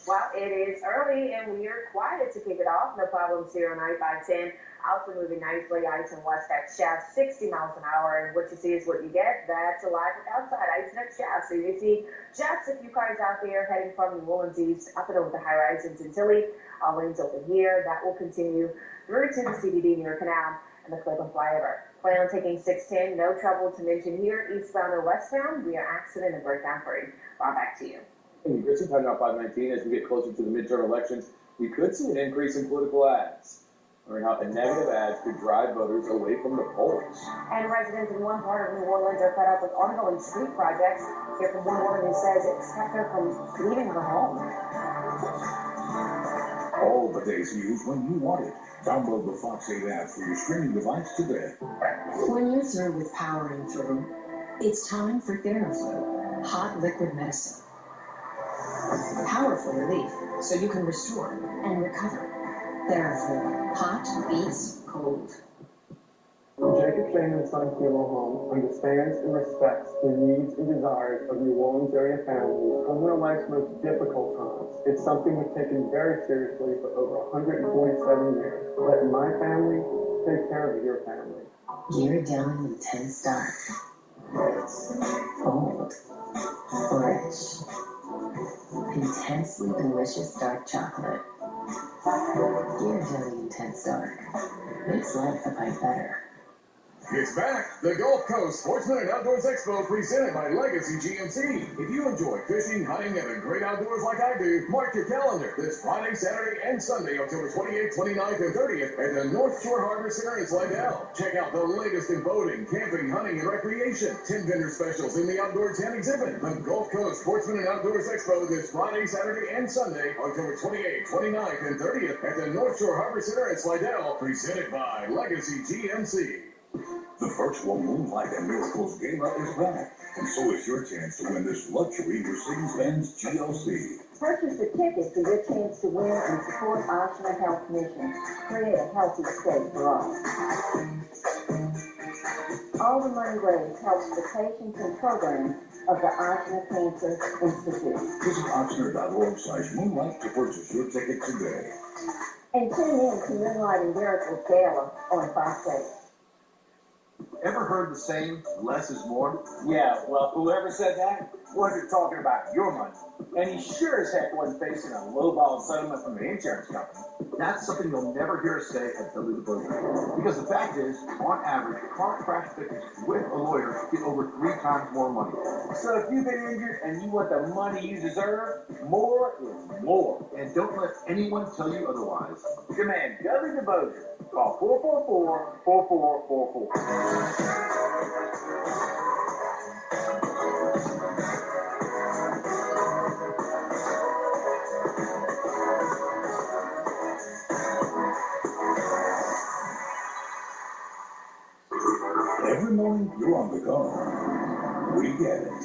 Well, it is early and we are quiet to kick it off. No problems here on I-510. Also moving nicely, ice and west at Shaft, 60 miles an hour. And what you see is what you get. That's a live look outside, ice and at Shaft. So you see just a few cars out there heading from New Orleans east up and over the high rise in Tintilly. All lanes open here. That will continue through to the CBD near Canal and the Cleveland flyover. Plan on taking 610. No trouble to mention here. Eastbound or westbound, we are accident and breakdown free. Bob, back to you. Thank you, Chrissy. Time now 5:19. As we get closer to the midterm elections, we could see an increase in political ads. Learn how negative ads could drive voters away from the polls. And residents in one part of New Orleans are fed up with ongoing street projects. Hear from one woman who says it's kept her from leaving her home. All the day's news when you want it. Download the Fox 8 app for your streaming device today. When you're through with powering through, it's time for TheraFlu, hot liquid medicine. Powerful relief, so you can restore and recover. TheraFlu, hot beats cold. Jacob Shane and Son Funeral Home understands and respects the needs and desires of New Orleans area families from their life's most difficult times. It's something we've taken very seriously for over 147 years. Let my family take care of your family. You're down intense dark. Bold. Rich. Intensely delicious dark chocolate. You're down intense dark. Makes life a bite better. It's back! The Gulf Coast Sportsman and Outdoors Expo presented by Legacy GMC. If you enjoy fishing, hunting, and the great outdoors like I do, mark your calendar this Friday, Saturday, and Sunday, October 28th, 29th, and 30th at the North Shore Harbor Center in Slidell. Check out the latest in boating, camping, hunting, and recreation. 10 vendor specials in the outdoor tent exhibit. The Gulf Coast Sportsman and Outdoors Expo this Friday, Saturday, and Sunday, October 28th, 29th, and 30th at the North Shore Harbor Center in Slidell, presented by Legacy GMC. The virtual Moonlight and Miracles Gala is back, and so is your chance to win this luxury Mercedes-Benz GLC. Purchase the ticket for your chance to win and support Oshner Health Mission. Create a healthy state for all. All the money raised helps the patients and programs of the Oshner Cancer Institute. Visit Oshner.org/moonlight to purchase your ticket today. And tune in to Moonlight and Miracles Gala on Fox 8. Ever heard the saying, less is more? Yeah, well, whoever said that wasn't talking about your money. And he sure as heck wasn't facing a lowball settlement from the insurance company. That's something you'll never hear us say at W. Because the fact is, on average, car crash victims with a lawyer get over 3 times more money. So if you've been injured and you want the money you deserve, more is more. And don't let anyone tell you otherwise. Demand W. DeBosier. Call 444-4444. Every morning, you're on the go. We get it.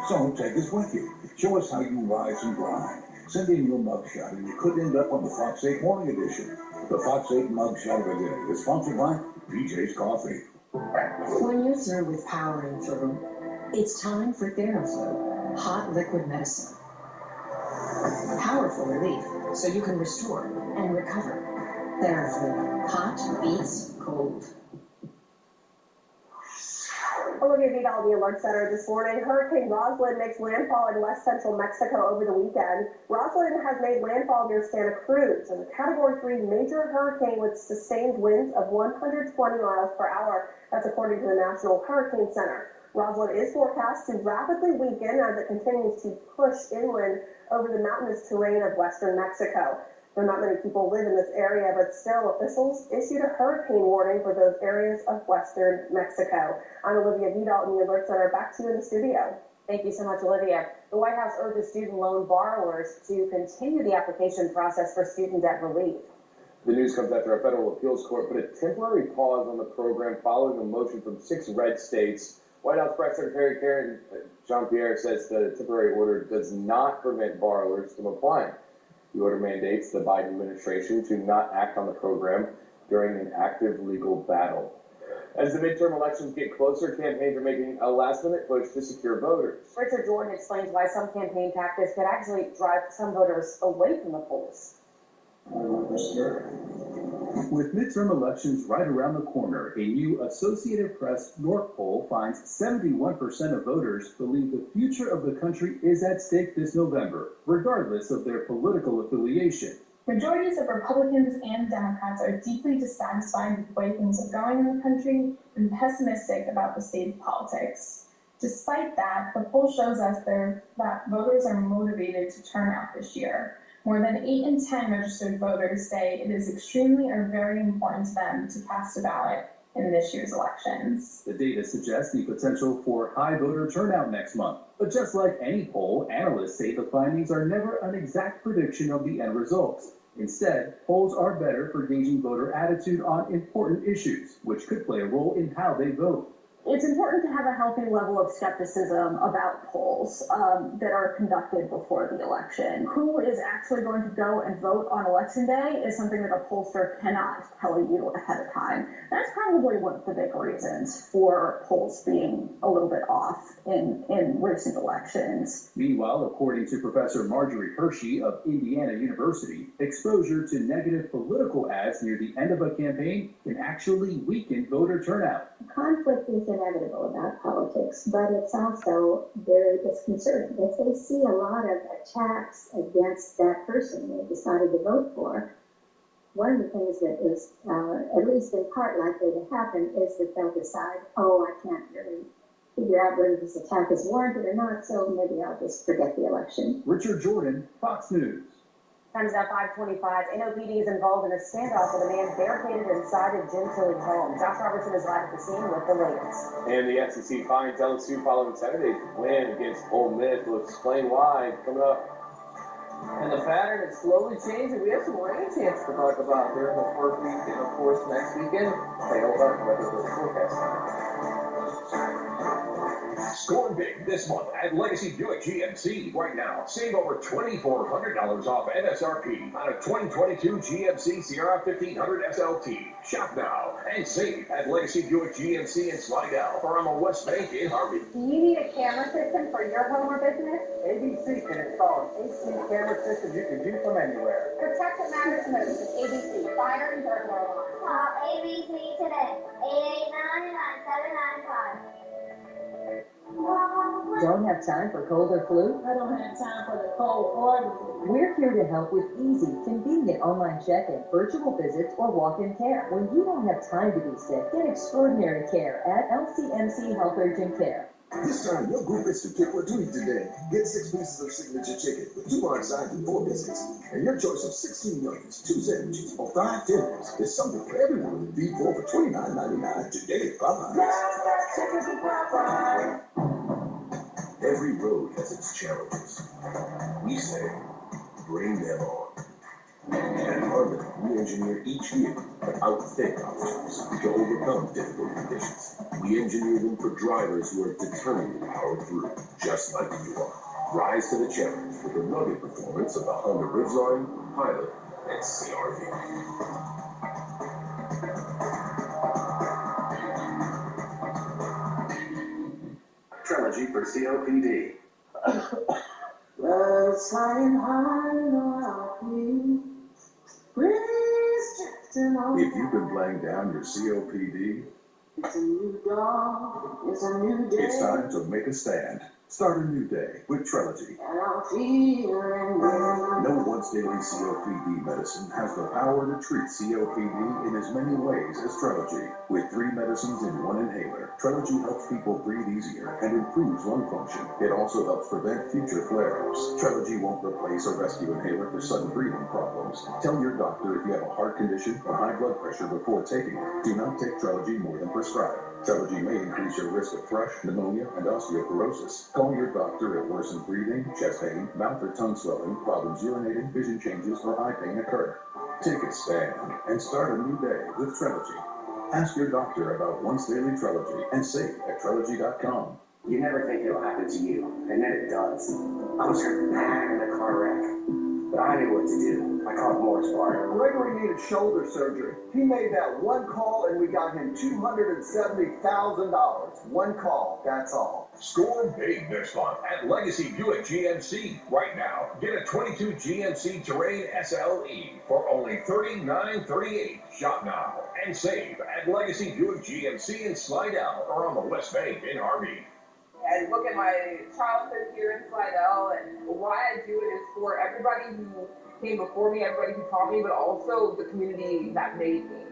So take us with you. Show us how you rise and grind. Send in your mugshot, and you could end up on the Fox 8 Morning Edition. The Fox 8 Mugshot of the Day is sponsored by PJ's Coffee. When you're through with powering through, it's time for TheraFlu, hot liquid medicine. Powerful relief, so you can restore and recover. TheraFlu, hot beats cold. Olivia Vidal, the Alert Center this morning. Hurricane Rosalind makes landfall in west central Mexico over the weekend. Rosalind has made landfall near Santa Cruz, and a Category 3 major hurricane with sustained winds of 120 miles per hour. That's according to the National Hurricane Center. Rosalind is forecast to rapidly weaken as it continues to push inland over the mountainous terrain of western Mexico. Though not many people live in this area, but still officials issued a hurricane warning for those areas of western Mexico. I'm Olivia Vidal in the Alert Center. Back to you in the studio. Thank you so much, Olivia. The White House urges student loan borrowers to continue the application process for student debt relief. The news comes after a federal appeals court put a temporary pause on the program following a motion from 6 red states. White House Press Secretary Karen Jean-Pierre says the temporary order does not prevent borrowers from applying. The order mandates the Biden administration to not act on the program during an active legal battle. As the midterm elections get closer, campaigns are making a last-minute push to secure voters. Richard Jordan explains why some campaign tactics could actually drive some voters away from the polls. With midterm elections right around the corner, a new Associated Press York poll finds 71% of voters believe the future of the country is at stake this November, regardless of their political affiliation. Majorities of Republicans and Democrats are deeply dissatisfied with the way things are going in the country and pessimistic about the state of politics. Despite that, the poll shows us that voters are motivated to turn out this year. More than 8 in 10 registered voters say it is extremely or very important to them to cast a ballot in this year's elections. The data suggests the potential for high voter turnout next month. But just like any poll, analysts say the findings are never an exact prediction of the end results. Instead, polls are better for gauging voter attitude on important issues, which could play a role in how they vote. It's important to have a healthy level of skepticism about polls that are conducted before the election. Who is actually going to go and vote on election day is something that a pollster cannot tell you ahead of time. That's probably one of the big reasons for polls being a little bit off in recent elections. Meanwhile, according to Professor Marjorie Hershey of Indiana University, exposure to negative political ads near the end of a campaign can actually weaken voter turnout. Conflict is inevitable about politics, but it's also very disconcerting. If they see a lot of attacks against that person they decided to vote for, one of the things that is, at least in part, likely to happen is that they'll decide, oh, I can't really figure out whether this attack is warranted or not, so maybe I'll just forget the election. Richard Jordan, Fox News. Time's now 5:25. NOPD is involved in a standoff with a man barricaded inside a Jim Tilly home. Josh Robertson is live at the scene with the latest. And the SEC finds LSU following Saturday's win against Ole Miss. We'll explain why coming up. And the pattern is slowly changing. We have some rain chance to talk about during the first week and, of course, next weekend. Stay hold up for the forecast. Score big this month at Legacy Buick GMC. Right now, save over $2,400 off MSRP on a 2022 GMC Sierra 1500 SLT. Shop now and save at Legacy Buick GMC in Slidell or on the West Bank in Harvey. Do you need a camera system for your home or business? ABC can install an HD camera system you can view from anywhere. Protect what matters most with ABC Fire and Burglar Alarm. Call ABC today, 889-9795. Don't have time for cold or flu? I don't have time for the cold or the flu. We're here to help with easy, convenient online check-in, virtual visits, or walk-in care. When you don't have time to be sick, get extraordinary care at LCMC Health Urgent Care. This time, your group gets to pick what to eat today. Get 6 pieces of signature chicken with 2 large sides and 4 biscuits. And your choice of 16 nuggets, 2 sandwiches, or 5 tenders. There's something for everyone with beef for $29.99 today at Popeyes. Every road has its challenges. We say, bring them on. At Harmony, we engineer each vehicle to outthink obstacles, to overcome difficult conditions. We engineer them for drivers who are determined to power through, just like you are. Rise to the challenge with the rugged performance of the Honda Ridgeline, Pilot, and CR-V. Trilogy for COPD. Birds flying high in If you've been playing down your COPD, it's a new dawn, it's a new day. it's time to make a stand. Start a new day with Trilogy. And I'm feeling good. No once-daily COPD medicine has the power to treat COPD in as many ways as Trilogy. With 3 medicines in 1 inhaler, Trilogy helps people breathe easier and improves lung function. It also helps prevent future flare-ups. Trilogy won't replace a rescue inhaler for sudden breathing problems. Tell your doctor if you have a heart condition or high blood pressure before taking it. Do not take Trilogy more than prescribed. Trilogy may increase your risk of thrush, pneumonia, and osteoporosis. Call your doctor if worsened breathing, chest pain, mouth or tongue swelling, problems urinating, vision changes, or eye pain occur. Take a stand and start a new day with Trilogy. Ask your doctor about once daily Trilogy and save at Trilogy.com. You never think it'll happen to you, and then it does. I was hurt bad in a car wreck. But I knew what to do. I called Morris Barr. Gregory needed shoulder surgery. He made that one call and we got him $270,000. One call, that's all. Score big this month at Legacy Buick GMC. Right now, get a 22 GMC Terrain SLE for only $39.38. Shop now and save at Legacy Buick GMC in Slidell or on the West Bank in Harvey. And look at my childhood here in Slidell, and why I do it is for everybody who came before me, everybody who taught me, but also the community that made me.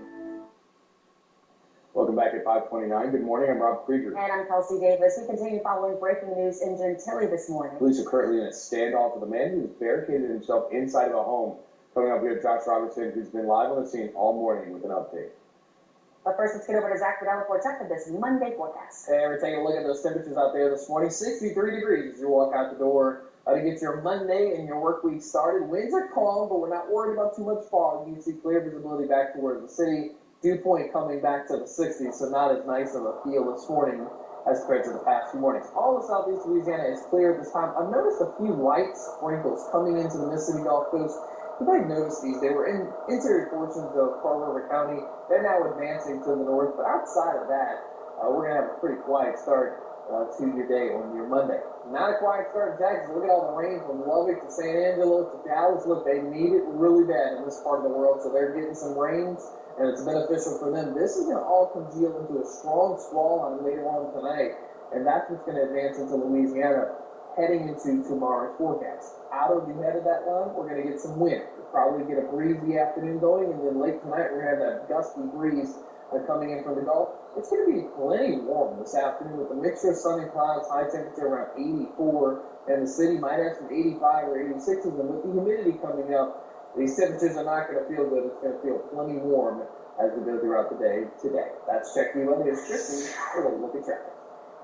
Welcome back at 5:29. Good morning. I'm Rob Krieger. And I'm Kelsey Davis. We continue following breaking news in Gentilly this morning. Police are currently in a standoff with a man who's barricaded himself inside of a home. Coming up, we have Josh Robertson, who's been live on the scene all morning with an update. But first, let's get over to Zach Fidel for check of this Monday forecast. Hey, we're taking a look at those temperatures out there this morning. 63 degrees as you walk out the door to get your Monday and your work week started. Winds are calm, but we're not worried about too much fog. You can see clear visibility back towards the city. Dew point coming back to the 60s, so not as nice of a feel this morning as compared to the past few mornings. All of southeast Louisiana is clear at this time. I've noticed a few light sprinkles coming into the Mississippi Gulf Coast. You might notice these. They were in interior portions of Pearl River County. They're now advancing to the north, but outside of that, we're going to have a pretty quiet start to your day on your Monday. Not a quiet start in Texas. Look at all the rain from Lubbock to San Angelo to Dallas. Look, they need it really bad in this part of the world, so they're getting some rains, and it's beneficial for them. This is going to all congeal into a strong squall on later on tonight, and that's what's going to advance into Louisiana heading into tomorrow's forecast. Out of the head of that line, we're going to get some wind. We'll probably get a breezy afternoon going, and then late tonight we're going to have that gusty breeze coming in from the Gulf. It's going to be plenty warm this afternoon with a mixture of sun and clouds, high temperature around 84, and the city might have some 85 or 86s, and with the humidity coming up, these temperatures are not going to feel good. It's going to feel plenty warm as we go throughout the day today. That's Check Me Weather. It's Kristen for a look at traffic.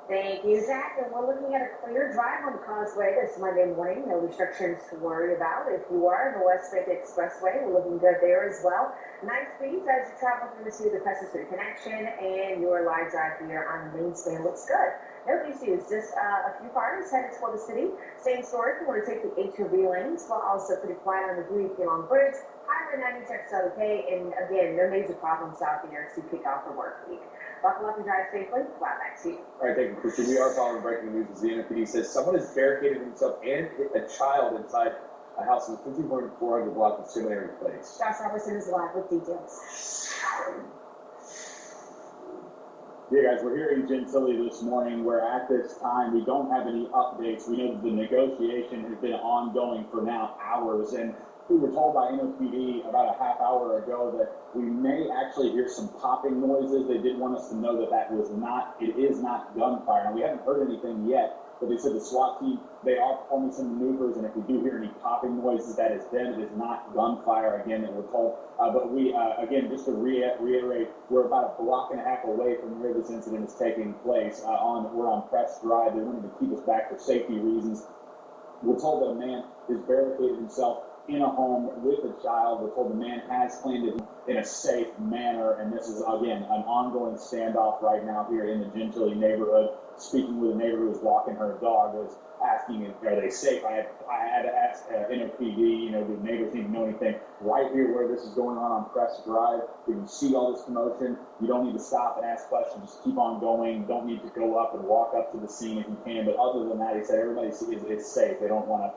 Thank you, Zach. And we're looking at a clear drive on the Causeway this Monday morning. No restrictions to worry about. If you are on the West Bank Expressway, we're looking good there as well. Nice speeds as you travel through the Crescent Street Connection, and your live drive here on the main span looks good. No issues, just a few cars headed toward the city. Same story if you want to take the HOV lanes, while also pretty quiet on the Greek Long Bridge. Highway 90 checks out okay, and again, no major problems out there to kick off the work week. Buckle up and drive safely. Wow, back to you. All right, thank you, Christian. We are following breaking news as the NPD says someone has barricaded himself and hit a child inside a house in the 5400 block of Seminary Place. Josh Robertson is live with details. Yeah, guys, we're here in Gentilly this morning where at this time we don't have any updates. We know that the negotiation has been ongoing for now hours, and we were told by NOPD about a half hour ago that we may actually hear some popping noises. They did want us to know that it is not gunfire. And we haven't heard anything yet, but they said the SWAT team, they are performing some maneuvers, and if we do hear any popping noises, that is them. It is not gunfire, again, that we're told. But we, again, just to reiterate, we're about a block and a half away from where this incident is taking place. We're on Press Drive. They wanted to keep us back for safety reasons. We're told that a man has barricaded himself in a home with a child. We're told the man has claimed it in a safe manner, and this is, again, an ongoing standoff right now here in the Gentilly neighborhood. Speaking with a neighbor who was walking her dog, was asking, are they safe? I had to ask NOPD, do neighbors need to know anything? Right here where this is going on Press Drive, you can see all this commotion. You don't need to stop and ask questions. Just keep on going. You don't need to go up and walk up to the scene if you can. But other than that, he said everybody is safe. They don't want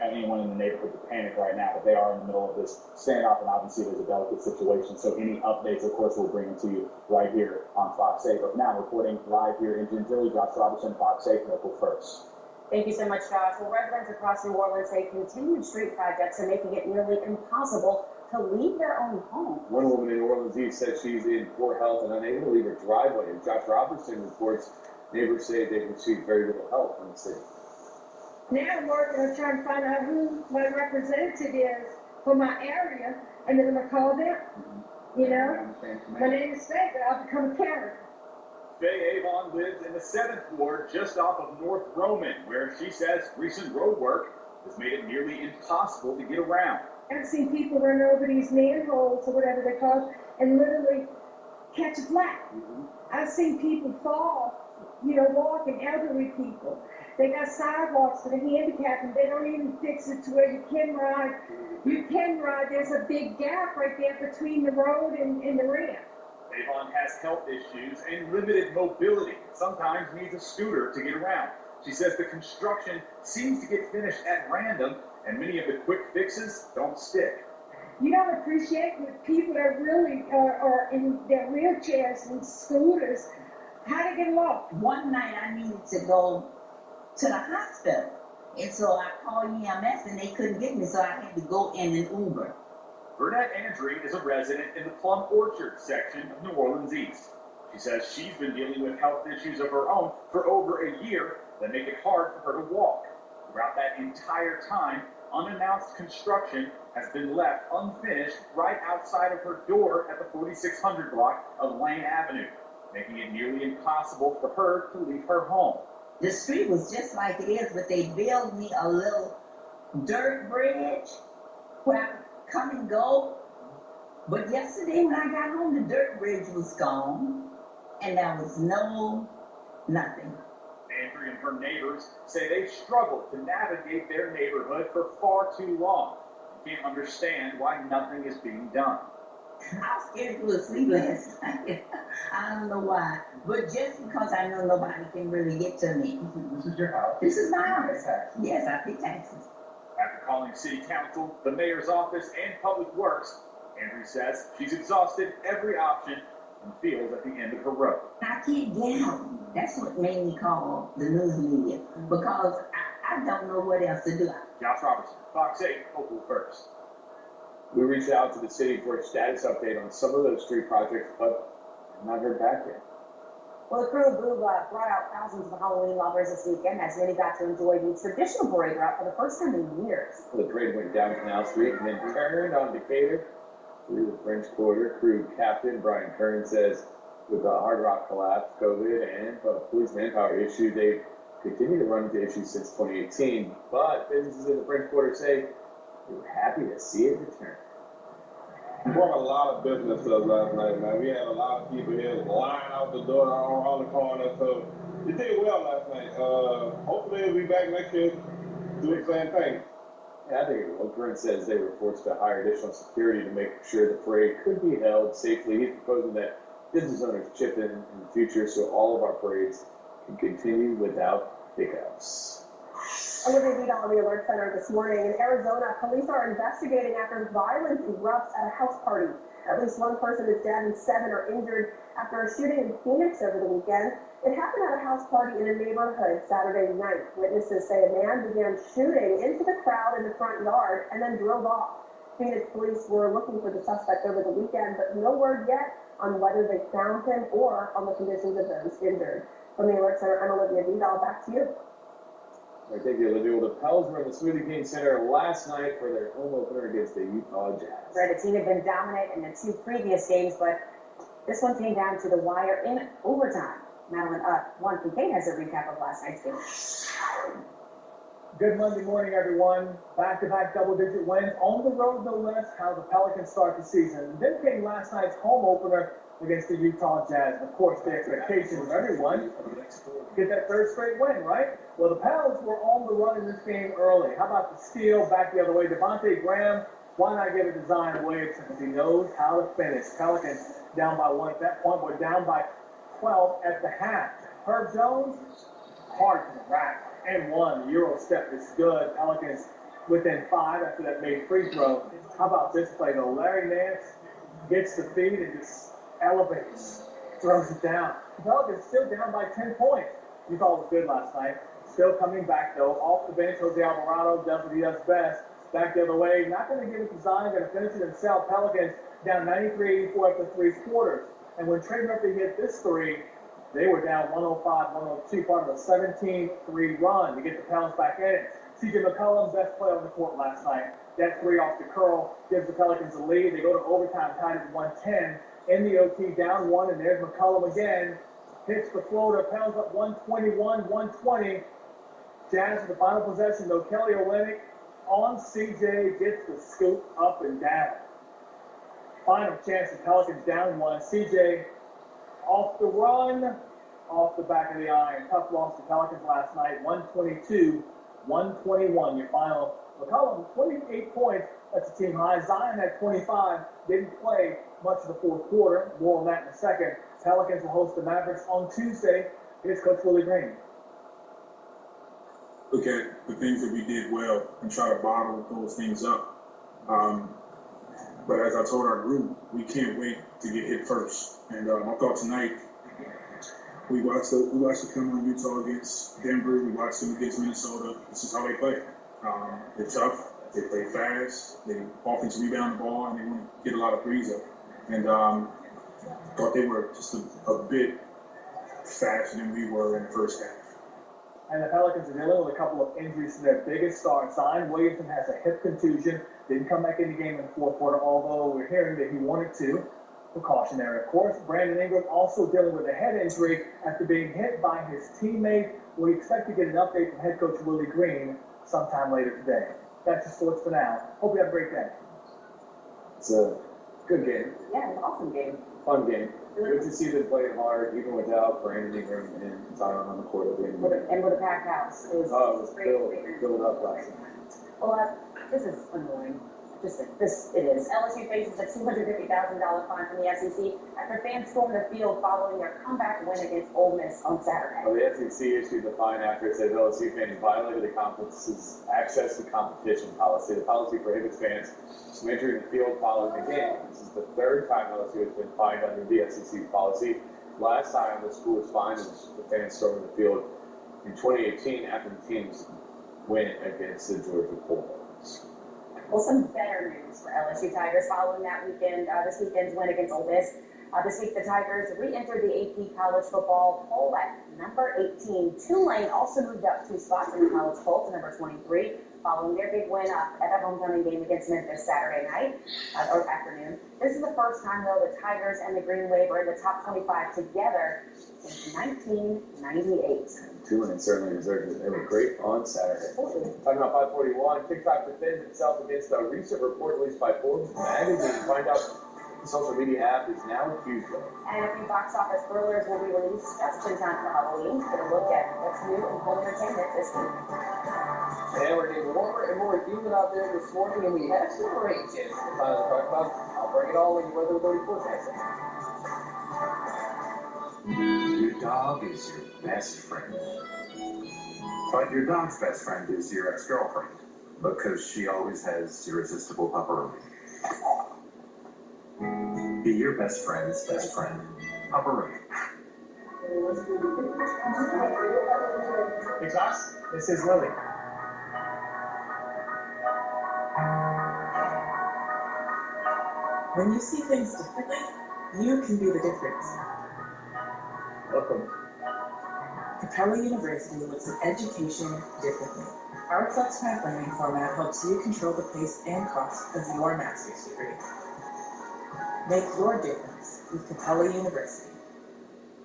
anyone in the neighborhood to panic right now. But they are in the middle of this standoff, and obviously there's a delicate situation. So any updates, of course, we'll bring them to you right here on Fox 8. But now reporting live here in Gentilly, Josh Robertson, Fox 8, Local First. Thank you so much, Josh. Well, residents across New Orleans say continued street projects are making it nearly impossible to leave their own home. One woman in New Orleans East says she's in poor health and unable to leave her driveway. As Josh Robertson reports, neighbors say they've received very little help from the city. Now I'm working on trying to find out who my representative is for my area, and then I'm going to call them. My name is Faith, and I'll become a character. Faye Avon lives in the 7th Ward just off of North Roman, where she says recent road work has made it nearly impossible to get around. I've seen people run over these manholes or whatever they call it and literally catch a flat. I've seen people fall, walking, elderly people. They got sidewalks for the handicapped, and they don't even fix it to where you can ride. You can ride. There's a big gap right there between the road and the ramp. Avon has health issues and limited mobility. Sometimes needs a scooter to get around. She says the construction seems to get finished at random, and many of the quick fixes don't stick. You don't appreciate the people that really are in their wheelchairs and scooters, how to get along. One night I needed to go to the hospital, and so I called EMS and they couldn't get me, so I had to go in an Uber. Burnett Andry is a resident in the Plum Orchard section of New Orleans East. She says she's been dealing with health issues of her own for over a year that make it hard for her to walk. Throughout that entire time, unannounced construction has been left unfinished right outside of her door at the 4600 block of Lane Avenue, making it nearly impossible for her to leave her home. The street was just like it is, but they built me a little dirt bridge where I could come and go. But yesterday when I got home, the dirt bridge was gone, and there was nothing. Andrew and her neighbors say they struggled to navigate their neighborhood for far too long. They can't understand why nothing is being done. I was scared to go to sleep last night. I don't know why. But just because I know nobody can really get to me. This is your house? This is my house. Yes, I pay taxes. After calling City Council, the Mayor's Office, and Public Works, Andrew says she's exhausted every option and feels at the end of her rope. I can't get out. That's what made me call the news media, because I don't know what else to do. Josh Robertson, Fox 8, Hopeful First. We reached out to the city for a status update on some of those street projects, but have not heard back yet. Well, the crew brought out thousands of Halloween lovers this weekend as many got to enjoy the traditional parade route for the first time in years. The parade went down Canal Street and then turned on Decatur through the French Quarter. Crew captain Brian Kern says with the Hard Rock collapse, COVID, and police manpower issue, they've continued to run into issues since 2018. But businesses in the French Quarter say they were happy to see it return. We brought a lot of business to us last night, man. We had a lot of people here lying out the door on the corner, so it did well last night. Hopefully we'll be back next year, do the same thing. Yeah, I think it will. Kern says they were forced to hire additional security to make sure the parade could be held safely. He's proposing that business owners chip in the future so all of our parades can continue without hiccups. Olivia Vidal on the Alert Center this morning. In Arizona, police are investigating after violence erupts at a house party. At least one person is dead and 7 are injured after a shooting in Phoenix over the weekend. It happened at a house party in a neighborhood Saturday night. Witnesses say a man began shooting into the crowd in the front yard and then drove off. Phoenix police were looking for the suspect over the weekend, but no word yet on whether they found him or on the conditions of those injured. From the Alert Center, I'm Olivia Vidal. Back to you. All right, thank you, Olivia. Well, the Pels were in the Smoothie King Center last night for their home opener against the Utah Jazz. Right, the team had been dominant in the 2 previous games, but this one came down to the wire in overtime. Madeline, Juan Kincaid has a recap of last night's game. Good Monday morning, everyone. Back-to-back double-digit wins on the road, no less. How the Pelicans start the season. And then came last night's home opener against the Utah Jazz. And of course, the expectation of everyone get that 3rd straight win, right? Well, the Pels were on the run in this game early. How about the steal back the other way? Devontae Graham, why not give it to Zion Williamson? Because he knows how to finish. Pelicans down by 1 at that point. We're down by 12 at the half. Herb Jones, hard to the rack. And 1. The Euro step is good. Pelicans within 5 after that made free throw. How about this play, though? Larry Nance gets the feed and just elevates, throws it down. The Pelicans still down by 10 points. You thought it was good last night. Still coming back, though. Off the bench, Jose Alvarado does what he does best. Back the other way. Not going to give it to Zion. Going to finish it himself. Pelicans down 93-84 after 3 quarters. And when Trey Murphy hit this 3, they were down 105-102, part of a 17-3 run to get the Pels back in it. C.J. McCollum, best player on the court last night. That 3 off the curl gives the Pelicans a lead. They go to overtime, tied at 110. In the OT, down 1, and there's McCollum again. Hits the floater. Pels up 121-120. Jazz with the final possession, though. Kelly Olynyk on C.J. gets the scoop up and down. Final chance, the Pelicans down 1. C.J. off the run, off the back of the iron. Tough loss to Pelicans last night, 122-121. Your final. McCollum, 28 points. That's a team high. Zion had 25. Didn't play much of the fourth quarter. More on that in a second. Pelicans will host the Mavericks on Tuesday. Here's Coach Willie Green. Look at the things that we did well and try to bottle those things up. But as I told our group, we can't wait to get hit first. And I thought tonight, we watched the film on Utah against Denver. We watched them against Minnesota. This is how they play. They're tough. They play fast. They offense rebound the ball, and they want to get a lot of threes up. And thought they were just a bit faster than we were in the first half. And the Pelicans are dealing with a couple of injuries to their biggest star. Zion Williamson has a hip contusion. Didn't come back in the game in the fourth quarter, although we're hearing that he wanted to. Precautionary, of course. Brandon Ingram also dealing with a head injury after being hit by his teammate. We expect to get an update from head coach Willie Green sometime later today. That's the sports for now. Hope you have a great day. It's a good game. Yeah, an awesome game. Fun game. Good to see them playing hard, even without Brandon Ingram and Zion on the court at the end of the game. And with a packed house. It was great. filled up last night. Well, this is annoying. It is. LSU faces a $250,000 fine from the SEC after fans stormed the field following their comeback win against Ole Miss on Saturday. Well, the SEC issued the fine after it said LSU fans violated the conference's access to competition policy. The policy prohibits fans from entering the field following the game. This is the third time LSU has been fined under the SEC policy. Last time the school was fined was the fans storming the field in 2018 after the teams win against the Georgia Bulldogs. Well, some better news for LSU Tigers following that weekend, this weekend's win against Ole Miss. This week, the Tigers re-entered the AP College Football Poll at number 18. Tulane also moved up 2 spots in the college poll to number 23, following their big win at their homecoming game against Memphis Saturday night or afternoon. This is the first time, though, the Tigers and the Green Wave are in the top 25 together since 1998. Tulane certainly deserves it. They were great on Saturday. Talking about 541, TikTok defends itself against a recent report released by Forbes magazine. Find out the social media app is now accused of. And a few box office thrillers will be released just in time for Halloween. Get a look at what's new in home entertainment this week. And we're getting warmer and more humid out there this morning, and we have some rain chances to finally talk about. I'll bring it all in your weather 34 seconds. Your dog is your best friend. But your dog's best friend is your ex-girlfriend, because she always has irresistible pupperoni. Be your best friend's best friend. Pupperoni. Hey, Josh, this is Lily. When you see things differently, you can be the difference. Welcome. Capella University looks at education differently. Our Flex Path learning format helps you control the pace and cost of your master's degree. Make your difference with Capella University.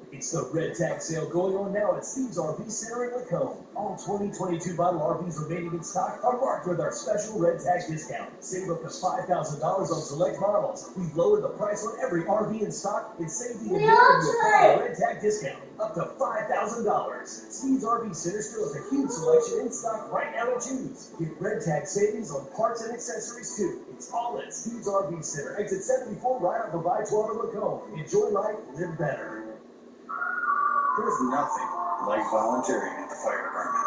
It's the Red Tag sale going on now at Steve's RV Center in Lacombe. All 2022 model RVs remaining in stock are marked with our special Red Tag discount. Save up to $5,000 on select models. We've lowered the price on every RV in stock and save the entire Red Tag discount up to $5,000. Steve's RV Center still has a huge selection in stock right now to choose. Get Red Tag savings on parts and accessories too. It's all at Steve's RV Center. Exit 74 right off of I-12 in Lacombe. Enjoy life, live better. There's nothing like volunteering at the fire department.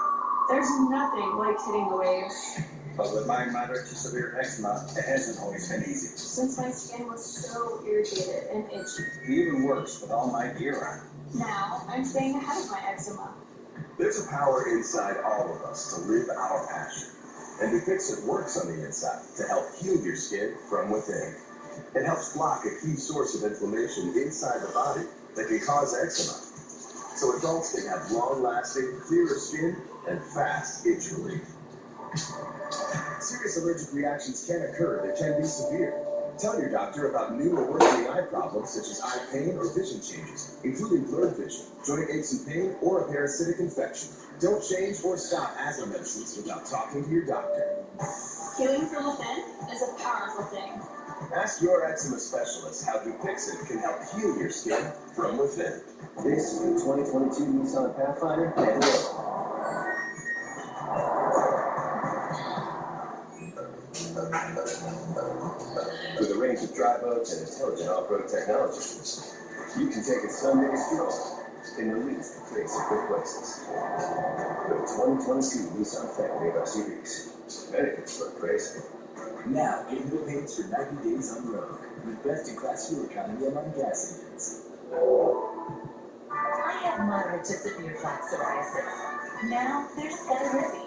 There's nothing like hitting the waves. But with my moderate to severe eczema, it hasn't always been easy. Since my skin was so irritated and itchy. Even worse with all my gear on. Now, I'm staying ahead of my eczema. There's a power inside all of us to live our passion. And Bifixit works on the inside to help heal your skin from within. It helps block a key source of inflammation inside the body that can cause eczema. So adults can have long-lasting, clearer skin and fast itch relief. Serious allergic reactions can occur that can be severe. Tell your doctor about new or worsening eye problems such as eye pain or vision changes, including blurred vision, joint aches and pain, or a parasitic infection. Don't change or stop asthma medicines without talking to your doctor. Healing from within is a powerful thing. Ask your eczema specialist how Dupixent can help heal your skin from within. This is the 2022 Nissan Pathfinder manual. With a range of dry modes and intelligent off-road technology, you can take a Sunday stroll in the least basic of places. The 2022 Nissan family of SUVs. Anything's for crazy. Now, get middle payments for 90 days on the road, with best-in-class fuel economy among gas engines. I have moderate to severe plaque psoriasis. Now, there's Skyrizi.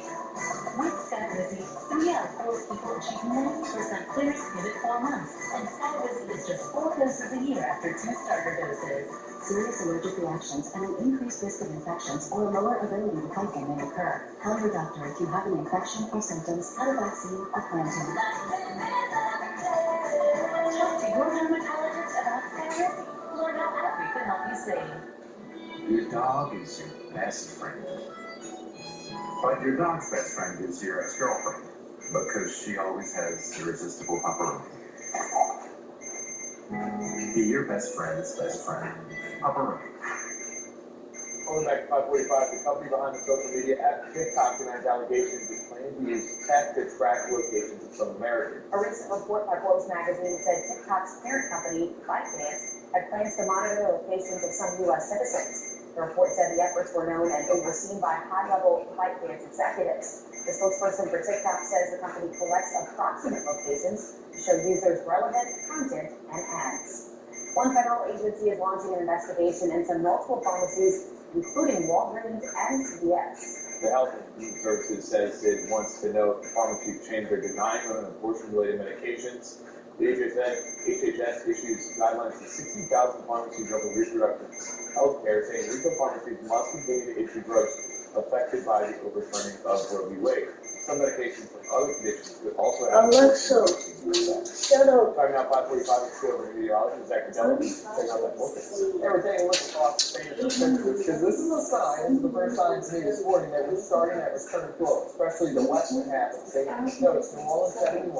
With Skyrizi, 3 out of 4 people achieve 90% clear skin at 4 months, and Skyrizi is just 4 doses a year after 2 starter doses. Serious allergic reactions and an increased risk of infections or a lower ability to hyphen may occur. Tell your doctor if you have an infection or symptoms, had a vaccine, or plan to. Talk to your dermatologist about Skyrizi. Learn how Advi can help you save. Your dog is your best friend. But your dog's best friend is your ex-girlfriend, because she always has irresistible pepperoni. Be your best friend's best friend. Pepperoni. Going back to 545, the company behind the social media app TikTok denies allegations it claims to use tech to track locations of some Americans. A recent report by Forbes magazine said TikTok's parent company, ByteDance, had plans to monitor the locations of some U.S. citizens. The report said the efforts were known and overseen by high-level ByteDance executives. The spokesperson for TikTok says the company collects approximate locations to show users relevant content and ads. One federal agency is launching an investigation into multiple pharmacies, including Walgreens and CVS. The Health and Human Services says it wants to know if the pharmacies change their denying on abortion-related medications. The HHS issues guidelines to 60,000 pharmacies over reproductive health care, saying retail pharmacies must continue to issue drugs affected by the overturning of Roe v. Wade. Some medications for other conditions could also have Alexa, shut up. Time now 545 is still over meteorologist Zach Della. Check out that book. Hey, we're taking a look across the state of Texas because this is a sign, this is the first sign to me this morning that we're starting that return flow, especially the western half of the state. Notice New Orleans 71,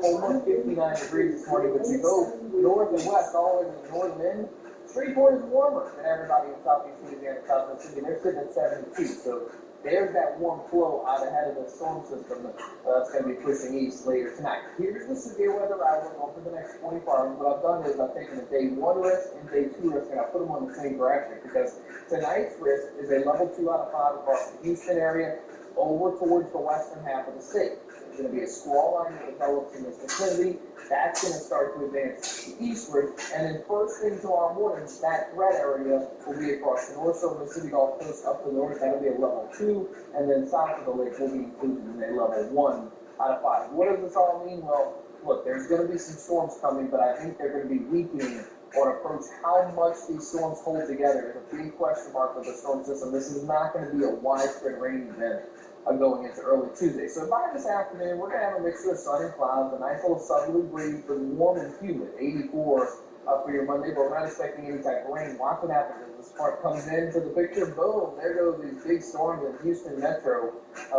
almost 59 degrees this morning, but you go north and west all the way to the northern end, Shreveport is warmer than everybody in southeast Louisiana and South Mississippi. They're sitting at 72, so there's that warm flow out ahead of the storm system that's going to be pushing east later tonight. Here's the severe weather outlook over the next 24 hours. What I've done is I've taken a day 1 risk and day 2 risk, and I put them on the same graphic because tonight's risk is a level 2 out of 5 across the Houston area over towards the western half of the state. There's going to be a squall line that develops in this vicinity. That's going to start to advance eastward, and then first thing tomorrow morning, that threat area will be across the north shore of the Mississippi Gulf Coast up to the north. That'll be a level 2, and then south of the lake will be included in a level 1 out of 5. What does this all mean? Well, look, there's going to be some storms coming, but I think they're going to be weakening on approach. How much these storms hold together is a big question mark with the storm system. This is not going to be a widespread rain event going into early Tuesday. So by this afternoon, we're going to have a mixture of sun and clouds, a nice little southerly breeze, but warm and humid, 84 for your Monday, but we're not expecting any type of rain. Watch what happens as this part comes into the picture. Boom, there go these big storms in Houston Metro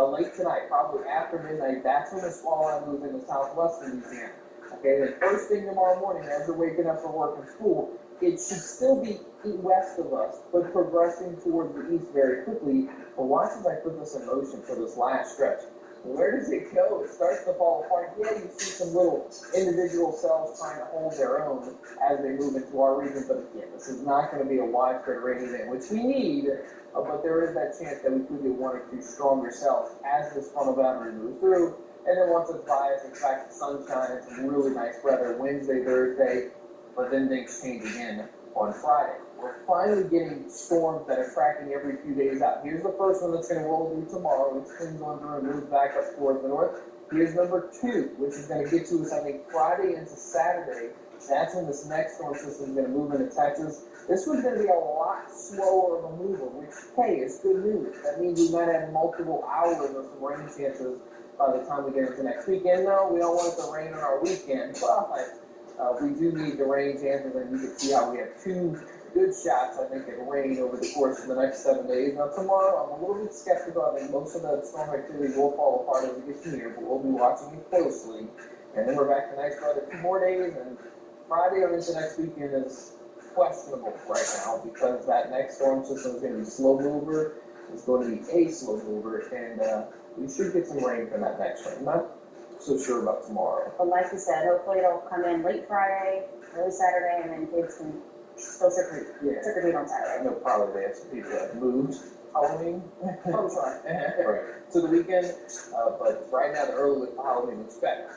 late tonight, probably after midnight. That's when the squall line moves into southwestern Louisiana. Okay, then first thing tomorrow morning, as you're waking up for work and school, it should still be west of us, but progressing towards the east very quickly. But watch as I put this in motion for this last stretch. Where does it go? It starts to fall apart. Yeah, you see some little individual cells trying to hold their own as they move into our region. But again, this is not going to be a widespread rain event, which we need. But there is that chance that we could get 1 or 2 stronger cells as this frontal boundary moves through. And then once it's by us, it's back to sunshine and some really nice weather Wednesday, Thursday. But then things change again on Friday. We're finally getting storms that are tracking every few days out. Here's the first one that's going to roll through tomorrow. It swings on through and moves back up towards the north. Here's number 2, which is going to get to us, I think, Friday into Saturday. That's when this next storm system is going to move into Texas. This one's going to be a lot slower of a mover, which, hey, is good news. That means we might have multiple hours of some rain chances by the time we get into next weekend. No, we don't want it to rain on our weekend, but we do need the rain chances, and you can see how we have 2 good shots, I think, at rain over the course of the next 7 days. Now, tomorrow, I'm a little bit skeptical. I think most of the storm activity will fall apart as it gets near, but we'll be watching it closely. And then we're back to nice weather 2 more days, and Friday or into next weekend is questionable right now because that next storm system is going to be slow mover. It's going to be a slow mover, and we should get some rain from that next one. I'm not so sure about tomorrow. But like you said, hopefully it'll come in late Friday, early Saturday, and then kids can still trick or treat on Saturday. I know probably they have some people that moved Halloween. I'm sorry. Right. To the weekend, but right now the early week for Halloween looks better.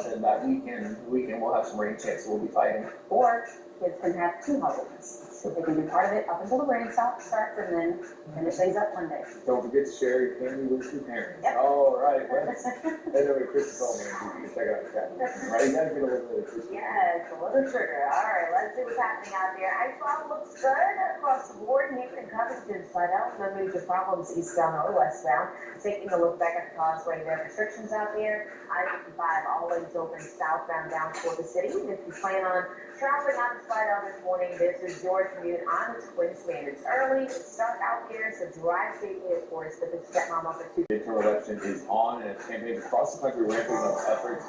Then that weekend we'll have some rain chance, so we'll be fighting. Or kids can have 2 Halloweens. They can do part of it up until the rain starts, and then finish things up Monday. Don't forget to share your candy with your parents. Yep. All right. Head over to Chris told me you can check out the candy. Right, you gotta get a little bit of Chris. Yes, a little sugar. All right, let's see what's happening out there. I-12 looks good across the board here in Covington, Slidell. No major problems eastbound or westbound. Taking a look back at the causeway, there are restrictions out there. I-55 always open southbound down toward the city. If you plan on traveling out of Slidell this morning, this is your commute on the Twin Standards. Early, it's dark out there, so drive safely, of course, but this stepmom up at 2. Midterm election is on, and campaigns across the country ramping up efforts.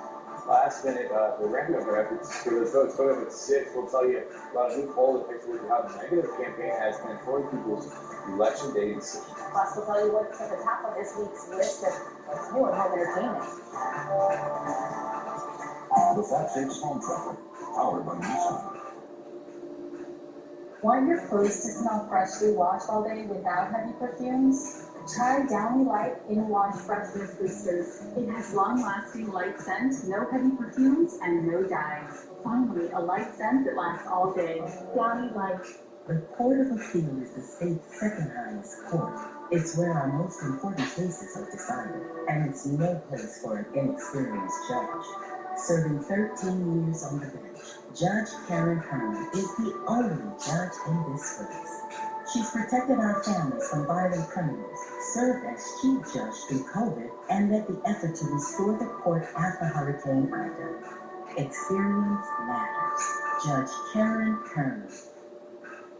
Last minute, they're ramping up their efforts for those votes. Coming up at 6, we'll tell you about a new poll that takes a look at how the negative campaign has been informing people's election day decisions. Plus, we'll tell you what's at the top of this week's list of what's new in home entertainment. The Fat Six Home Tracker, powered by Nissan. Want your clothes to smell freshly washed all day without heavy perfumes? Try Downy Light In-Wash Freshness Boosters. It has long-lasting light scent, no heavy perfumes, and no dyes. Finally, a light scent that lasts all day. Downy Light. The Court of Appeal is the state's second highest court. It's where our most important cases are decided, and it's no place for an inexperienced judge. Serving 13 years on the bench, Judge Karen Herman is the only judge in this race. She's protected our families from violent criminals, served as chief judge through COVID, and led the effort to restore the court after Hurricane Ida. Experience matters. Judge Karen Herman.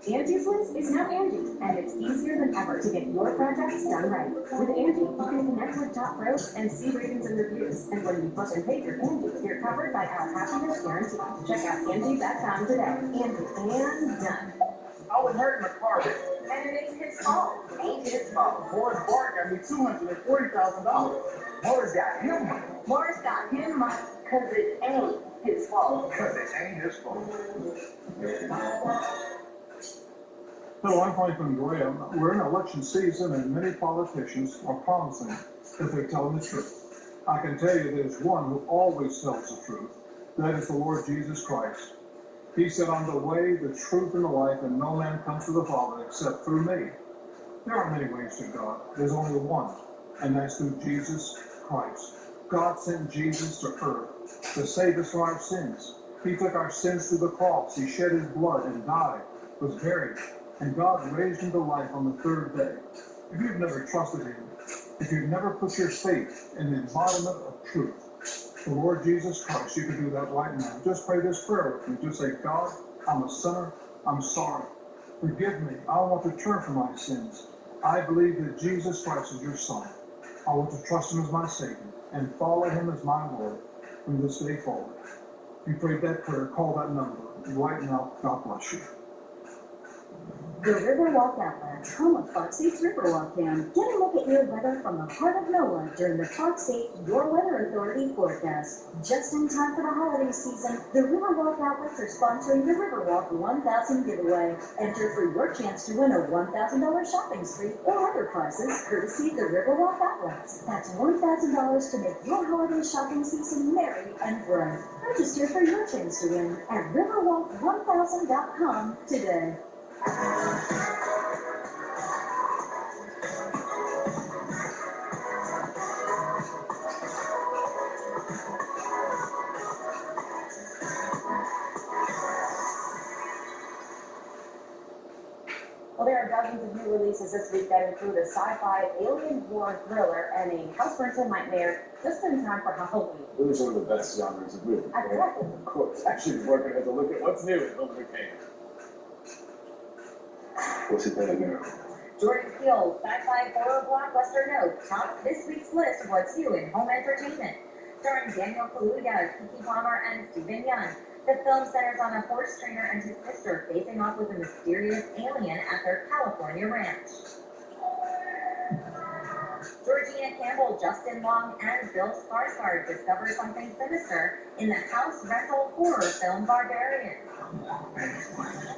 Angie's List is now Angie, and it's easier than ever to get your projects done right. With Angie, you can connect with top pros and see ratings and reviews. And when you book and pay your Angie, you're covered by our happiness guarantee. Check out Angie.com today. Angie, and done. I was hurt in the car. And it ain't his fault. Ain't his fault. Morris Bart got me $240,000. Morris got him money. Morris got him money because it ain't his fault. Because it ain't his fault. Hello, I'm Franklin Graham. We're in election season, and many politicians are promising that they're telling the truth. I can tell you there's one who always tells the truth. That is the Lord Jesus Christ. He said, "I'm the way, the truth, and the life, and no man comes to the Father except through me." There aren't many ways to God. There's only one, and that's through Jesus Christ. God sent Jesus to earth to save us from our sins. He took our sins to the cross. He shed his blood and died, was buried, and God raised him to life on the 3rd day. If you've never trusted him, if you've never put your faith in the embodiment of truth, the Lord Jesus Christ, you can do that right now. Just pray this prayer with me. Just say, "God, I'm a sinner. I'm sorry. Forgive me. I want to turn from my sins. I believe that Jesus Christ is your Son. I want to trust him as my Savior and follow him as my Lord from this day forward." If you prayed that prayer, call that number right now. God bless you. The Riverwalk Outlet, home of Clark State's Riverwalk Dam. Get a look at your weather from the heart of NOAA during the Clark State Your Weather Authority forecast. Just in time for the holiday season, the Riverwalk Outlets are sponsoring the Riverwalk 1000 giveaway. Enter for your chance to win a $1,000 shopping spree or other prizes courtesy of the Riverwalk Outlets. That's $1,000 to make your holiday shopping season merry and bright. Register for your chance to win at riverwalk1000.com today. Well, there are dozens of new releases this week that include a sci-fi alien war thriller and a house-rental nightmare just in time for Halloween. Those are the best genres of movies. Exactly. Of course. Actually, we're going to have to look at what's new in film entertainment. What's it better now? Jordan Peele's sci-fi horror blockbuster note topped this week's list of what's new in home entertainment. Starring Daniel Kaluuya, Kiki Palmer, and Stephen Yeun. The film centers on a horse trainer and his sister facing off with a mysterious alien at their California ranch. Georgina Campbell, Justin Long, and Bill Skarsgård discover something sinister in the house rental horror film Barbarian.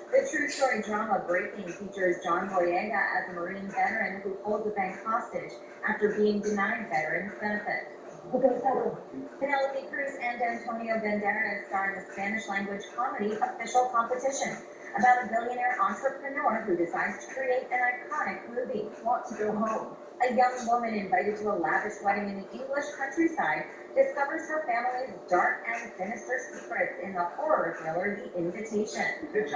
The true story drama Breaking features John Boyega as a Marine veteran who holds a bank hostage after being denied veterans benefits. Penelope Cruz and Antonio Banderas star in the Spanish-language comedy Official Competition, about a billionaire entrepreneur who decides to create an iconic movie. Want to go home? A young woman invited to a lavish wedding in the English countryside discovers her family's dark and sinister secrets in the horror thriller The Invitation. The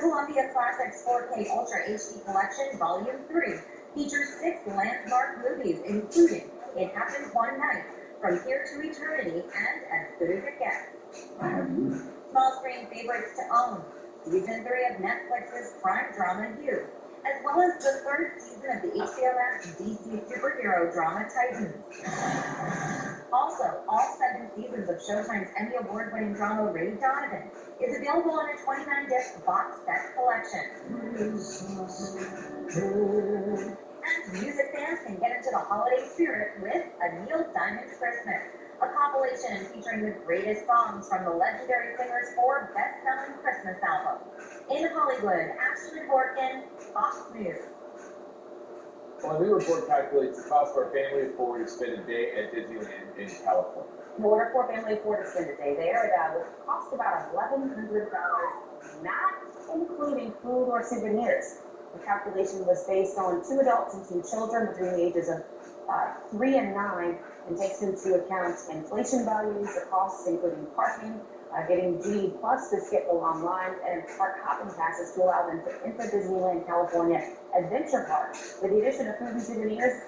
Columbia Classics 4K Ultra HD Collection Volume 3 features 6 landmark movies, including It Happened One Night, From Here to Eternity, and As Good as It Gets. Small screen favorites to own. Season 3 of Netflix's crime drama You, as well as the 3rd season of the HBO Max DC superhero drama Titans. Also, all 7 seasons of Showtime's Emmy Award-winning drama Ray Donovan is available in a 29-disc box set collection. And music fans can get into the holiday spirit with A Neil Diamond Christmas, a compilation featuring the greatest songs from the legendary singer's 4 best-selling Christmas albums. In Hollywood, Ashley Borkin, Fox News. Well, a new report calculates the cost for a family of 4 to spend a day at Disneyland in California. In order for a family of 4 to spend a day there, it would cost about $1,100, not including food or souvenirs. The calculation was based on 2 adults and 2 children between the ages of 3 and 9 and takes into account inflation values, the costs including parking, getting G Plus to skip the long line, and park hopping passes to allow them to enter Disneyland California Adventure Park. With the addition of food and souvenirs,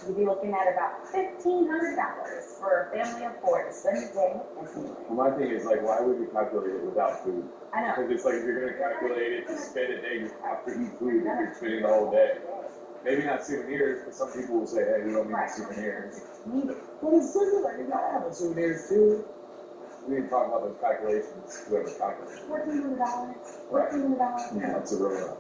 you'd be looking at about $1,500 for a family of 4 to spend a day at Disneyland. Well, my thing is, like, why would you calculate it without food? I know. Because it's like, if you're going to calculate it to spend a day, you have to eat food if you're spending the whole day. Maybe not souvenirs, but some people will say, hey, we don't need the souvenirs. Well, it's Disneyland, you gotta have the souvenirs too. We didn't talk about those calculations, whoever calculated. $1,400. $1,400? Yeah, that's a real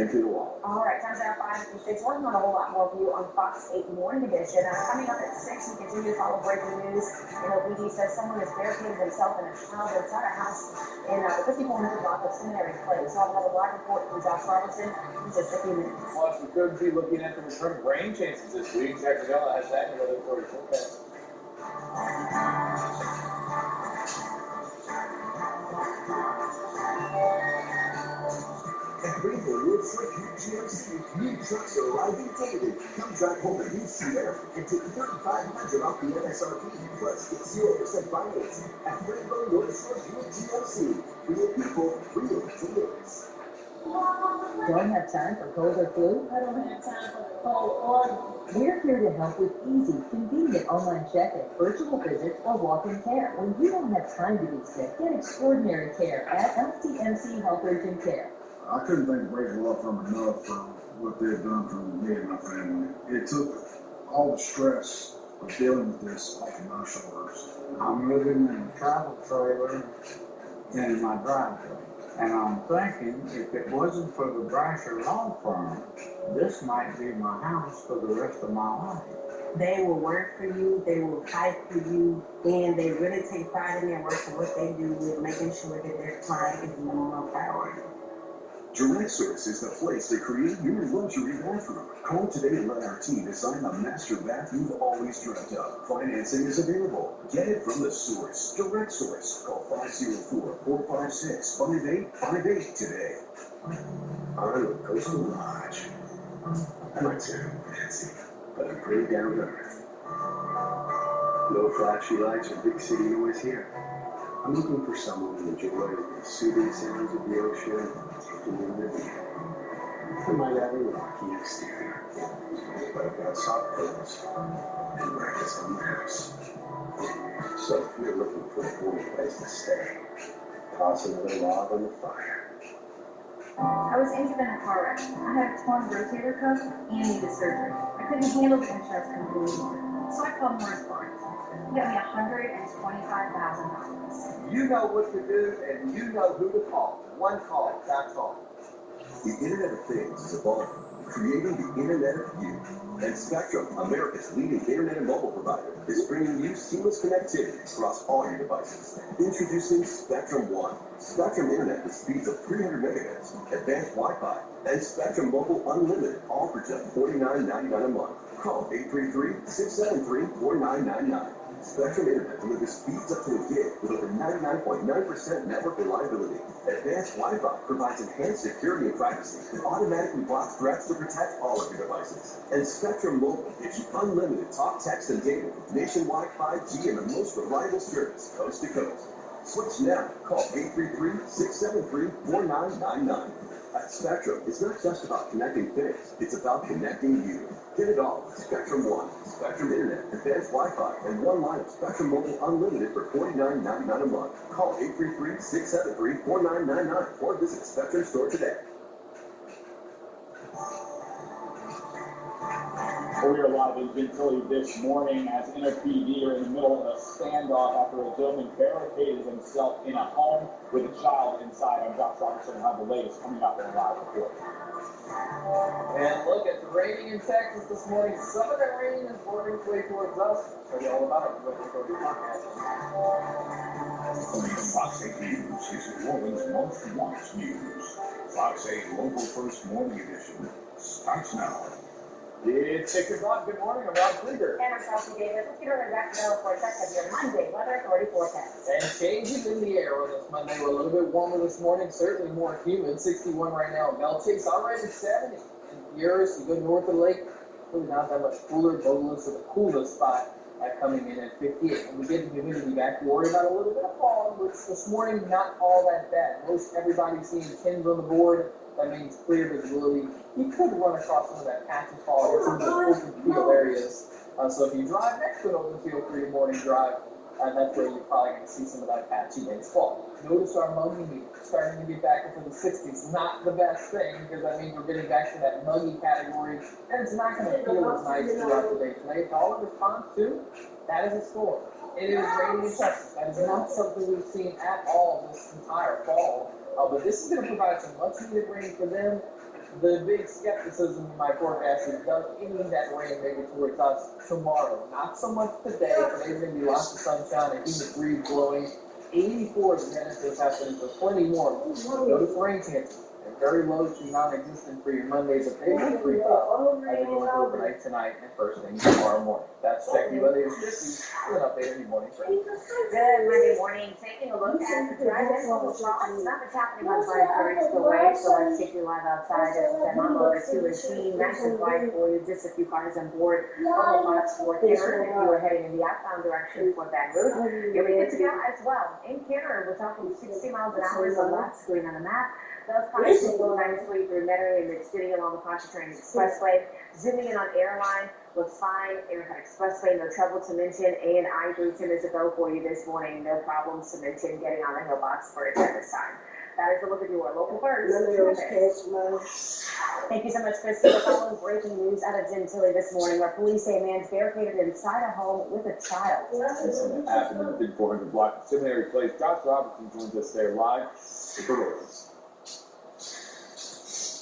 into the wall. All right, time's out 5:56. Working on a whole lot more for you on Fox 8 Morning Edition. Coming up at 6, we continue to follow breaking news. NOPD says someone has barricaded himself and a child inside a house in the 5400 block of Seminary Place. So I'll have a live report from Josh Robertson in just a few minutes. Plus, we could be looking at the return of rain chances this week. Jack Madella has that in the weather forecast. At Greenville, Freight GMC, new trucks are arriving daily. Come drive home a new Sierra and take $3,500 off the MSRP, plus get 0% financing. At Greenville, GMC, real people, real deals. Don't have time for cold or flu? I don't have time for the cold or We're here to help with easy, convenient online check-in, virtual visits, or walk-in care. When you don't have time to be sick, get extraordinary care at LTMC Health Urgent Care. I couldn't thank the Breaker Law Firm enough for what they've done for me and my family. It took all the stress of dealing with this off of my shoulders. I'm living in a travel trailer in my driveway, and I'm thinking if it wasn't for the Brasher Law Firm, this might be my house for the rest of my life. They will work for you, they will fight for you, and they really take pride in their work and what they do with making sure that their client is the number one priority. Direct Source is the place to create your luxury bathroom. Call today and let our team design the master bath you've always dreamt of. Financing is available. Get it from the source. Direct Source. Call 504-456-5858 today. I'm a Coastal Lodge. I'm not too fancy, but I'm pretty down to earth. No flashy lights or big city noise here. I'm looking for someone to enjoy the soothing sounds of the ocean, taking in the view. I might have a rocky exterior, but I've got soft pillows and blankets on the house. So if you're looking for a warm place to stay, toss another log on the fire. I was injured in a car wreck. I had a torn rotator cuff and needed surgery. I couldn't handle the insurance company anymore, so I called Morris Barnes. Get me $125,000. You know what to do, and you know who to call. One call, that's all. The Internet of Things is evolving, creating the Internet of You. And Spectrum, America's leading internet and mobile provider, is bringing you seamless connectivity across all your devices. Introducing Spectrum One. Spectrum Internet with speeds of 300 megahertz, advanced Wi-Fi, and Spectrum Mobile Unlimited, all for just $49.99 a month. Call 833-673-4999. Spectrum Internet delivers speeds up to a gig with over 99.9% network reliability. Advanced Wi-Fi provides enhanced security and privacy that automatically blocks threats to protect all of your devices. And Spectrum Mobile gives you unlimited talk, text, and data with nationwide 5G and the most reliable service coast to coast. Switch now. Call 833-673-4999. At Spectrum, it's not just about connecting things, it's about connecting you. Get it all with Spectrum One, Spectrum Internet, advanced Wi-Fi, and one line of Spectrum Mobile Unlimited for $49.99 a month. Call 833-673-4999 or visit Spectrum Store today. We are live in Gentilly this morning as NOPD are in the middle of a standoff after a gentleman barricaded himself in a home with a child inside. I'm Josh Robertson and have the latest coming up in a live report. And look, it's raining in Texas this morning. Some of that rain is working its way towards us. I'll tell you all about it. Fox 8 News is New Orleans' most watched news. Fox 8 Local First Morning Edition starts now. It's 6 o'clock. Good morning. I'm Rob Krieger. And I'm Chelsea Davis. Let's get on the back for a check of your Monday Weather Authority forecast. And changes in the air on this Monday. We're a little bit warmer this morning, certainly more humid. 61 right now in Belchase, already 70 in Buras. You go north of the lake, really not that much cooler. Bogus is the coolest spot coming in at 58. When we get the humidity back, we worry about a little bit of fog, which this morning not all that bad. Most everybody's seeing 10s on the board. That means clear visibility. You could run across some of that patchy fog in some of those open field areas. So if you drive next to an open field for your morning drive, that's where you're probably going to see some of that patchy dense fog. Notice our muggy meter starting to get back into the 60s. Not the best thing because that means we're getting back to that muggy category, and it's not going to feel as nice throughout the day today. It's all in response to that is a storm. It is raining in Texas. That is not something we've seen at all this entire fall. But this is going to provide some much-needed rain for them. The big skepticism in my forecast is does any of that rain make it towards us tomorrow? Not so much today. Today's going to be lots of sunshine and humid breeze blowing. 84 is the this afternoon, so plenty more. Notice rain chances. They're very low to non-existent for your Mondays, but they will creep up as we go into overnight tonight and first thing tomorrow morning. That's Check You Weather. It's 50 with an update every morning. Good Monday morning. Taking a look at the drive-in local frost. Not much happening on 5 the way, so let's take you live outside at the MW2 machine. Nice and quiet for you. Just a few cars on board. Local frost for Kenner. If you are heading in the outbound direction for Baton Rouge, you'll be good to go as well. In Kenner, we're talking 60 miles an hour, so that's going on the map. Those cars will go nicely through Metairie and Mid-City along the Pontchartrain Expressway. Zooming in on Airline, looks fine. Airline Expressway, no trouble to mention. And I-310 is a go for you this morning. No problems to mention getting on the Hillbox Bridge at this time. That is a look at your local first. Thank you so much, Chris. The following breaking news out of Gentilly this morning, where police say a man's barricaded inside a home with a child. This happened in the big 400 block of Seminary Place. Josh Robertson joins us there live with the latest.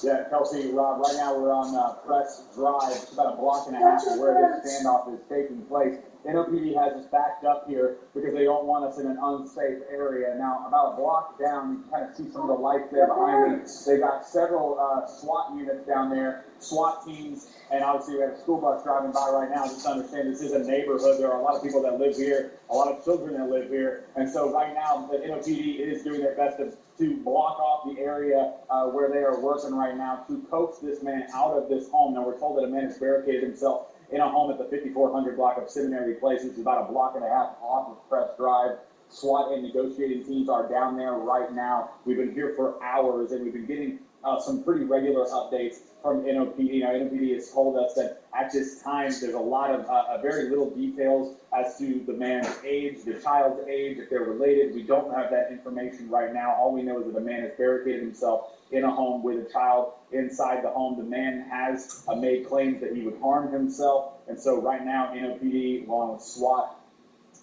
Yeah, Kelsey, Rob, right now we're on Press Drive. It's about a block and a half of where this standoff is taking place. NOPD has us backed up here because they don't want us in an unsafe area. Now, about a block down, you can kind of see some of the lights there behind me. They got several SWAT units down there, SWAT teams, and obviously we have a school bus driving by right now. Just understand this is a neighborhood. There are a lot of people that live here, a lot of children that live here, and so right now the NOPD is doing their best to block off the area where they are working right now to coax this man out of this home. Now, we're told that a man has barricaded himself in a home at the 5400 block of Seminary Place, which is about a block and a half off of Press Drive. SWAT and negotiating teams are down there right now. We've been here for hours, and we've been getting some pretty regular updates from NOPD. Now, NOPD has told us that at this time, there's a lot of very little details as to the man's age, the child's age, if they're related. We don't have that information right now. All we know is that the man has barricaded himself in a home with a child inside the home. The man has made claims that he would harm himself, and so right now, NOPD, along with SWAT,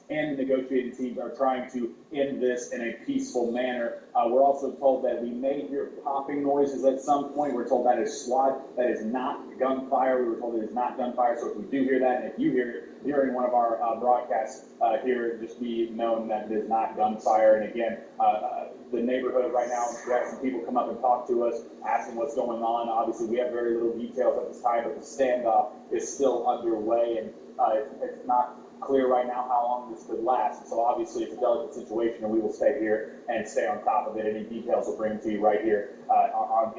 and the negotiating teams are trying to end this in a peaceful manner. We're also told that we may hear popping noises at some point. We're told that is SWAT. That is not gunfire. We were told it is not gunfire. So if we do hear that, and if you hear it during one of our broadcasts here, just be known that it is not gunfire. And again, the neighborhood right now, we have some people come up and talk to us, asking what's going on. Obviously, we have very little details at this time, but the standoff is still underway, and it's not clear right now how long this could last. So obviously, it's a delicate situation, and we will stay here and stay on top of it. Any details we'll bring to you right here on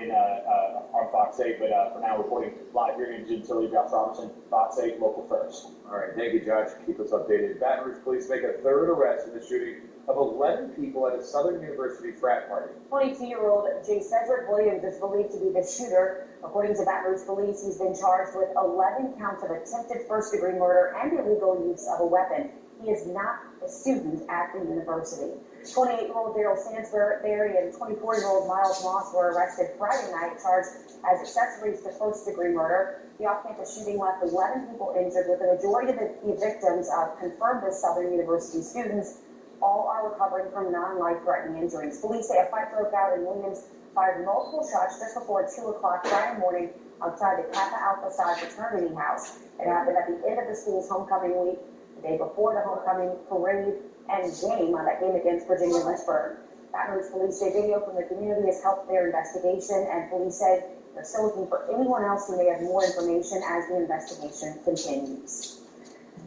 Fox 8. But for now, reporting live here in Gentilly, Josh Robinson, Fox 8, local first. All right, thank you, Josh. Keep us updated. Baton Rouge police make a third arrest in the shooting of 11 people at a Southern University frat party. 22-year-old J. Cedric Williams is believed to be the shooter. According to Baton Rouge police, he's been charged with 11 counts of attempted first-degree murder and illegal use of a weapon. He is not a student at the university. 28-year-old Daryl Sansbury and 24-year-old Miles Moss were arrested Friday night, charged as accessories to first-degree murder. The off-campus shooting left 11 people injured, with the majority of the victims confirmed as Southern University students. All are recovering from non-life-threatening injuries. Police say a fight broke out and Williams fired multiple shots just before 2 o'clock Friday morning outside the Kappa Alpha Psi fraternity house. It happened at the end of the school's homecoming week, the day before the homecoming parade and game, that game against Virginia Lynchburg. Baton Rouge police say video from the community has helped their investigation, and police say they're still looking for anyone else who may have more information as the investigation continues.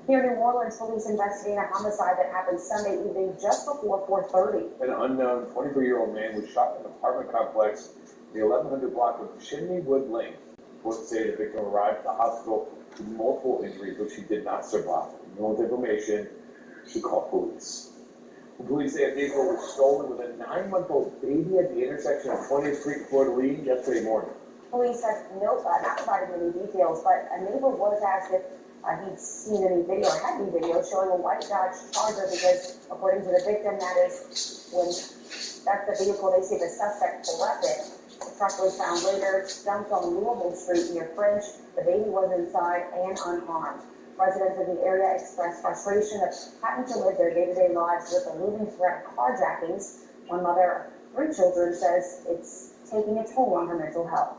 Here in New Orleans, police investigating a homicide that happened Sunday evening just before 4:30. An unknown 23-year-old man was shot in an apartment complex in the 1100 block of Chimneywood Lane. Reports say the victim arrived at the hospital with multiple injuries, but she did not survive. No information, she called police. The police say a vehicle was stolen with a 9-month-old baby at the intersection of 20th Street and Florida Lee yesterday morning. Police have not provided many details, but a neighbor was asked if he'd seen any video or had any video showing a white Dodge Charger, because according to the victim, that's the vehicle they say the suspect pulled up in. The truck was found later, dumped on Louisville Street near French. The baby was inside and unharmed. Residents in the area expressed frustration of having to live their day-to-day lives with the looming threat of carjackings. One mother of 3 children says it's taking a toll on her mental health.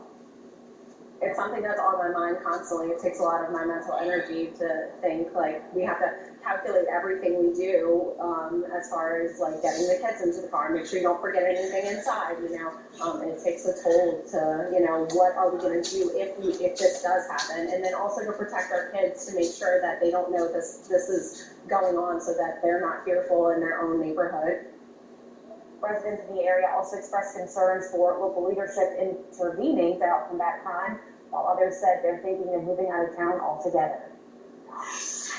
It's something that's on my mind constantly. It takes a lot of my mental energy to think, like, we have to calculate everything we do as far as, like, getting the kids into the car, make sure you don't forget anything inside, it takes a toll to, what are we going to do if this does happen, and then also to protect our kids, to make sure that they don't know this is going on, so that they're not fearful in their own neighborhood. Residents in the area also expressed concerns for local leadership intervening to help combat crime, while others said they're thinking of moving out of town altogether.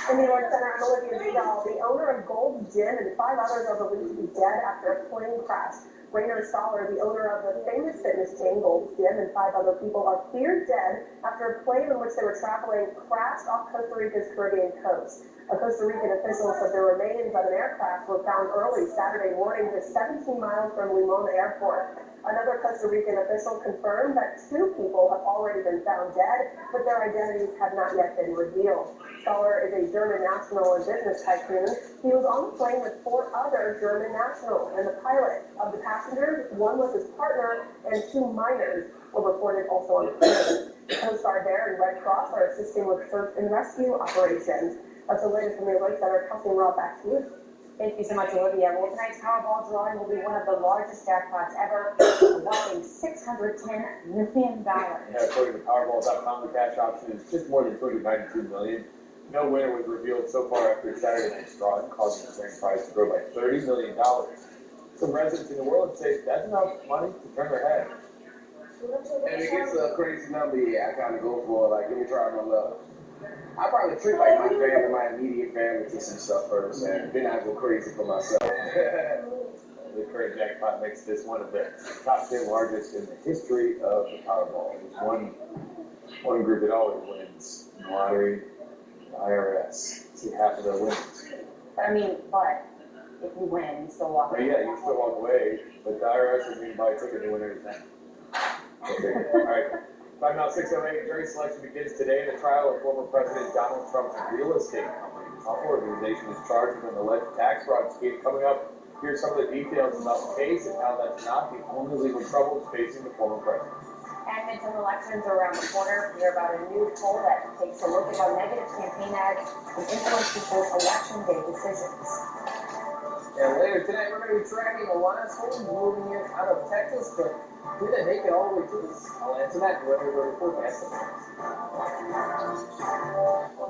In the North Center, I'm Olivia Vidal. The owner of Gold's Gym and 5 others are believed to be dead after a plane crash. Rainer Stoller, the owner of the famous fitness chain Gold's Gym, and 5 other people are cleared dead after a plane in which they were traveling crashed off Costa Rica's Caribbean coast. A Costa Rican official said the remains of an aircraft were found early Saturday morning just 17 miles from Limon Airport. Another Costa Rican official confirmed that 2 people have already been found dead, but their identities have not yet been revealed. Stoller is a German national and business tycoon. He was on the plane with 4 other German nationals and the pilot. Of the passengers, 1 was his partner and 2 minors were reported also on the plane. The Coast Guard there and Red Cross are assisting with search and rescue operations. That's the latest from the Lake Center. Kelsey, Rob, back to you. Thank you so much, Olivia. Well, tonight's Powerball drawing will be one of the largest jackpots ever, whopping $610 million. Yeah, according to Powerball.com, the cash option is just more than $292 million. No winner was revealed so far after Saturday night's drawing, causing the grand prize to grow by $30 million. Some residents in New Orleans say that's enough money to turn their head. And it gets a crazy number, I kind of go for it. Like, let me try my luck. I probably treat like my family, my immediate family to some stuff first, and then I go crazy for myself. The current jackpot makes this one of the top 10 largest in the history of the Powerball. There's one group that always wins in the lottery, the IRS. See half of their wins. But if you win, you still walk away. Yeah, you still walk away, but the IRS doesn't even buy a ticket to win everything. All right. Time now 6:08. Jury selection begins today in the trial of former President Donald Trump's real estate company. The Trump organization is charged with an alleged tax fraud scheme. Coming up, here's some of the details about the case and how that's not the only legal troubles facing the former president. And midterm elections are around the corner. We hear about a new poll that takes a look at how negative campaign ads can influence people's election day decisions. And later tonight, we're going to be tracking the last homes moving in out of Texas, but do they make it all the way to us? I'll answer that in the weather forecast.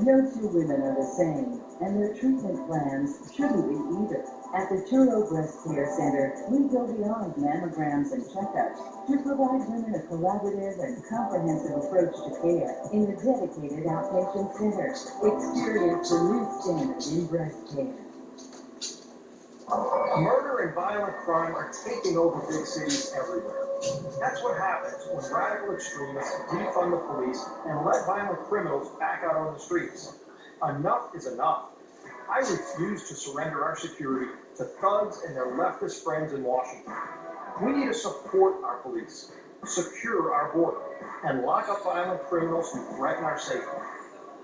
No two women are the same, and their treatment plans shouldn't be either. At the Turo Breast Care Center, we go beyond mammograms and checkups to provide women a collaborative and comprehensive approach to care in a dedicated outpatient center. Experience the new standard in breast care. Murder and violent crime are taking over big cities everywhere. That's what happens when radical extremists defund the police and let violent criminals back out on the streets. Enough is enough. I refuse to surrender our security to thugs and their leftist friends in Washington. We need to support our police, secure our border, and lock up violent criminals who threaten our safety.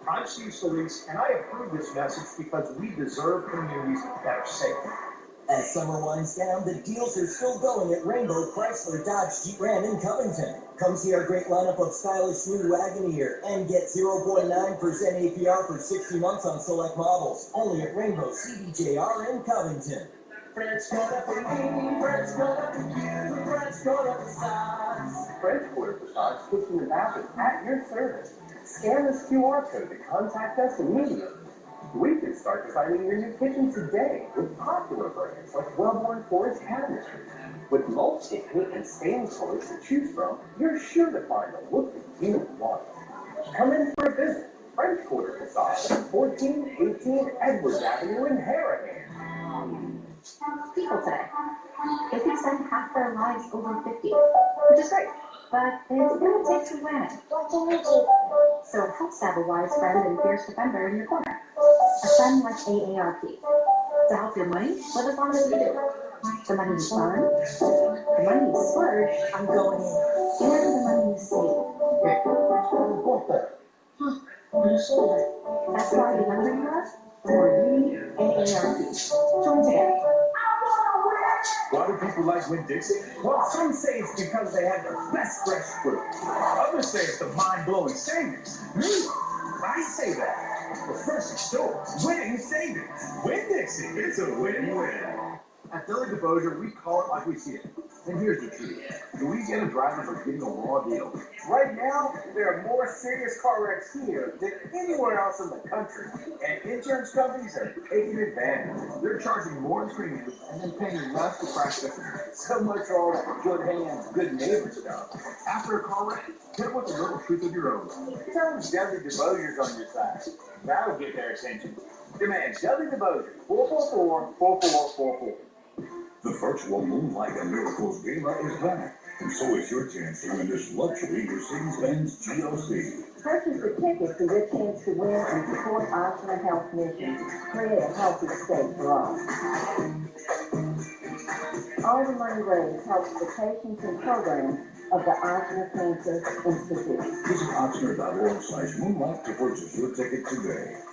I'm Steve Scalise, and I approve this message because we deserve communities that are safe. As summer winds down, the deals are still going at Rainbow Chrysler Dodge Jeep Ram in Covington. Come see our great lineup of stylish new Wagoneer and get 0.9% APR for 60 months on select models. Only at Rainbow CDJR in Covington. French Quarter for me, French Quarter for you, French Quarter for size. French Quarter for Size Kitchen and Bathroom at your service. Scan this QR code to contact us immediately. We can start designing your new kitchen today with popular brands like Wellborn Forest Cabinetry. With multiple paint and stain colors to choose from, you're sure to find the look that you want. Come in for a visit. French Quarter Facade, 1418 Edwards Avenue in Harahan. People today, they can spend half their lives over 50, which is great, but it's going to take some planning. So it helps to have a wise friend and fierce defender in your corner. A friend like AARP. To help your money, live as long as you do. The money you earn, the money you splurge, I'm going in, and the money you save. What the? That's why the younger you are, the more you need AARP. Join today. Why do people like Winn-Dixie? Well, some say it's because they have the best fresh fruit. Others say it's the mind-blowing savings. Me, I say that. The freshest stores, winning savings. Winn-Dixie, it's a win-win. At Deli DeBosier, we call it like we see it. And here's the truth. Louisiana drivers are getting a raw deal. Right now, there are more serious car wrecks here than anywhere else in the country. And insurance companies are taking advantage. They're charging more premiums and then paying less to practice. So much for all that good hands, good neighbor stuff. After a car wreck, hit with a little truth of your own. Tell them Deli DeBosier's on your side. That'll get their attention. Demand Deli DeBosier, 444-4444. The virtual Moonlight and Miracles Gala is back, and so is your chance to win this luxury Mercedes-Benz GLC. Purchase the ticket for your chance to win and support Oshner Health Mission. Create a healthy state for all. All the money raised helps the patients and programs of the Oshner Cancer Institute. Visit Oshner.org/moonlight to purchase your ticket today.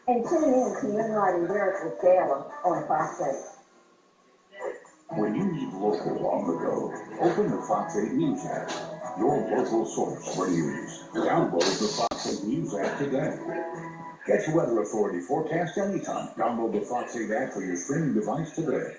And tune in to Moonlight and Miracles Gala on Fox 8. When you need local on the go, open the Fox 8 News app, your local source for news. Download the Fox 8 News app today. Get your weather authority forecast anytime. Download the Fox 8 app for your streaming device today.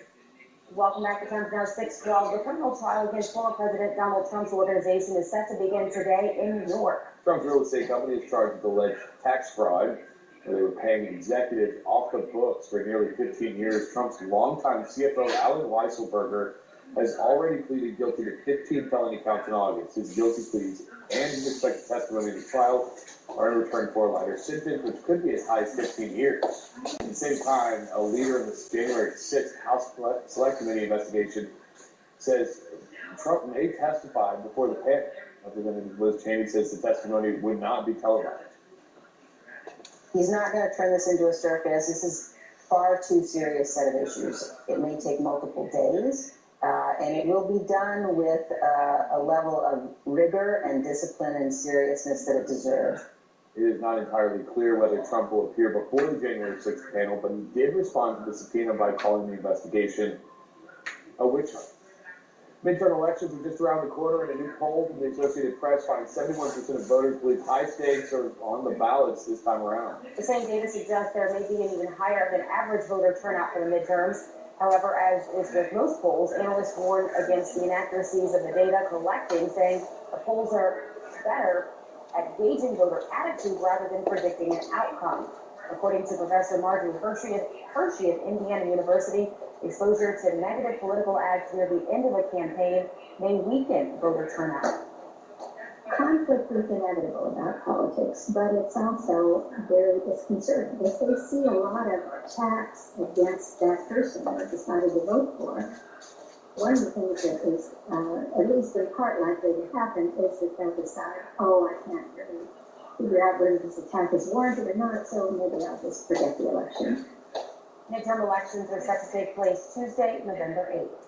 Welcome back. The time's now 6:12. The criminal trial against former President Donald Trump's organization is set to begin today in New York. Trump's real estate company is charged with alleged tax fraud. They were paying executives off the books for nearly 15 years. Trump's longtime CFO, Alan Weisselberger, has already pleaded guilty to 15 felony counts in August. His guilty pleas and his expected testimony in the trial are in return for a lighter sentence, which could be as high as 15 years. At the same time, a leader in the January 6th House Select Committee investigation says Trump may testify before the panel. Representative Liz Cheney says the testimony would not be televised. He's not going to turn this into a circus. This is far too serious set of issues. It may take multiple days, And it will be done with a level of rigor and discipline and seriousness that it deserves. It is not entirely clear whether Trump will appear before the January 6th panel, but he did respond to the subpoena by calling the investigation a witch hunt. Midterm elections are just around the corner, and a new poll from the Associated Press finds 71% of voters believe high stakes are on the ballots this time around. The same data suggests there may be an even higher than average voter turnout for the midterms. However, as is with most polls, analysts warn against the inaccuracies of the data collecting, saying the polls are better at gauging voter attitude rather than predicting an outcome. According to Professor Marjorie Hershey of Indiana University, exposure to negative political ads near the end of a campaign may weaken voter turnout. Conflict is inevitable about politics, but it's also very disconcerting. If they see a lot of attacks against that person they're decided to vote for, one of the things that is, at least in part likely to happen, is that they'll decide, oh, I can't really figure out whether this attack is warranted or not, so maybe I'll just forget the election. Midterm elections are set to take place Tuesday, November 8th.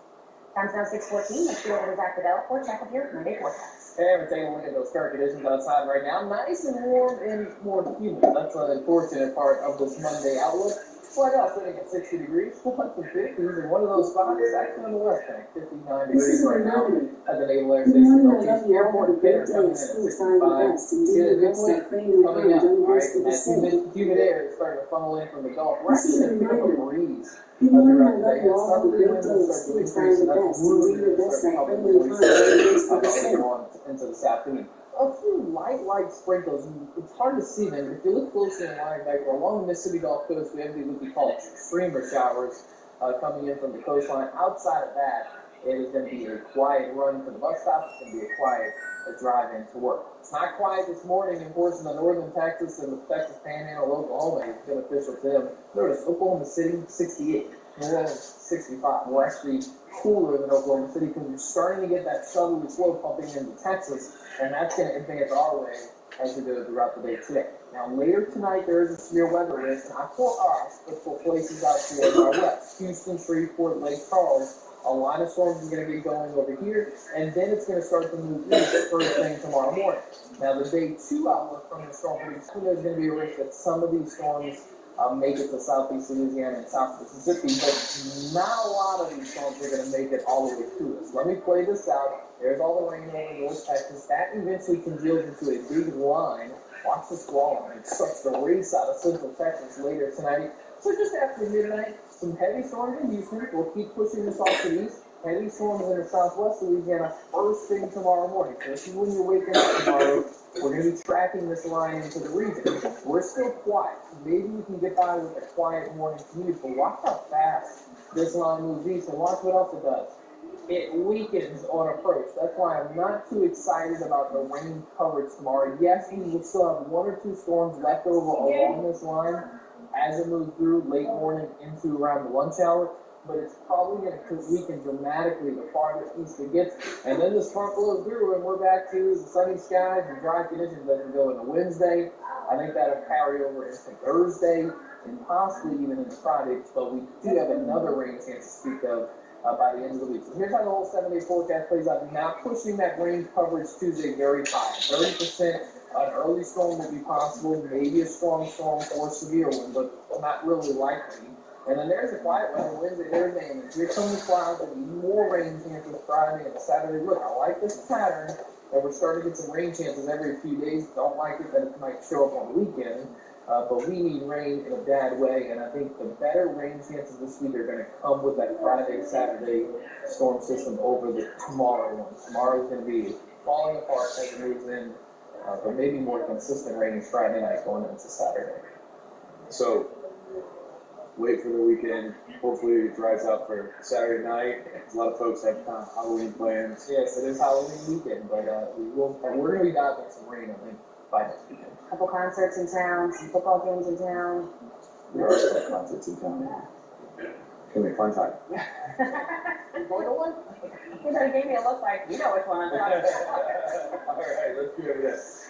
Time's now 6:14. Let's go over to Zach Bedell for a check of your Monday forecast. Hey, we're taking a look at those current conditions outside right now. Nice and warm and more humid. That's an unfortunate part of this Monday outlook. Right now, sitting at 60 degrees, 50s, and one of those spots is actually on the west bank, 59 degrees right now at the Naval Air Station. Northeast Airport Pitter coming in at 65. See the good wind coming up, all right, and that humid air is starting to funnel in from the Gulf. We're actually going to pick up a breeze throughout the day, and southerly winds will start to increase, and that's really going to start helping the later on into this afternoon. A few light sprinkles, and it's hard to see them. If you look closely in line back along the Mississippi Gulf Coast, we have what we call streamer showers coming in from the coastline. Outside of that, it is going to be a quiet run to the bus stops. It's going to be a quiet drive into work. It's not quiet this morning in portions of northern Texas and the Texas Panhandle, Oklahoma. It's beneficial to them. Notice Oklahoma City, 68. New Orleans, 65. We're actually cooler than Oklahoma City because we're starting to get that southerly flow pumping into Texas, and that's going to advance our way as we go throughout the day today. Now, later tonight, there is a severe weather risk, not for us, but for places out towards our west. Houston, Shreveport, Lake Charles. A line of storms is going to get going over here, and then it's going to start to move east first thing tomorrow morning. Now, the day 2 outlook from the storm prediction, there's going to be a risk that some of these storms make it to southeast Louisiana and south Mississippi, but not a lot of these storms are going to make it all the way to us. Let me play this out. There's all the rain over North Texas. That eventually congeals into a big line. Watch the squall line. It starts to race out of central Texas later tonight. So just after midnight, some heavy storms in Houston. We'll keep pushing this off to the east. Heavy storms in the southwest Louisiana first thing tomorrow morning. So this is when you're waking up tomorrow. We're going to be tracking this line into the region. We're still quiet. Maybe we can get by with a quiet morning commute, but watch how fast this line moves east, and watch what else it does. It weakens on approach. That's why I'm not too excited about the rain coverage tomorrow. Yes, we will still have 1 or 2 storms left over along this line as it moves through late morning into around the lunch hour, but it's probably going to weaken dramatically the farther east it gets. And then this front blows through, and we're back to the sunny skies and dry conditions as we go into Wednesday. I think that'll carry over into Thursday and possibly even into Friday, but we do have another rain chance to speak of by the end of the week. So here's how the whole 7-day forecast plays out. Not pushing that rain coverage Tuesday very high. 30%. An early storm will be possible, maybe a strong storm or a severe one, but not really likely. And then there's a quiet one on Wednesday, Thursday, and here come the clouds and more rain chances Friday and Saturday. Look, I like this pattern, and we're starting to get some rain chances every few days. Don't like it that it might show up on the weekend, but we need rain in a bad way, and I think the better rain chances this week are going to come with that Friday, Saturday storm system over the tomorrow one. Tomorrow is going to be falling apart as it moves in. But maybe more consistent rain Friday night going into Saturday. So, wait for the weekend. Hopefully it dries out for Saturday night. A lot of folks have Halloween plans. Yes, it is Halloween weekend, but we're going to be diving some rain, I think, by next weekend. A couple concerts in town, some football games in town. There are some concerts in town. It's going to be a fun time. You going to one? You gave me a look like, you know which one I'm talking about. All right, let's do it.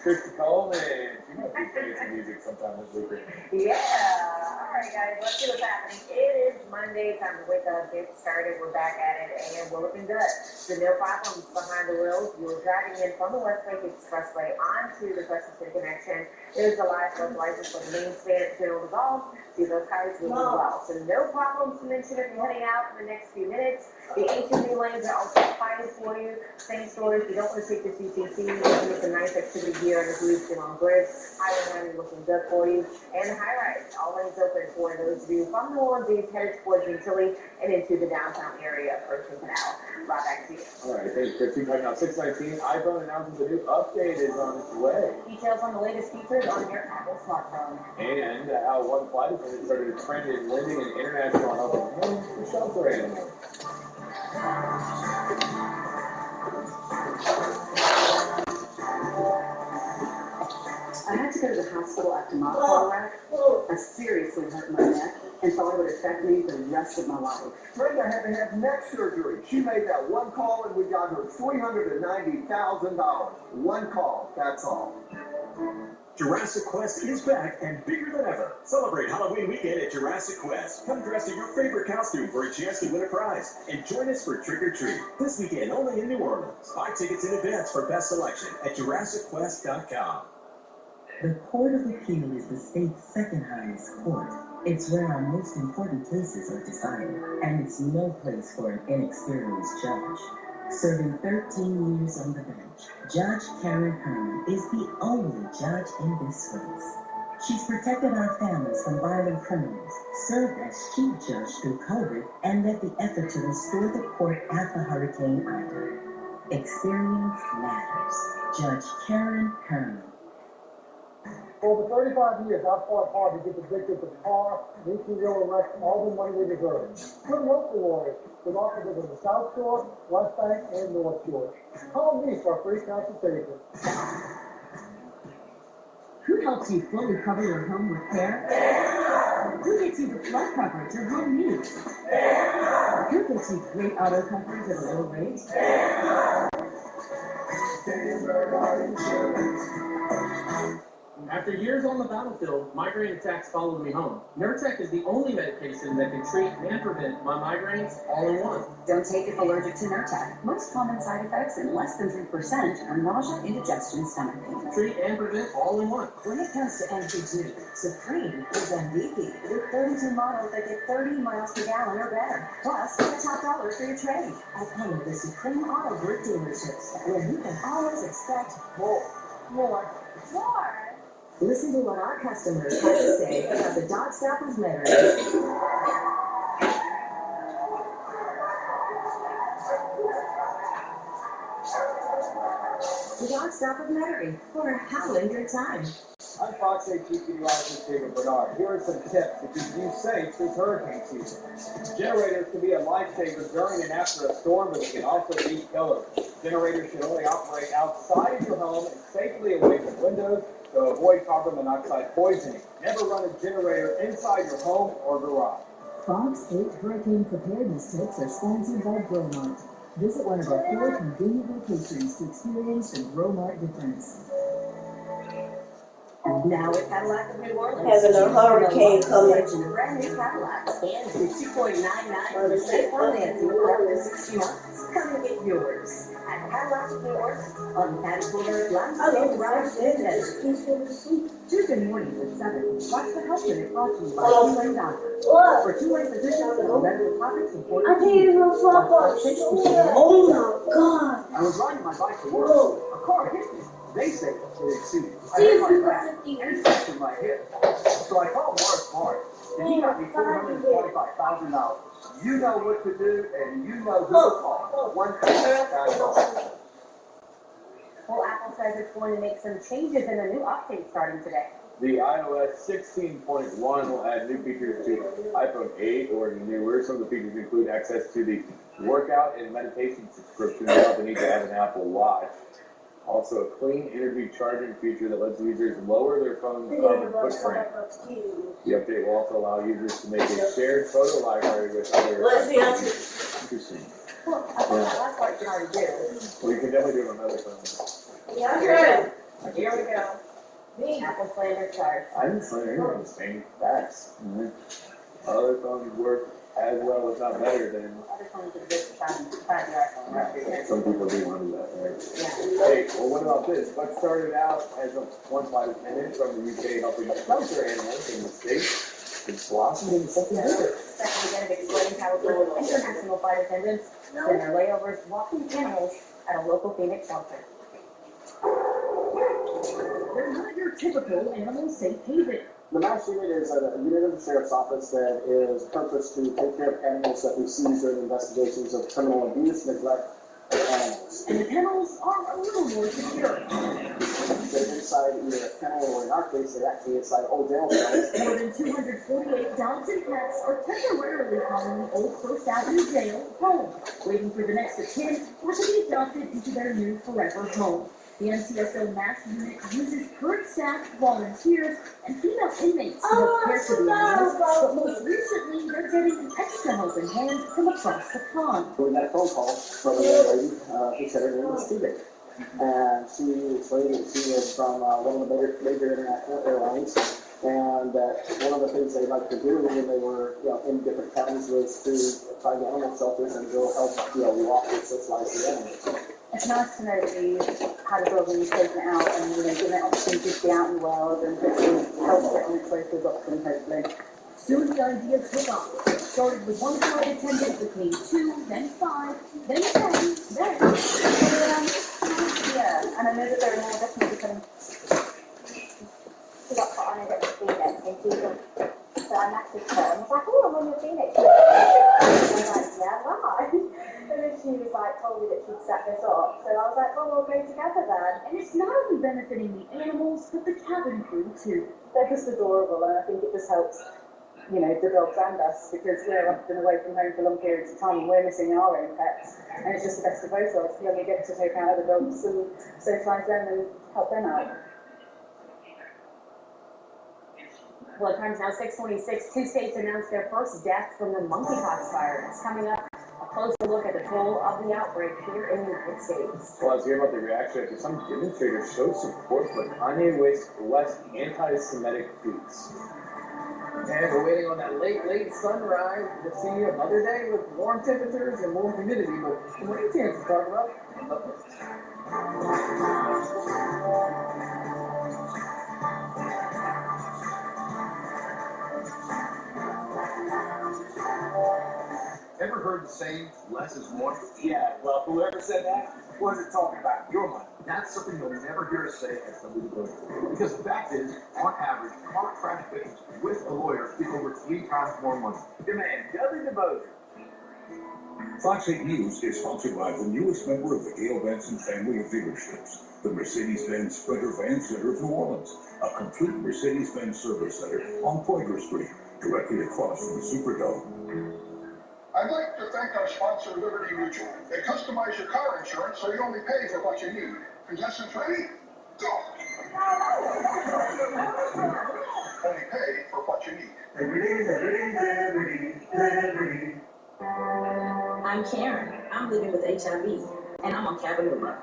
Christy Coleman. She might be playing some music sometime this weekend. Yeah. All right, guys, let's see what's happening. It is Monday. Time to wake up, get started. We're back at it, and we're looking good. So no problems behind the wheels. You were driving in from the West Lake Expressway onto the Western City Connection. There's the live localizer for the main span at General Revolve. See those cars moving well. So no problems to mention if you're heading out in the next few minutes. The HMV lanes are also fine for you. Same story. If you don't want to take the CCC, you can get some nice activity gear on the boots and on grids. Highway 9 looking good for you. And the high rise, all lanes open for those of you from New Orleans headed towards Gentilly and into the downtown area of Pershing Canal. Rob, back to you. All right, thanks, Christy. Right now, 6:19. iPhone announces a new update is on its way. Details on the latest features on your Apple smartphone. And how one flight attendant started a trend in lending an international helping hand to shelter animals. I had to go to the hospital after my car wreck. I seriously hurt my neck and thought it would affect me the rest of my life. Brenda had to have neck surgery. She made that one call and we got her $390,000. One call, that's all. Jurassic Quest is back and bigger than ever. Celebrate Halloween weekend at Jurassic Quest. Come dressed in your favorite costume for a chance to win a prize. And join us for Trick or Treat. This weekend only in New Orleans. Buy tickets in advance for best selection at JurassicQuest.com. The Court of Appeal is the state's second highest court. It's where our most important cases are decided, and it's no place for an inexperienced judge. Serving 13 years on the bench, Judge Karen Herman is the only judge in this race. She's protected our families from violent criminals, served as chief judge through COVID, and led the effort to restore the court after Hurricane Ida. Experience matters. Judge Karen Herman. For over 35 years, I've fought hard to get the victims of car, nuclear arrest, all the money they deserve. Good local lawyers with offices in the South Shore, West Bank, and North Shore. Call me for a free consultation. Who helps you fully cover your home with care? Who gets you the flood coverage your home needs? Who gets you great auto coverage at a low rate? After years on the battlefield, migraine attacks followed me home. Nurtec is the only medication that can treat and prevent my migraines all in one. Don't take if allergic to Nurtec. Most common side effects in less than 3% are nausea, indigestion, stomach pain. Treat and prevent all in one. When it comes to MW2, Supreme is MVP with 32 models that get 30 miles per gallon or better. Plus, get a top dollar for your trade at one of the Supreme Auto Group dealerships, where you can always expect more. Listen to what our customers have to say about the Dodge Stoppers Metairie. The Dodge Stoppers Metairie for a howling good time. I'm Fox 8 Chief Meteorologist David Bernard. Here are some tips to keep you safe this hurricane season. Generators can be a lifesaver during and after a storm, but they can also be killers. Generators should only operate outside of your home and safely away from windows to avoid carbon monoxide poisoning. Never run a generator inside your home or garage. Fox 8 Hurricane Preparedness Tips are sponsored by Growmart. Visit one of our 4 convenient locations to experience the Growmart difference. Now at Cadillac of New Orleans, having a hurricane coming. A brand new Cadillac and with 2.99% financing for up to 60 months. Come and get yours at Cadillac of New Orleans on Patty Boulevard, Limestone Drive, Tuesday mornings at 7. Watch the Health Clinic brought to you by Two-Way Doctors. For two-way physicians and medical topics important. I can't even fall off. Oh my God. I was riding my bike to work. A car hit me. They say it's suit. I hit my back and fractured my hip. So I called Morris Mark, and he got me $425,000. You know what to do, and you know who to call. One call. That's all. Well, Apple says it's going to make some changes in a new update starting today. The iOS 16.1 will add new features to iPhone 8 or newer. Some of the features include access to the workout and meditation subscription without the need to have an Apple Watch. Also, a clean energy charging feature that lets users lower their phone's carbon footprint. The update will also allow users to make a shared photo library with other users. Interesting. Well, I think that's what you can already do. Well, you can definitely do it on other phones. Yeah, good. Here we go. Apple slander starts. I didn't slander anyone's thing. Facts. Other phones work as well, if not better, than. Other phones are just 5-yard phone. Right? Some people do want to do that, right? Yeah. Hey, well, what about this? What started out as a one flight attendant from the UK helping shelter animals in the States, it's blossomed into something bigger. Second, again, it explains how it goes international flight attendants spend their layovers walking animals at a local Phoenix shelter. They're not your typical animal safe haven. The MASH unit is a unit of the Sheriff's Office that is purposed to take care of animals that we seize during investigations of criminal abuse, neglect of animals. And the kennels are a little more secure. They're inside either a kennel or, in our case, they're actually inside old jail cells. More than 248 dogs and cats are temporarily calling the old First Avenue jail home, waiting for the next of kin or to be adopted into their new forever home. The NCSO MASH unit uses current staff, volunteers, and female inmates to help care for the animals, but most recently they're getting an extra helping hand from across the pond. We got a phone call from a young lady who said her name was Stevie. And she explained that she was from one of the major international airlines, and that one of the things they liked to do when they were, in different towns was to find animal shelters and go help, walk and socialize the animals. It's nice to know that you had a dog and you've taken it out and, given it opportunity to be out in the world and hopefully help it on its way to adoption, hopefully. Soon the idea took off. It started with one flight attendant, became 2, then 5, then 10, then... Yeah, and I know that there are more definitely becoming... She got put on it at the Phoenix and she was... So I messaged her and was like, oh, I'm on your Phoenix. And I was like, yeah, why? And then she was like, told me that she'd set this up. So I was like, well, we'll go together then. And it's not only benefiting the animals, but the cabin crew too. They're just adorable, and I think it just helps, the dogs and us, because we're often away from home for long periods of time and we're missing our own pets. And it's just the best of both worlds. When we get to take out other dogs and socialise them and help them out. Well, it time's now 6:26. 2 states announced their first death from the monkeypox virus. Coming up, a closer look at the toll of the outbreak here in the United States. Well, let's hear about the reaction after some demonstrators showed support for Kanye West's anti-Semitic tweets. And we're waiting on that late sunrise to see another day with warm temperatures and more humidity. But what do you chance to talk about? Ever heard the saying, less is more? Yeah, well, whoever said that wasn't talking about your money. That's something you'll never hear us say at MW2. Because the fact is, on average, car crash victims with a lawyer get over 3 times more money. Your man, Dudley DeBozer. Fox 8 News is sponsored by the newest member of the Gail Benson family of dealerships, the Mercedes-Benz Sprinter Van Center of New Orleans, a complete Mercedes-Benz service center on Poydras Street, directly across from the Superdome. I'd like to thank our sponsor, Liberty Mutual. They customize your car insurance so you only pay for what you need. Contestants ready? Go! Only pay for what you need. I'm Karen. I'm living with HIV, and I'm on Cabenuva.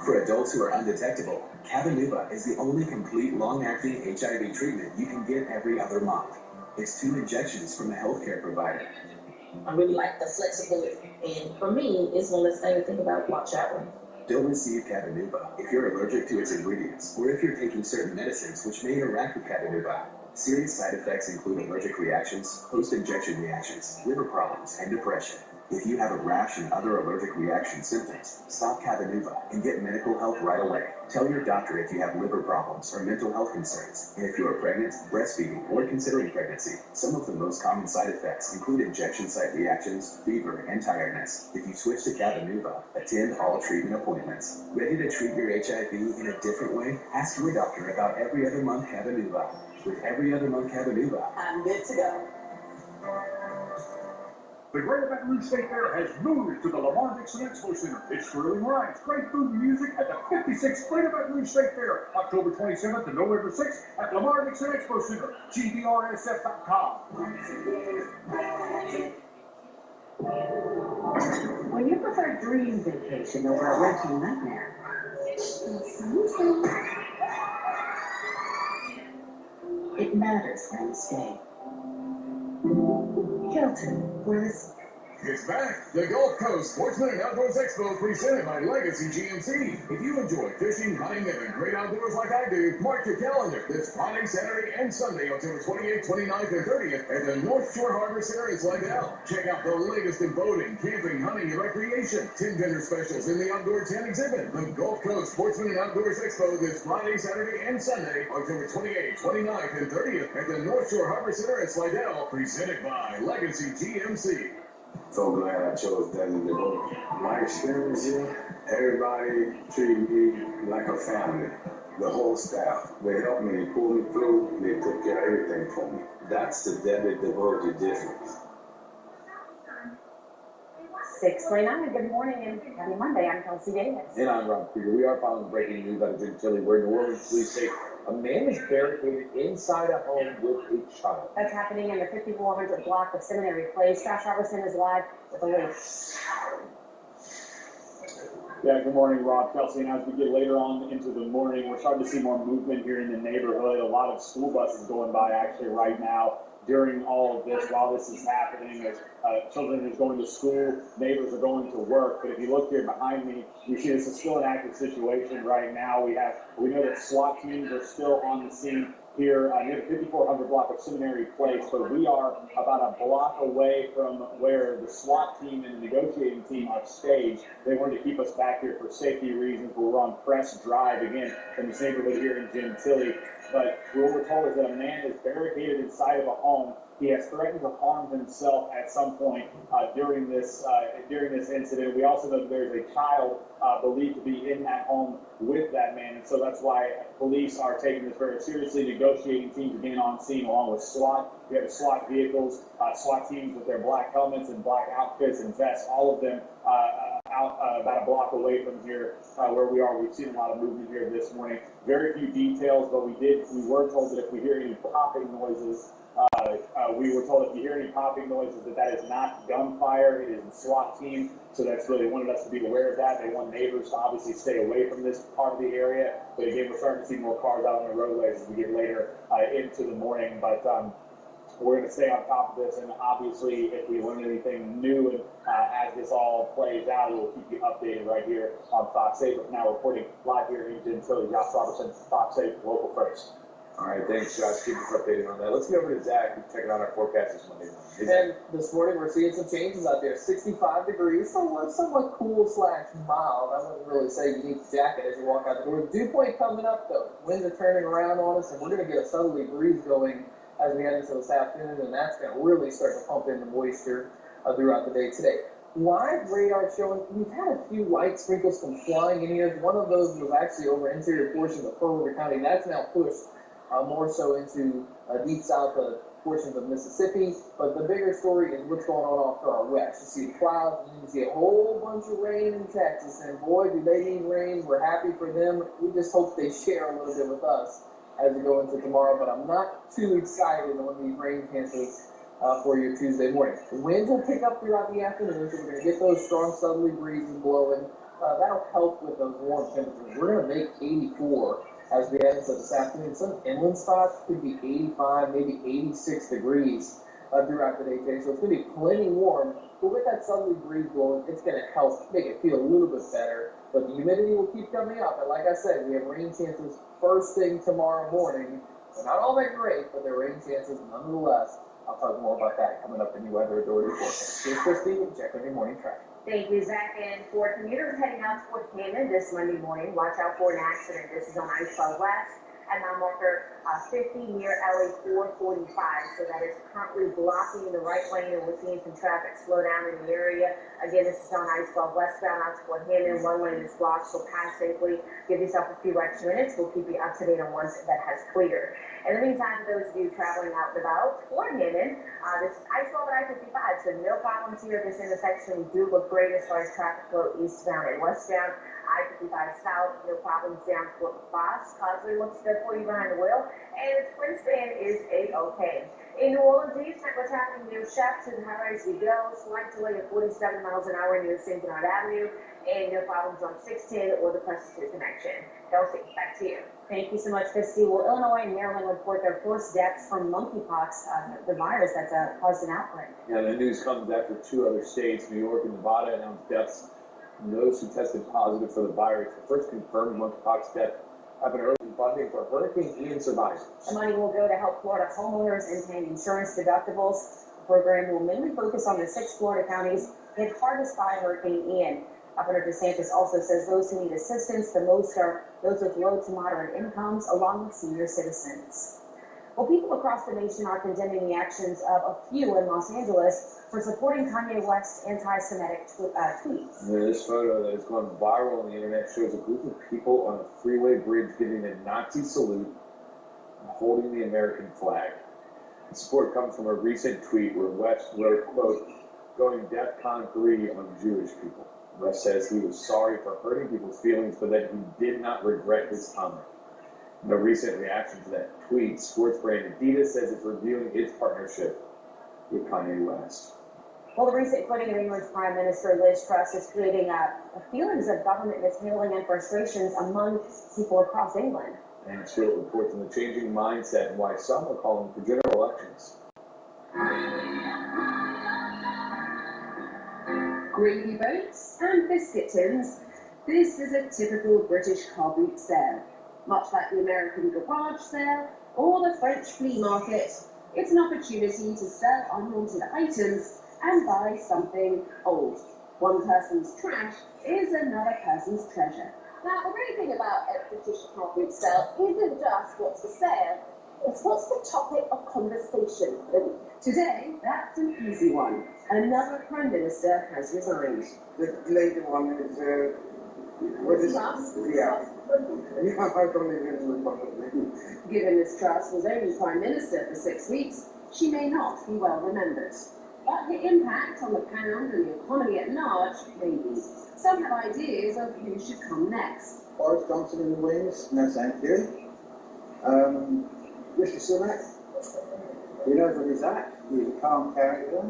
For adults who are undetectable, Cabenuva is the only complete long-acting HIV treatment you can get every other month. It's 2 injections from a healthcare provider. I really like the flexibility, and for me, it's one less thing to think about while traveling. Don't receive Cabenuva if you're allergic to its ingredients, or if you're taking certain medicines which may interact with Cabenuva. Serious side effects include allergic reactions, post-injection reactions, liver problems, and depression. If you have a rash and other allergic reaction symptoms, stop Cabenuva and get medical help right away. Tell your doctor if you have liver problems or mental health concerns. And if you are pregnant, breastfeeding, or considering pregnancy, some of the most common side effects include injection site reactions, fever, and tiredness. If you switch to Cabenuva, attend all treatment appointments. Ready to treat your HIV in a different way? Ask your doctor about every other month Cabenuva. With every other month Cabenuva, I'm good to go. The Greater Baton Rouge State Fair has moved to the Lamar Dixon Expo Center. It's thrilling rides, great food and music at the 56th Greater Baton Rouge State Fair, October 27th to November 6th at Lamar Dixon Expo Center, GBRSF.com. When you prefer dream vacation over a rental nightmare, It matters where you stay. Hilton, where this. It's back. The Gulf Coast Sportsman and Outdoors Expo presented by Legacy GMC. If you enjoy fishing, hunting, and the great outdoors like I do, mark your calendar this Friday, Saturday, and Sunday, October 28th, 29th, and 30th at the North Shore Harbor Center in Slidell. Check out the latest in boating, camping, hunting, and recreation. 10 dinner specials in the outdoor tent exhibit. The Gulf Coast Sportsman and Outdoors Expo this Friday, Saturday, and Sunday, October 28th, 29th, and 30th at the North Shore Harbor Center in Slidell. Presented by Legacy GMC. So glad I chose Deadly Devoted. My experience here, everybody treated me like a family. The whole staff. They helped me, they pulled me through, they took care of everything for me. That's the Deadly Devoted difference. 6:29. Good morning and happy Monday. I'm Kelsey Davis. And I'm Rob Krieger. We are following breaking news out of Gentilly, where New Orleans police say a man is barricaded inside a home with a child. That's happening in the 5400 block of Seminary Place. Josh Robertson is live with the latest. Yeah, good morning, Rob, Kelsey. And as we get later on into the morning, we're starting to see more movement here in the neighborhood. A lot of school buses going by actually right now during all of this, while this is happening, as children are going to school, neighbors are going to work. But if you look here behind me, you see this is still an active situation right now. We know that SWAT teams are still on the scene here near the 5400 block of Seminary Place, but we are about a block away from where the SWAT team and the negotiating team are staged. They wanted to keep us back here for safety reasons. We're on Press Drive again in this neighborhood here in Gentilly. But what we're told is that a man is barricaded inside of a home. He has threatened to harm himself at some point during this incident. We also know that there's a child believed to be in that home with that man, and so that's why police are taking this very seriously. Negotiating teams are getting on scene along with SWAT. We have the SWAT vehicles, SWAT teams with their black helmets and black outfits and vests, all of them out about a block away from here where we are. We've seen a lot of movement here this morning. Very few details, but we were told that if we hear any popping noises, we were told if you hear any popping noises that is not gunfire, it is the SWAT team. So that's really wanted us to be aware of that. They want neighbors to obviously stay away from this part of the area. But again, we're starting to see more cars out on the roadways as we get later into the morning. But we're going to stay on top of this, and obviously, if we learn anything new and as this all plays out, we'll keep you updated right here on Fox 8. But now reporting live here in Gentilly, Josh Robertson, Fox 8, local first. All right, thanks, Josh. Keep us updated on that. Let's get over to Zach, who's checking out our forecast this Monday morning. And this morning, we're seeing some changes out there. 65 degrees, somewhat cool / mild. I wouldn't really say you need a jacket as you walk out the door. Dew point coming up, though. Winds are turning around on us, and we're going to get a southerly breeze going as we head into this afternoon, and that's going to really start to pump in the moisture throughout the day today. Live radar showing we've had a few light sprinkles come flying in here. One of those was actually over interior portions of Pearl River County. That's now pushed more so into deep south portions of Mississippi. But the bigger story is what's going on off to our west. You see clouds, and you see a whole bunch of rain in Texas, and boy, do they need rain. We're happy for them. We just hope they share a little bit with us as we go into tomorrow, but I'm not too excited on these rain chances for your Tuesday morning. The winds will pick up throughout the afternoon, so we're going to get those strong southerly breezes blowing. That'll help with those warm temperatures. We're going to make 84 as we head into this afternoon. Some inland spots could be 85, maybe 86 degrees throughout the day today, so it's going to be plenty warm. But with that southerly breeze blowing, it's going to help make it feel a little bit better. But the humidity will keep coming up, and like I said, we have rain chances first thing tomorrow morning. They're not all that great, but they're rain chances nonetheless. I'll talk more about that coming up in the Weather Authority forecast. Here's Christy, check on your morning traffic. Thank you, Zach. And for commuters heading out toward Hammond this Monday morning, watch out for an accident. This is on I-12 West at mile marker 50 near LA 445. So that is currently blocking the right lane, and we're seeing some traffic slow down in the area. Again, this is on I-12 westbound out toward Hammond. One lane is blocked, so pass safely. Give yourself a few extra minutes. We'll keep you up to date on once that has cleared. In the meantime, for those of you traveling out and about toward Hammond, this is I-12 and I-55, so no problems here at this intersection. We do look great as far as traffic flow eastbound and westbound. I-55 South, no problems down Fort Foss. Cosler looks good for you behind the wheel, and Princeton is A-OK. In New Orleans East, what's happening near Chef to the highways we go. Slight delay of 47 miles an hour near St. Bernard Avenue, and no problems on 610 or the Preston connection. Kelsey, back to you. Thank you so much, Christy. Well, Illinois and Maryland report their first deaths from monkeypox, the virus that's caused an outbreak. Yeah, the news comes after 2 other states, New York and Nevada, announced deaths from those who tested positive for the virus. The first confirmed monkeypox death happened early in funding for Hurricane Ian survivors. The money will go to help Florida homeowners in paying insurance deductibles. The program will mainly focus on the 6 Florida counties hit hardest by Hurricane Ian. Governor DeSantis also says those who need assistance the most are those with low to moderate incomes, along with senior citizens. Well, people across the nation are condemning the actions of a few in Los Angeles for supporting Kanye West's anti-Semitic tweets. This photo that has gone viral on the internet shows a group of people on a freeway bridge giving a Nazi salute and holding the American flag. The support comes from a recent tweet where West wrote, quote, going DEFCON 3 on Jewish people. West says he was sorry for hurting people's feelings, but that he did not regret his comment. In a recent reaction to that tweet, sports brand Adidas says it's reviewing its partnership with Kanye West. Well, the recent quitting of England's Prime Minister Liz Truss is creating feelings of government mishandling and frustrations among people across England. And Stewart reports on the changing mindset and why some are calling for general elections. Gravy boats and biscuit tins. This is a typical British car boot sale. Much like the American garage sale or the French flea market, it's an opportunity to sell unwanted items and buy something old. One person's trash is another person's treasure. Now, the great thing about a British car boot sale isn't just what's for sale, it's what's the topic of conversation. Today, that's an easy one. Another Prime Minister has resigned. The lady one is, what is it? Yeah. I don't even remember. Given Liz Truss was only Prime Minister for 6 weeks, she may not be well remembered. But the impact on the pound and the economy at large may be. Some have ideas of who should come next. Boris Johnson in the wings, no thank you. Rishi Sunak, he knows what he's at. He's a calm character.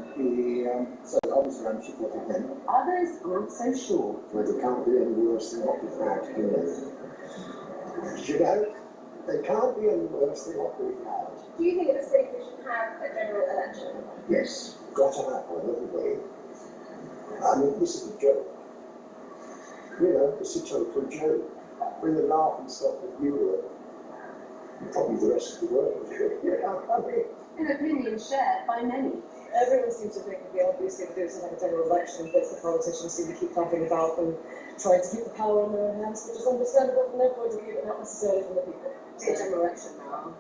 So obviously I'm supporting him. Others aren't so sure. But it can't be any worse than what we've had, can it? You know, they can't be any worse than what we've had. Do you think at this stage we should have a general election? Yes, got to have one, haven't we? I mean, this is a joke. You know, it's a total joke. Bring the laughing stock of Europe. Probably the rest of the world, you know, I mean. An opinion shared by many. Everyone seems to think that the obvious thing to do is to have a general election, but the politicians seem to keep talking about and trying to keep the power in their own hands, which is understandable from their point of view, but not necessarily from the people. It's a general election now,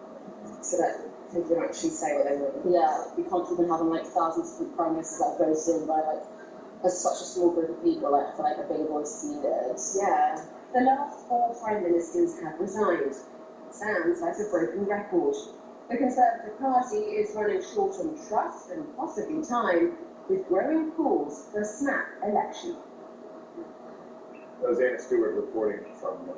so that people can actually say what they want. Yeah, you can't keep on having like thousands of prime ministers that are voted in by like such a small group of people. Like, I feel like a bigger voice is needed. Yeah, the last 4 prime ministers have resigned. Sounds like a broken record. The Conservative Party is running short on trust and possibly time, with growing calls for a snap election. Rosanna Stewart reporting from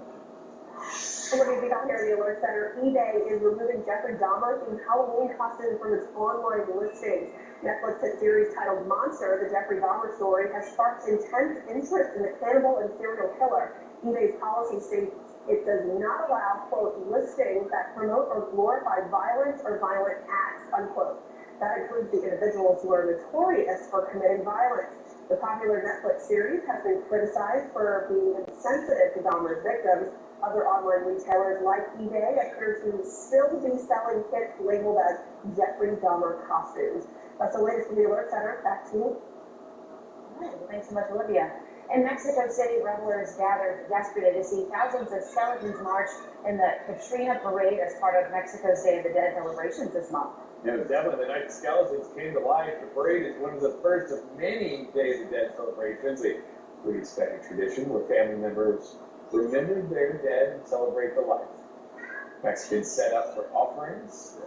What have we got here in the Alert Center? eBay is removing Jeffrey Dahmer's Halloween costume from its online listings. Netflix hit series titled Monster, the Jeffrey Dahmer story, has sparked intense interest in the cannibal and serial killer. eBay's policy states it does not allow, quote, listings that promote or glorify violence or violent acts, unquote. That includes the individuals who are notorious for committing violence. The popular Netflix series has been criticized for being insensitive to Dahmer's victims. Other online retailers like eBay appear to still be selling kits labeled as Jeffrey Dahmer costumes. That's the latest from the Alert Center. Back to you. All right, well, thanks so much, Olivia. In Mexico City, revelers gathered yesterday to see thousands of skeletons march in the Katrina Parade as part of Mexico's Day of the Dead celebrations this month. Yeah, definitely. The night skeletons came to life. The parade is one of the first of many Day of the Dead celebrations, a pretty exciting tradition where family members remember their dead and celebrate the life. Mexicans set up for offerings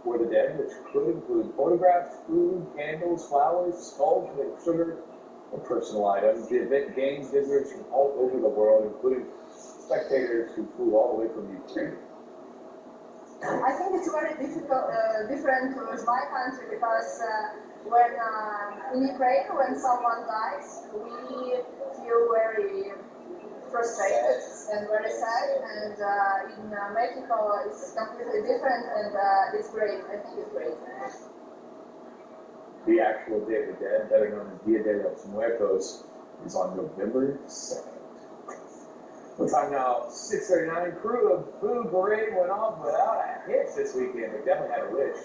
for the dead, which could include photographs, food, candles, flowers, skulls made of sugar, A personal item. The event gains visitors from all over the world, including spectators who flew all the way from Ukraine. I think it's very difficult, different with my country because when in Ukraine, when someone dies, we feel very frustrated and very sad. And in Mexico, it's completely different, and it's great. I think it's great. The actual Day of the Dead, better known as Dia de los Muertos, is on November 2nd. What time now? 6:39. Crew of Food Parade went off without a hitch this weekend, but definitely had a wish.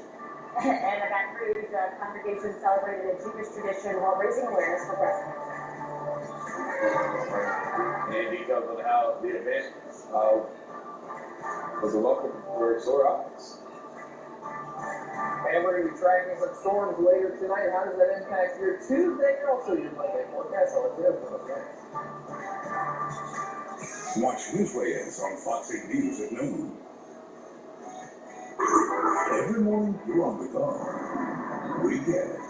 And the Baton Rouge congregation celebrated a Jewish tradition while raising awareness for breast cancer. And details on how the event was a welcome for sore eyes. And we're going to be tracking some storms later tonight. How does that impact your Tuesday and also your Monday forecast? I'll let you know from up next. Watch Newsways on Fox 8 News at noon. Every morning, you're on the go. We get it.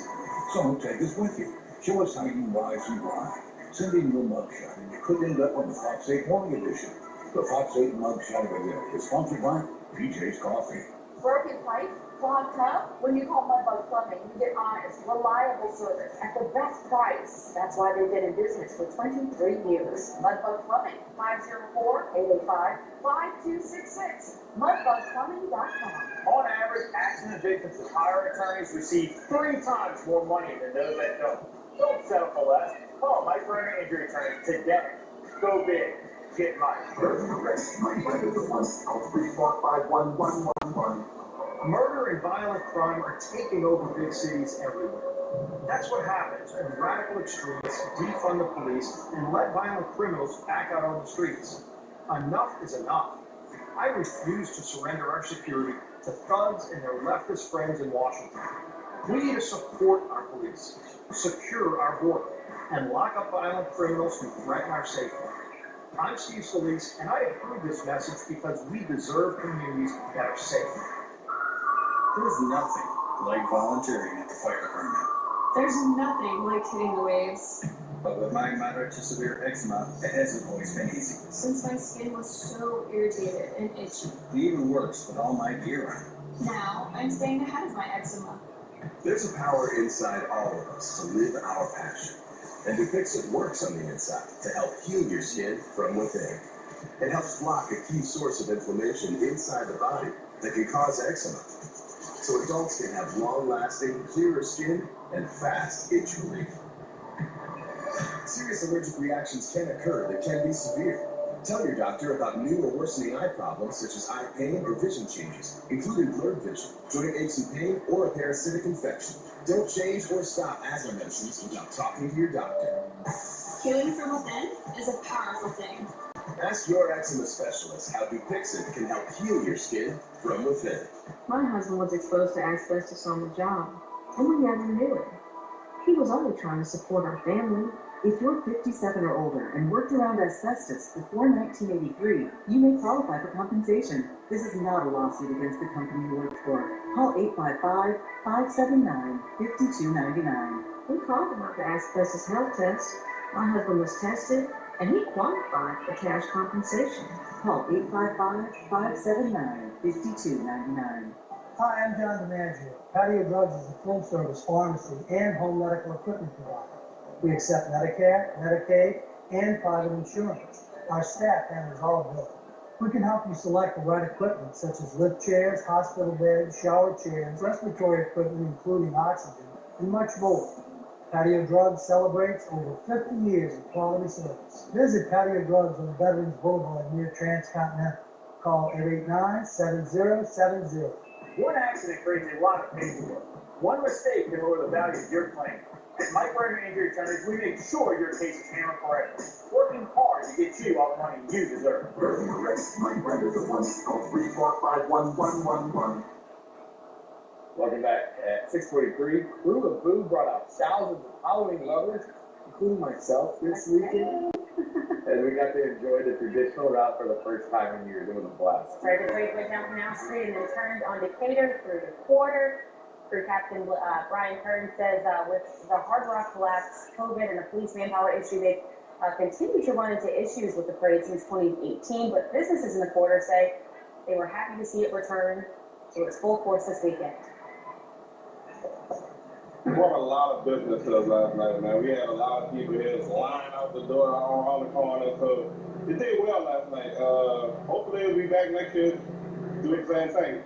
So take us with you. Show us how you rise and grind. Send in your mugshot, and you could end up on the Fox 8 Morning Edition. The Fox 8 Mugshot of the Day is sponsored by PJ's Coffee. Broken pipe, clogged tub. When you call Mudbug Plumbing, you get honest, reliable service at the best price. That's why they've been in business for 23 years. Mudbug Plumbing, 504-885-5266. MudbugPlumbing.com. On average, accident victims with hire attorneys receive 3 times more money than those that don't. Don't settle for less. Call Mike Brenner Injury Attorney today. Go big. Get Mike. Murder and violent crime are taking over big cities everywhere. That's what happens when radical extremists defund the police and let violent criminals back out on the streets. Enough is enough. I refuse to surrender our security to thugs and their leftist friends in Washington. We need to support our police, secure our border, and lock up violent criminals who threaten our safety. I'm Steve Scalise, and I approve this message because we deserve communities that are safe. There's nothing like volunteering at the fire department. There's nothing like hitting the waves. But with my moderate to severe eczema, it hasn't always been easy. Since my skin was so irritated and itchy. Even worse with all my gear on. Now, I'm staying ahead of my eczema. There's a power inside all of us to live our passion. And Dupixent works on the inside to help heal your skin from within. It helps block a key source of inflammation inside the body that can cause eczema. So adults can have long-lasting, clearer skin and fast itch relief. Serious allergic reactions can occur that can be severe. Tell your doctor about new or worsening eye problems such as eye pain or vision changes, including blurred vision, joint aches and pain, or a parasitic infection. Don't change or stop asthma medicines without talking to your doctor. Healing from within is a powerful thing. Ask your eczema specialist how Dupixent can help heal your skin from within. My husband was exposed to asbestos on the job, and we never knew it. He was only trying to support our family. If you're 57 or older and worked around asbestos before 1983, you may qualify for compensation. This is not a lawsuit against the company you worked for. Call 855-579-5299. We called about the asbestos health test. My husband was tested, and he qualified for cash compensation. Call 855-579-5299. Hi, I'm John DiMaggio. Patio Drugs is a full-service pharmacy and home medical equipment provider. We accept Medicare, Medicaid, and private insurance. Our staff handles all billing. We can help you select the right equipment, such as lift chairs, hospital beds, shower chairs, respiratory equipment, including oxygen, and much more. Patio Drugs celebrates over 50 years of quality service. Visit Patio Drugs on Veterans Boulevard near Transcontinental. Call 889-7070. One accident creates a lot of paperwork. One mistake can lower the value of your claim. At Mike Brenner Injury Attorneys, we make sure your case is handled correctly, working hard to get you all the money you deserve. Mike Brenner, the one call 345-1111. Welcome back at 6:43. Crew of Boo brought out thousands of Halloween lovers, including myself this weekend. And we got to enjoy the traditional route for the first time in years. It was a blast. Started the break went down Canal Street and then turned on Decatur through the quarter. Crew Captain Brian Kern says with the Hard Rock collapse, COVID, and the police manpower issue, they've continued to run into issues with the parade since 2018, but businesses in the quarter say they were happy to see it return to its full course this weekend. We brought a lot of business to us last night, man. We had a lot of people here lined out the door around the corner, so it did well last night. Hopefully we'll be back next year doing the same thing.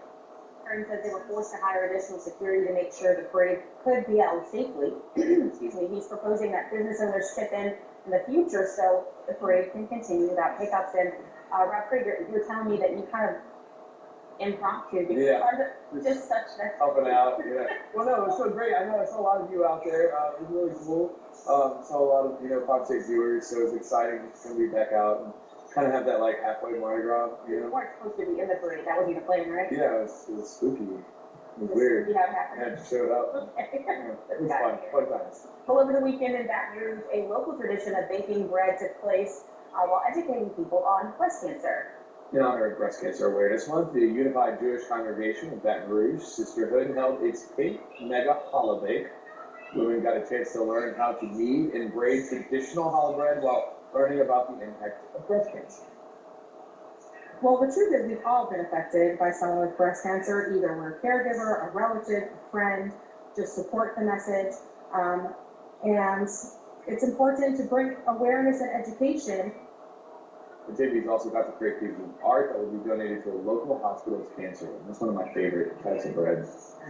Kern says they were forced to hire additional security to make sure the parade could be held safely. Excuse me. He's proposing that business owners chip in the future so the parade can continue without hiccups. And Rob Krieger, you're telling me that you kind of impromptu. Yeah. Just such that. Helping out. Yeah. Well, no, it was so great. I know I saw a lot of you out there. It was really cool. Saw a lot of Pop State viewers, so it was exciting to be back out and kind of have that like halfway Mardi Gras. You weren't supposed to be in the parade. That wasn't the plan, right? Yeah, it was spooky. It was weird. Yeah, it happened. I had to show it up. Okay. It was fun times. Well, over the weekend in Baton Rouge, a local tradition of baking bread took place while educating people on breast cancer. In honor of Breast Cancer Awareness Month, the Unified Jewish Congregation of Baton Rouge Sisterhood held its Pink Mega Challah Bake. Women got a chance to learn how to knead and braid traditional challah bread while learning about the impact of breast cancer. Well, the truth is we've all been affected by someone with breast cancer. Either we're a caregiver, a relative, a friend, just support the message. And it's important to bring awareness and education. The JV's also got to create pieces of art that will be donated to a local hospital's cancer room. That's one of my favorite types of bread.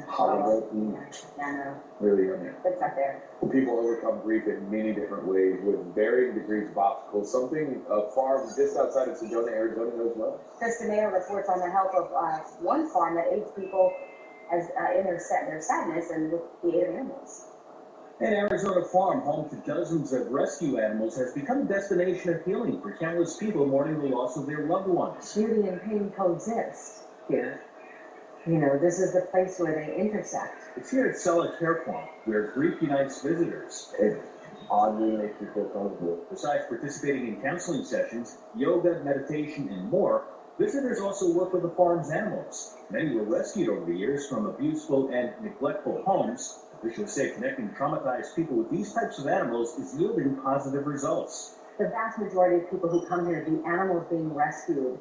Challah bread. Really yummy. It's up there. Well, people overcome grief in many different ways with varying degrees of obstacles. Something a farm just outside of Sedona, Arizona knows well. Chris DeMeo reports on the help of one farm that aids people as in their sadness and with the aid of animals. An Arizona farm home to dozens of rescue animals has become a destination of healing for countless people mourning the loss of their loved ones. Beauty and pain coexist here. This is the place where they intersect. It's here at Sella Care Farm, where grief unites visitors. It oddly makes you feel comfortable. Besides participating in counseling sessions, yoga, meditation, and more, visitors also work with the farm's animals. Many were rescued over the years from abuseful and neglectful homes. Officials say connecting traumatized people with these types of animals is yielding positive results. The vast majority of people who come here, the animals being rescued,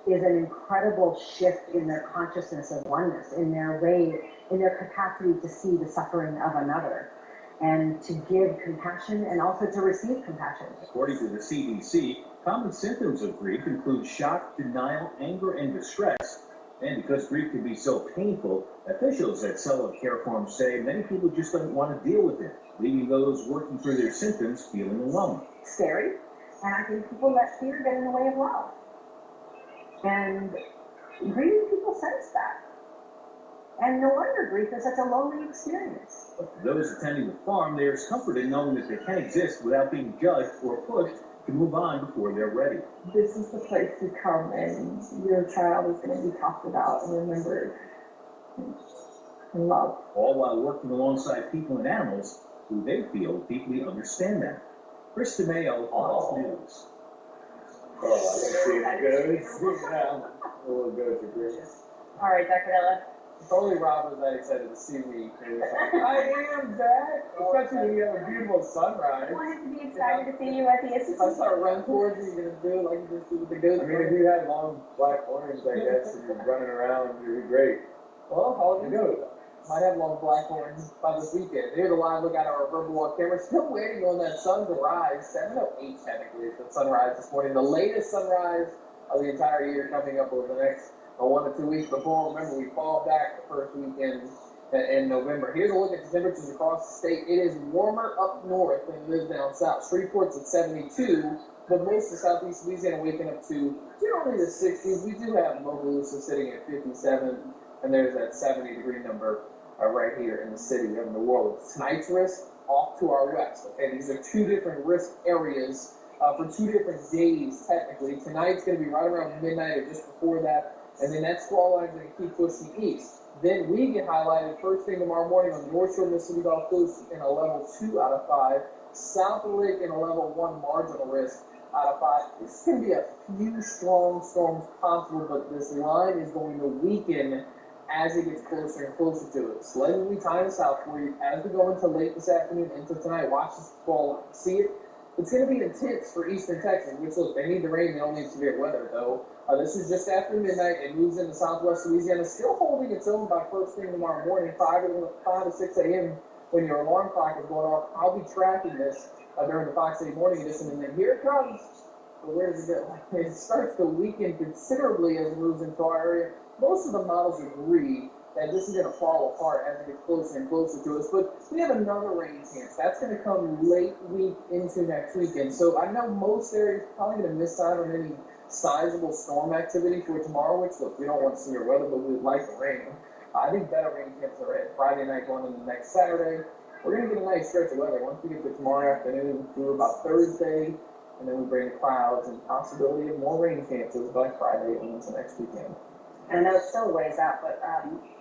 is an incredible shift in their consciousness of oneness, in their capacity to see the suffering of another, and to give compassion and also to receive compassion. According to the CDC, common symptoms of grief include shock, denial, anger, and distress. And because grief can be so painful, officials at Sella Care Farm say many people just don't want to deal with it, leaving those working through their symptoms feeling alone. Scary, and I think people let fear get in the way of love. And grieving people sense that. And no wonder grief is such a lonely experience. But for those attending the farm, there's comfort in knowing that they can exist without being judged or pushed to move on before they're ready. This is the place to come, and your child is going to be talked about and remembered and loved. All while working alongside people and animals who they feel deeply understand them. Chris DeMeo, Fox News. Oh, I can see it good. Now, a little good for Chris. All right, Dr. Ella. If only Rob was that excited to see me. I am back, especially when you have a beautiful sunrise. I wanted to be excited to see you at the Institute. If I start running towards you, you're going to do it like you just did with the goats. I mean, if you had long black horns, I guess, and you're running around, it'd be great. Well, how would you go? Might have long black horns by this weekend. Here's a live look at our Verbal Walk camera. Still waiting on that sun to rise. 7:08 technically is the sunrise this morning. The latest sunrise of the entire year coming up over the next 1 to 2 weeks before. Remember, we fall back the first weekend in November. Here's a look at the temperatures across the state. It is warmer up north than it is down south. Shreveport's at 72, but most of southeast Louisiana waking up to generally the 60s. We do have Bogalusa sitting at 57, and there's that 70-degree number right here in the city of New Orleans. Tonight's risk off to our west. Okay, these are two different risk areas for 2 different days, technically. Tonight's going to be right around midnight or just before that. And then that squall line is going to keep pushing east. Then we get highlighted first thing tomorrow morning on the North Shore Mississippi Gulf Coast in a level 2 out of 5. South of the lake in a level 1 marginal risk out of 5. It's going to be a few strong storms possible, but this line is going to weaken as it gets closer and closer to it. Slightly time us out for you as we go into late this afternoon into tonight. Watch this fall. See it. It's going to be intense for Eastern Texas, which, look, they need the rain. They don't need severe weather, though. This is just after midnight. It moves into southwest Louisiana, still holding its own by first thing tomorrow morning, 5 to 6 a.m. when your alarm clock is going off. I'll be tracking this during the Fox 8 Morning Edition, and then here it comes. But where does it go? It starts to weaken considerably as it moves into our area. Most of the models agree that this is going to fall apart as it gets closer and closer to us. But we have another rain chance. That's going to come late week into next weekend. So I know most areas probably going to miss out on any sizable storm activity for tomorrow, which, look, we don't want severe weather, but we would like the rain. I think better rain chances are at Friday night going into next Saturday. We're going to get a nice stretch of weather. Once we get to tomorrow afternoon through about Thursday, and then we bring the clouds and possibility of more rain chances by Friday and into next weekend. And I know it's still a ways out, but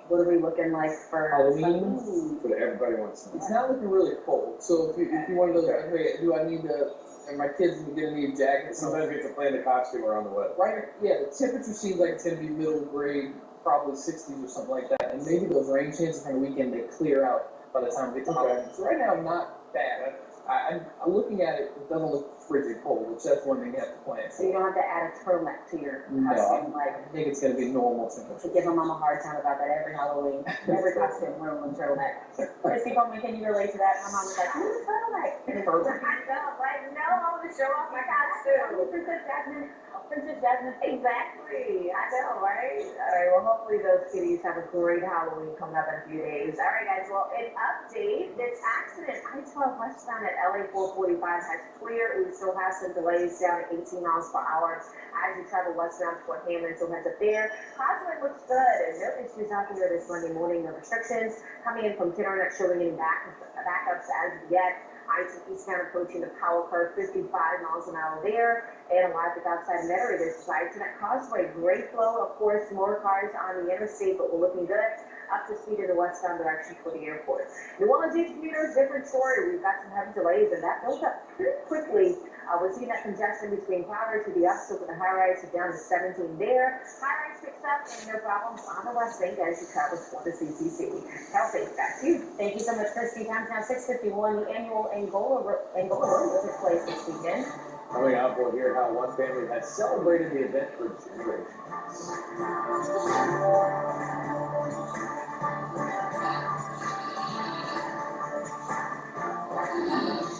what are we looking like for Halloween? But everybody wants to. It's not looking really cold. So if you want to go, hey, do I need to? And my kids are going to need jackets. Sometimes we have to plan the costume around the weather. Right? Yeah. The temperature seems like it's going to be middle grade, probably 60s or something like that. And maybe those rain chances on the weekend they clear out by the time we get to Halloween. So right now, not bad. I'm looking at it. It doesn't look frigid cold, which that's one thing you have to plan for. So you don't have to add a turtleneck to your costume, I think it's going to be normal temperature. I give my mom a hard time about that every Halloween. Every costume, room and turtleneck. Christy told me, can you relate to that? My mom was like, I need a turtleneck. And it's perfect. I know, like, no, I want to show off my costume. Princess Jasmine. Exactly. I know, right? All right, well, hopefully those kitties have a great Halloween coming up in a few days. All right, guys, well, an update. This accident, I-12 westbound at LA 445 has cleared. We still have some delays down at 18 miles per hour as you travel westbound toward Hammond. So heads up there. Causeway looks good, and no issues out here this Monday morning. No restrictions coming in from Kenner, not showing any backups as of yet. I-10 eastbound approaching the Powell curve, 55 miles an hour there, and a lot of outside of Metairie. This is I-10 at Causeway. Great flow, of course, more cars on the interstate, but we're looking good. Up to speed in the westbound direction for the airport. New Orleans commuters, different story. We've got some heavy delays, and that built up pretty quickly. We're seeing that congestion between Powder to the upslope of the high-rise down to 17 there. High-rise picks up, and no problems on the west bank as you travel toward the CCC. Kelsey, back to you. Thank you so much, Christy. Time's now 6:51. The annual Angola Rodeo took place this weekend. Coming up, we'll hear how one family has celebrated the event for generations.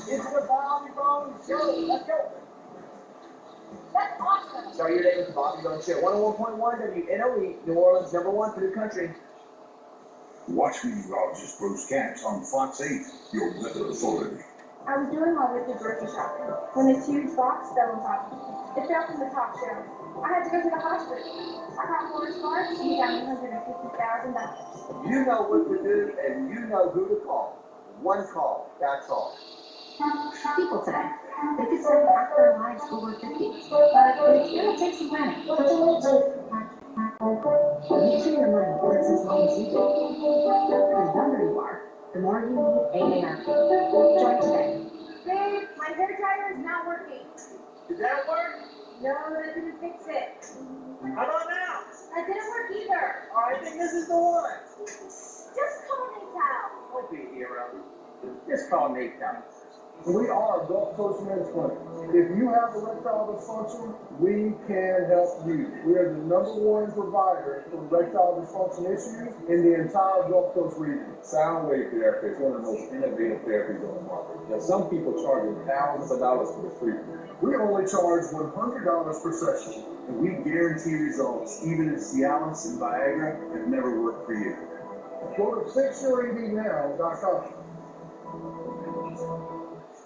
It's the Bobby Bone Show. Let's go. That's awesome. Start your day with the Bobby Bone Show. 101.1 WNOE, New Orleans, #1 for the country. Watch meteorologist Bruce Katz on Fox 8, your weather authority. I was doing my weekly grocery shopping when this huge box fell on top of me. It fell from the top shelf. I had to go to the hospital. I called Forrest Clark and he got me $150,000. You know what to do and you know who to call. One call, that's all. People today, they could spend half their lives over 50, but it's going to take some planning. Make sure your money works as long as you do. The younger you are, the more you need AARP. Join today. Babe, my hair dryer is not working. Did that work? No, that didn't fix it. How about now? That didn't work either. I think this is the one. Just call me out. Don't be a hero. Just call Nate down. We are Gulf Coast Men's Clinic. If you have erectile dysfunction, we can help you. We are the #1 provider for erectile dysfunction issues in the entire Gulf Coast region. Sound wave therapy is one of the most innovative therapies on the market. Now, some people charge thousands of dollars for the treatment. We only charge $100 per session, and we guarantee results, even if Cialis and Viagra have never worked for you. Go to fixyourednow.com.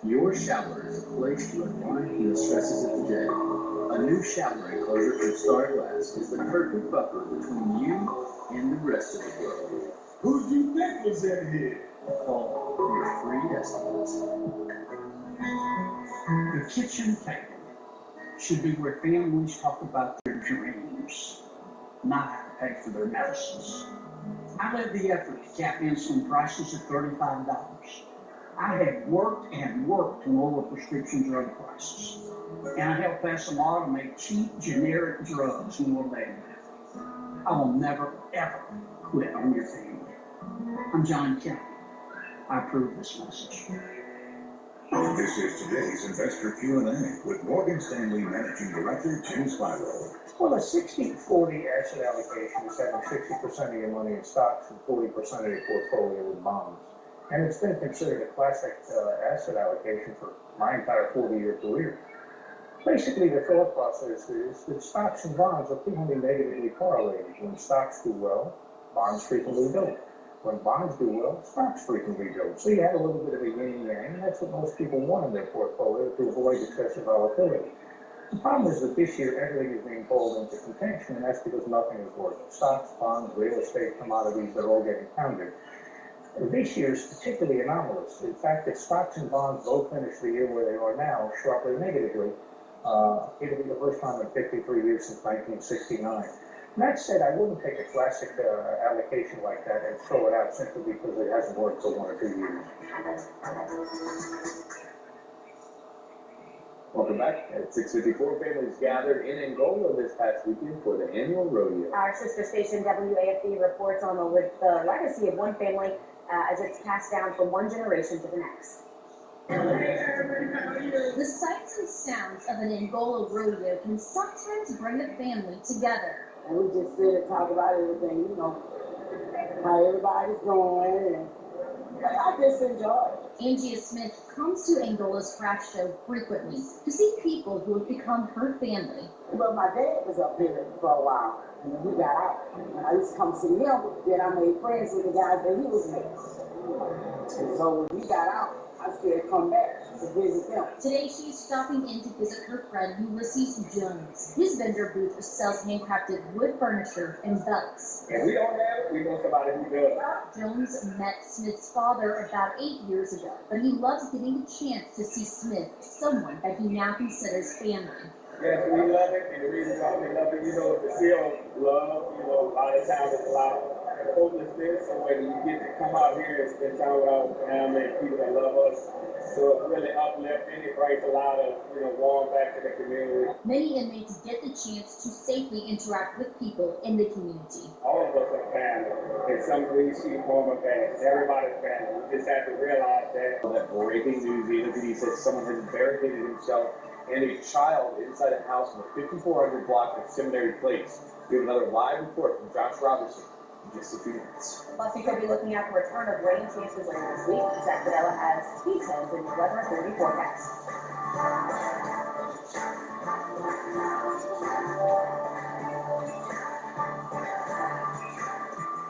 Your shower is a place to unwind from the stresses of the day. A new shower enclosure from Star Glass is the perfect buffer between you and the rest of the world. Who'd you think was in here? Call your free estimate. The kitchen table should be where families talk about their dreams, not how to pay for their medicines. I led the effort to cap insulin prices at $35. I have worked and worked to lower prescription drug prices, and I helped pass a law to make cheap generic drugs more available. I will never, ever quit on your family. I'm John Kelly. I approve this message. This is today's Investor Q&A with Morgan Stanley Managing Director Jim Spiro. Well, a 60-40 asset allocation is having 60% of your money in stocks and 40% of your portfolio in bonds. And it's been considered a classic asset allocation for my entire 40-year career. Basically, the thought process is that stocks and bonds are frequently negatively correlated. When stocks do well, bonds frequently don't. When bonds do well, stocks frequently don't. So you have a little bit of a yin and yang, and that's what most people want in their portfolio to avoid excessive volatility. The problem is that this year everything is being pulled into contention, and that's because nothing is working. Stocks, bonds, real estate, commodities, they're all getting pounded. This year is particularly anomalous. In fact, if stocks and bonds both finish the year where they are now, sharply negatively, it'll be the first time in 53 years since 1969. That said, I wouldn't take a classic allocation like that and throw it out simply because it hasn't worked for 1 or 2 years. Welcome back. At 6:54, families gathered in Angola this past weekend for the annual rodeo. Our sister station WAFB reports on the legacy of one family as it's passed down from one generation to the next. The sights and sounds of an Angola rodeo can sometimes bring a family together. And we just sit and talk about everything, you know, how everybody's going, and I just enjoy it. Angia Smith comes to Angola's craft show frequently to see people who have become her family. But my dad was up here for a while, and then he got out. And I used to come see him, then I made friends with the guys that he was with. And so when he got out, I still come back to visit them. Today she's stopping in to visit her friend Ulysses Jones. His vendor booth sells handcrafted wood furniture and belts. If we don't have it, we know somebody who does. Jones met Smith's father about 8 years ago, but he loves getting the chance to see Smith, someone that he now considers family. Yes, we love it, and the reason why we love it, you know, to feel love, you know, a lot of times it's a lot of hopelessness, so when you get to come out here and spend time with our family and people that love us, so it's really uplifting. It brings a lot of, you know, warmth back to the community. Many inmates get the chance to safely interact with people in the community. All of us are family. In some ways, she form a family. Everybody's family. We just have to realize that. That breaking news, EWD says someone has barricaded himself and a child inside a house in the 5400 block of Seminary Place. We have another live report from Josh Robertson in just a few minutes. Plus, we could be looking at the return of rain chances later this week. Zach Videla has details in your weather authority forecast.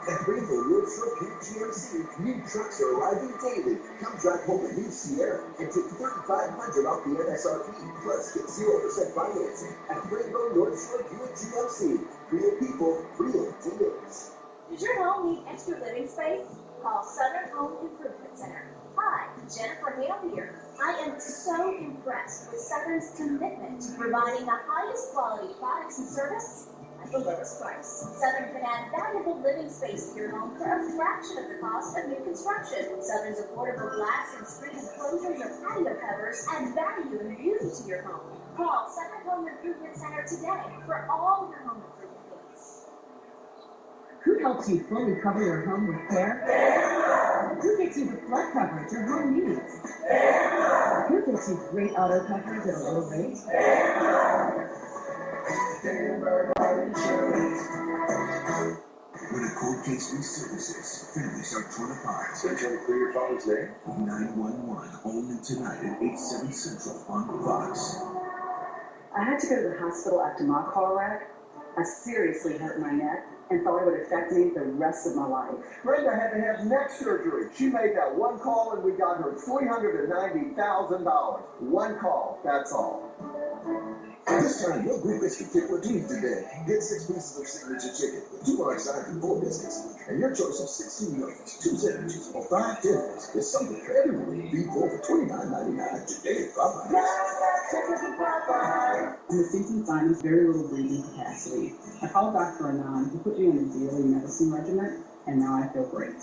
At Rainbow North Shore Camp GMC, new trucks are arriving daily. Come drive home a new Sierra and take $3,500 off the MSRP. Plus, get 0% financing at Rainbow North Shore GMC. Real people, real deals. Does your home need extra living space? Call Southern Home Improvement Center. Hi, Jennifer Hale here. I am so impressed with Southern's commitment to providing the highest quality products and service at the lowest price. Southern can add valuable living space to your home for a fraction of the cost of new construction. Southern's affordable glass and screen enclosures or patio covers add value and beauty to your home. Call Southern Home Improvement Center today for all your home improvement needs. Who helps you fully cover your home with care? Who gets you the flood coverage your home needs? Who gets you great auto coverage at a low rate? When a cold case resurfaces, families are torn apart. So trying to clear your father's name? 911, only tonight at 8/7 Central on Fox. I had to go to the hospital after my car wreck. I seriously hurt my neck and thought it would affect me the rest of my life. Brenda had to have neck surgery. She made that one call and we got her $390,000. One call, that's all. This time, your Greek biscuit kit will do today. Get 6 pieces of signature chicken, 2 large sides and 4 biscuits, and your choice of 16 nuggets, 2 sandwiches, or 5 dinners. There's something for everyone in B4 for $29.99 today at Popeyes. I'm receiving sign with very little breathing capacity. I called Dr. Anand, who put me on a daily medicine regimen, and now I feel great.